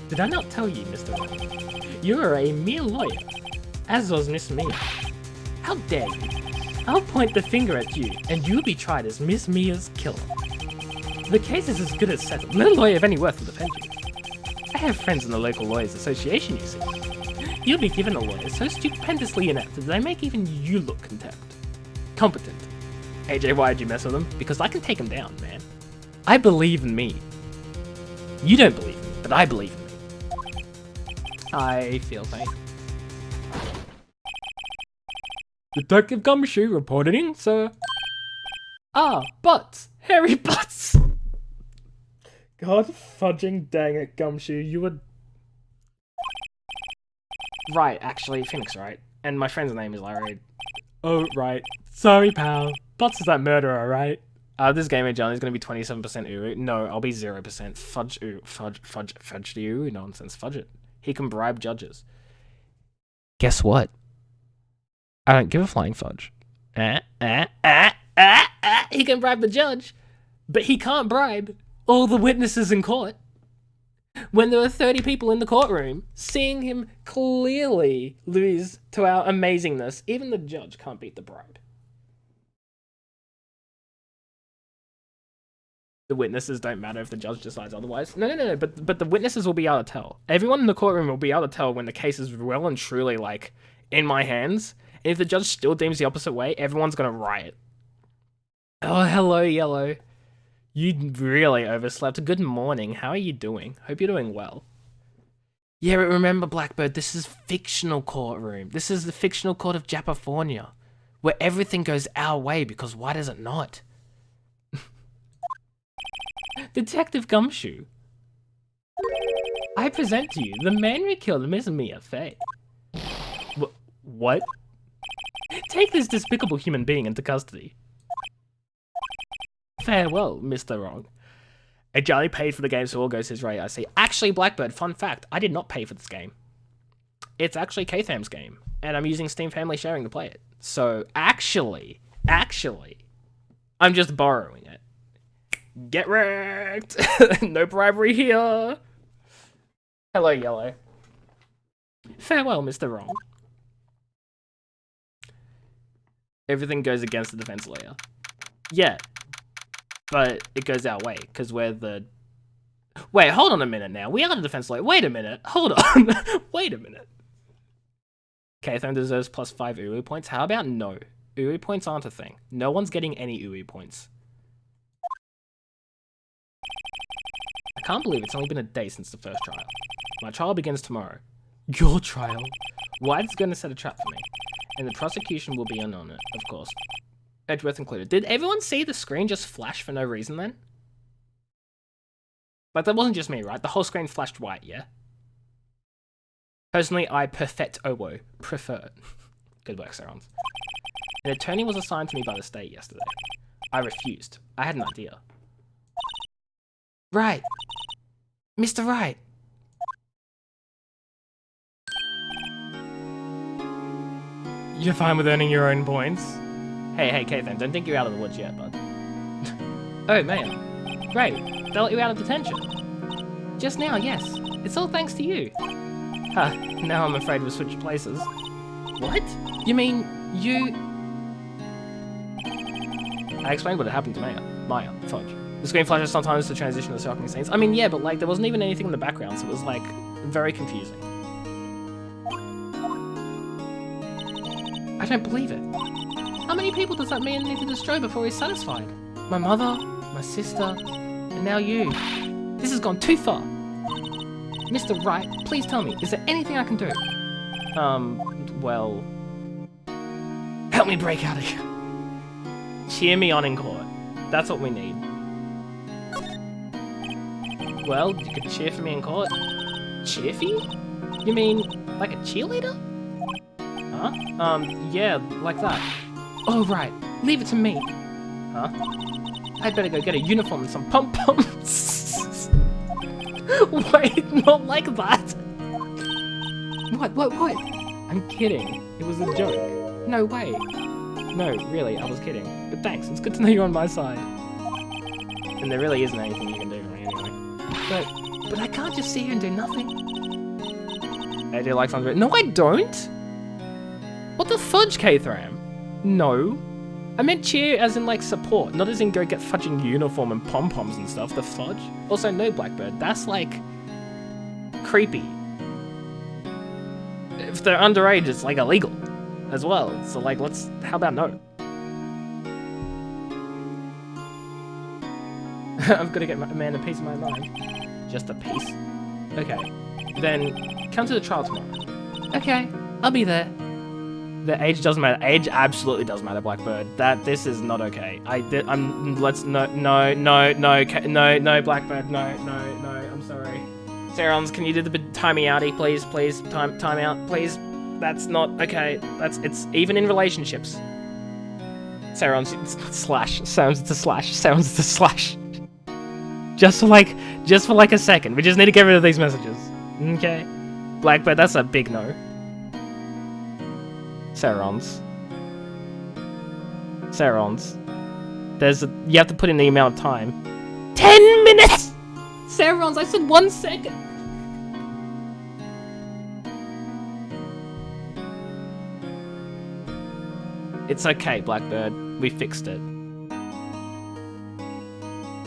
Did I not tell you, Mr. Wright? You are a mere lawyer, as was Miss Mia. How dare you? I'll point the finger at you, and you'll be tried as Miss Mia's killer. The case is as good as settled. No lawyer of any worth will defend you. I have friends in the local lawyers association, you see. You'll be given a lawyer so stupendously inept that they make even you look competent. AJ, why'd you mess with him? Because I can take him down, man. I believe in me. You don't believe in me, but I believe in me. I feel pain. Detective Gumshoe reporting, sir. Ah, Butts! Harry Butts! God fudging dang it, Gumshoe, you would... Right, actually, Phoenix, right? And my friend's name is Larry. Oh, right. Sorry, pal. Butts is that murderer, right? This gamer John is going to be 27% Uru. No, I'll be 0%. Fudge the Uru nonsense. Fudge it. He can bribe judges. Guess what? I don't give a flying fudge. He can bribe the judge, but he can't bribe all the witnesses in court. When there were 30 people in the courtroom, seeing him clearly lose to our amazingness, even the judge can't beat the bribe. The witnesses don't matter if the judge decides otherwise. No, but the witnesses will be able to tell. Everyone in the courtroom will be able to tell when the case is well and truly, like, in my hands. And if the judge still deems the opposite way, everyone's gonna riot. Oh, hello, Yellow. You really overslept. Good morning. How are you doing? Hope you're doing well. Yeah, but remember, Blackbird, this is fictional courtroom. This is the fictional court of Japafornia, where everything goes our way, because why does it not? Detective Gumshoe. I present to you the man who killed Miss Mia Fey. What? Take this despicable human being into custody. Farewell, Mr. Wrong. Charlie paid for the game, so all goes his way, I see. Actually, Blackbird, fun fact, I did not pay for this game. It's actually Katham's game, and I'm using Steam Family Sharing to play it. So, actually, I'm just borrowing it. Get wrecked! No bribery here! Hello, Yellow. Farewell, Mr. Wrong. Everything goes against the defense lawyer. Yeah. But it goes our way, because we're the... Wait, hold on a minute now. We are the defense lawyer. Wait a minute. Hold on. Wait a minute. Katham deserves +5 Uru points. How about no? Uru points aren't a thing. No one's getting any Uru points. I can't believe it's only been a day since the first trial. My trial begins tomorrow. Your trial? White's going to set a trap for me. And the prosecution will be in on it, of course. Edgeworth included. Did everyone see the screen just flash for no reason then? Like, that wasn't just me, right? The whole screen flashed white, yeah? Personally, I prefer it. Good work, Sarons. An attorney was assigned to me by the state yesterday. I refused. I had an idea. Right. Mr. Wright. You're fine with earning your own points? Hey, Kathan, don't think you're out of the woods yet, bud. Oh, man. Great. They let you out of detention. Just now, yes. It's all thanks to you. Ha, now I'm afraid we've switched places. What? You mean, you... I explained what had happened to Maya. Fudge. The screen flashes sometimes to transition to shocking scenes. I mean, yeah, but like, there wasn't even anything in the background, so it was like, very confusing. I don't believe it. How many people does that man need to destroy before he's satisfied? My mother, my sister, and now you. This has gone too far. Mr. Wright, please tell me, is there anything I can do? Well... Help me break out of here. Cheer me on in court. That's what we need. Well, you could cheer for me in court. Cheer for you? You mean, like a cheerleader? Huh? Yeah, like that. Oh, right. Leave it to me. Huh? I'd better go get a uniform and some pom-poms. Wait, not like that. What? I'm kidding. It was a joke. No way. No, really, I was kidding. But thanks, it's good to know you're on my side. And there really isn't anything you can do for me anyway. But I can't just sit here and do nothing. I do like something. No, I don't! What the fudge, K-Thram? No. I meant cheer as in, like, support, not as in go get fudging uniform and pom-poms and stuff, the fudge. Also, no, Blackbird, that's, like, creepy. If they're underage, it's, like, illegal as well. So, like, how about no? I've got to get a man a piece of my mind. Just a piece? Okay. Then, come to the trial tomorrow. Okay, I'll be there. The age doesn't matter. Age absolutely does matter, Blackbird. This is not okay. No, Blackbird, no, I'm sorry. Sarons, can you do the timey outy, please, time out, please. That's not okay. It's even in relationships. Sarons, slash. Sounds it's a slash. Just for like a second. We just need to get rid of these messages. Okay? Blackbird, that's a big no. Sarons. You have to put in the amount of time. 10 minutes! Sarons, I said 1 second! It's okay, Blackbird. We fixed it.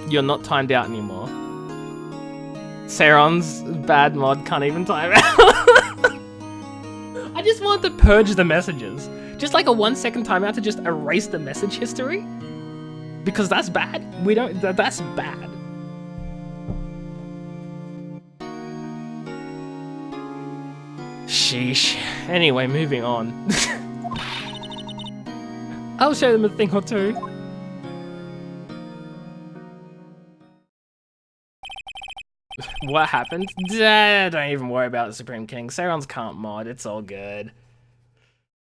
You're not timed out anymore. Sarons, bad mod, can't even time out. I just want to purge the messages. Just like a 1 second timeout to just erase the message history. Because that's bad. That's bad. Sheesh. Anyway, moving on. I'll show them a thing or two. What happened? Don't even worry about the Supreme King. Sarons can't mod, it's all good.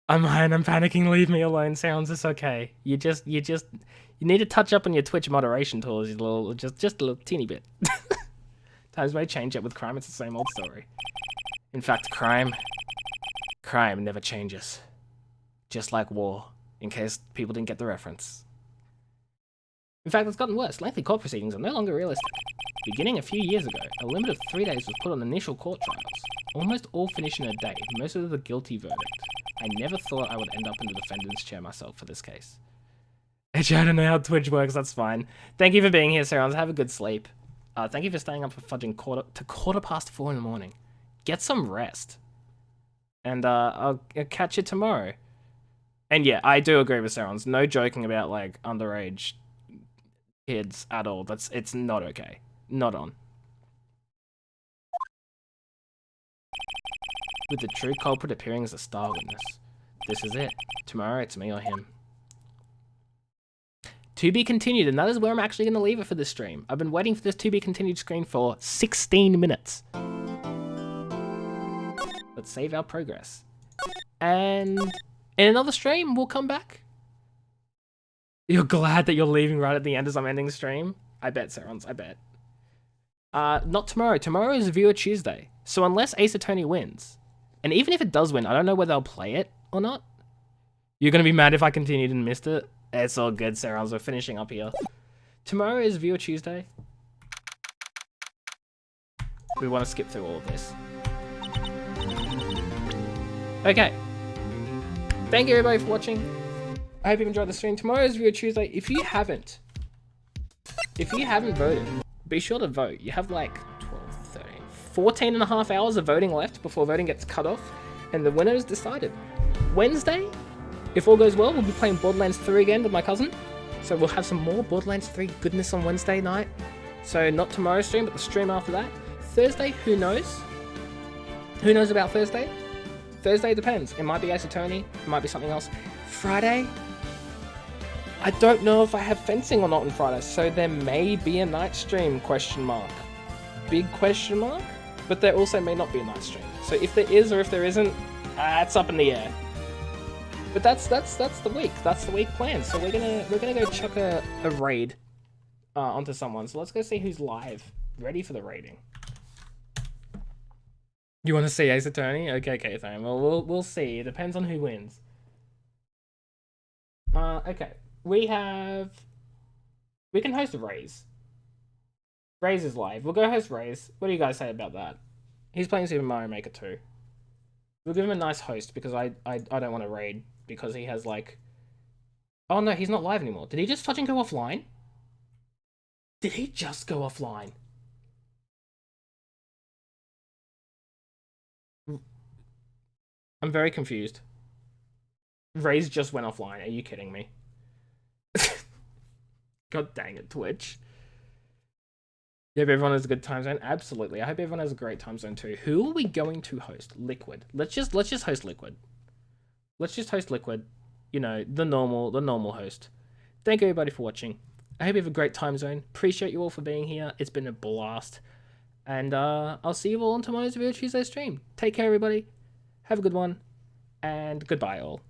I'm panicking, leave me alone, Sarons, it's okay. You need to touch up on your Twitch moderation tools, just a little teeny bit. Times may change, yet with crime it's the same old story. In fact, crime never changes. Just like war, in case people didn't get the reference. In fact, it's gotten worse. Lengthy court proceedings are no longer realistic. Beginning a few years ago, a limit of 3 days was put on initial court trials. Almost all finish in a day, most of the guilty verdict. I never thought I would end up in the defendant's chair myself for this case. I don't know how Twitch works, that's fine. Thank you for being here, Sarons. Have a good sleep. Thank you for staying up for fudging quarter past 4 in the morning. Get some rest. And I'll catch you tomorrow. And yeah, I do agree with Sarons. No joking about like underage kids at all. It's not okay. Not on. With the true culprit appearing as a star witness. This is it. Tomorrow it's me or him. To be continued, and that is where I'm actually going to leave it for this stream. I've been waiting for this to be continued screen for 16 minutes. Let's save our progress. And in another stream, we'll come back. You're glad that you're leaving right at the end as I'm ending stream? I bet, Sarons, I bet. Not tomorrow. Tomorrow is Viewer Tuesday. So unless Ace Attorney wins, and even if it does win, I don't know whether they'll play it or not. You're going to be mad if I continued and missed it? It's all good, Sarons. We're finishing up here. Tomorrow is Viewer Tuesday. We want to skip through all of this. Okay. Thank you everybody for watching. I hope you enjoyed the stream. Tomorrow is Viewer Tuesday. If you haven't voted, be sure to vote. You have like 12, 13, 14 and a half hours of voting left before voting gets cut off. And the winner is decided. Wednesday, if all goes well, we'll be playing Borderlands 3 again with my cousin. So we'll have some more Borderlands 3 goodness on Wednesday night. So not tomorrow's stream, but the stream after that. Thursday, who knows? Who knows about Thursday? Thursday depends. It might be Ace Attorney. It might be something else. Friday? I don't know if I have fencing or not on Friday. So there may be a night stream, question mark. Big question mark? But there also may not be a night stream. So if there is or if there isn't, it's up in the air. But that's the week. That's the week plan. So we're gonna go chuck a raid onto someone. So let's go see who's live, ready for the raiding. You want to see Ace Attorney? Okay, fine. Well, we'll see. It depends on who wins. Okay. We can host Raze. Raze is live. We'll go host Raze. What do you guys say about that? He's playing Super Mario Maker 2. We'll give him a nice host because I don't want to raid because he has like... Oh no, he's not live anymore. Did he just fucking go offline? Did he just go offline? I'm very confused. Raze just went offline. Are you kidding me? God dang it, Twitch. You hope everyone has a good time zone? Absolutely. I hope everyone has a great time zone too. Who are we going to host? Liquid. Let's just host Liquid. Let's just host Liquid. You know, the normal host. Thank you everybody for watching. I hope you have a great time zone. Appreciate you all for being here. It's been a blast. And I'll see you all on tomorrow's Viewer Tuesday stream. Take care everybody. Have a good one. And goodbye all.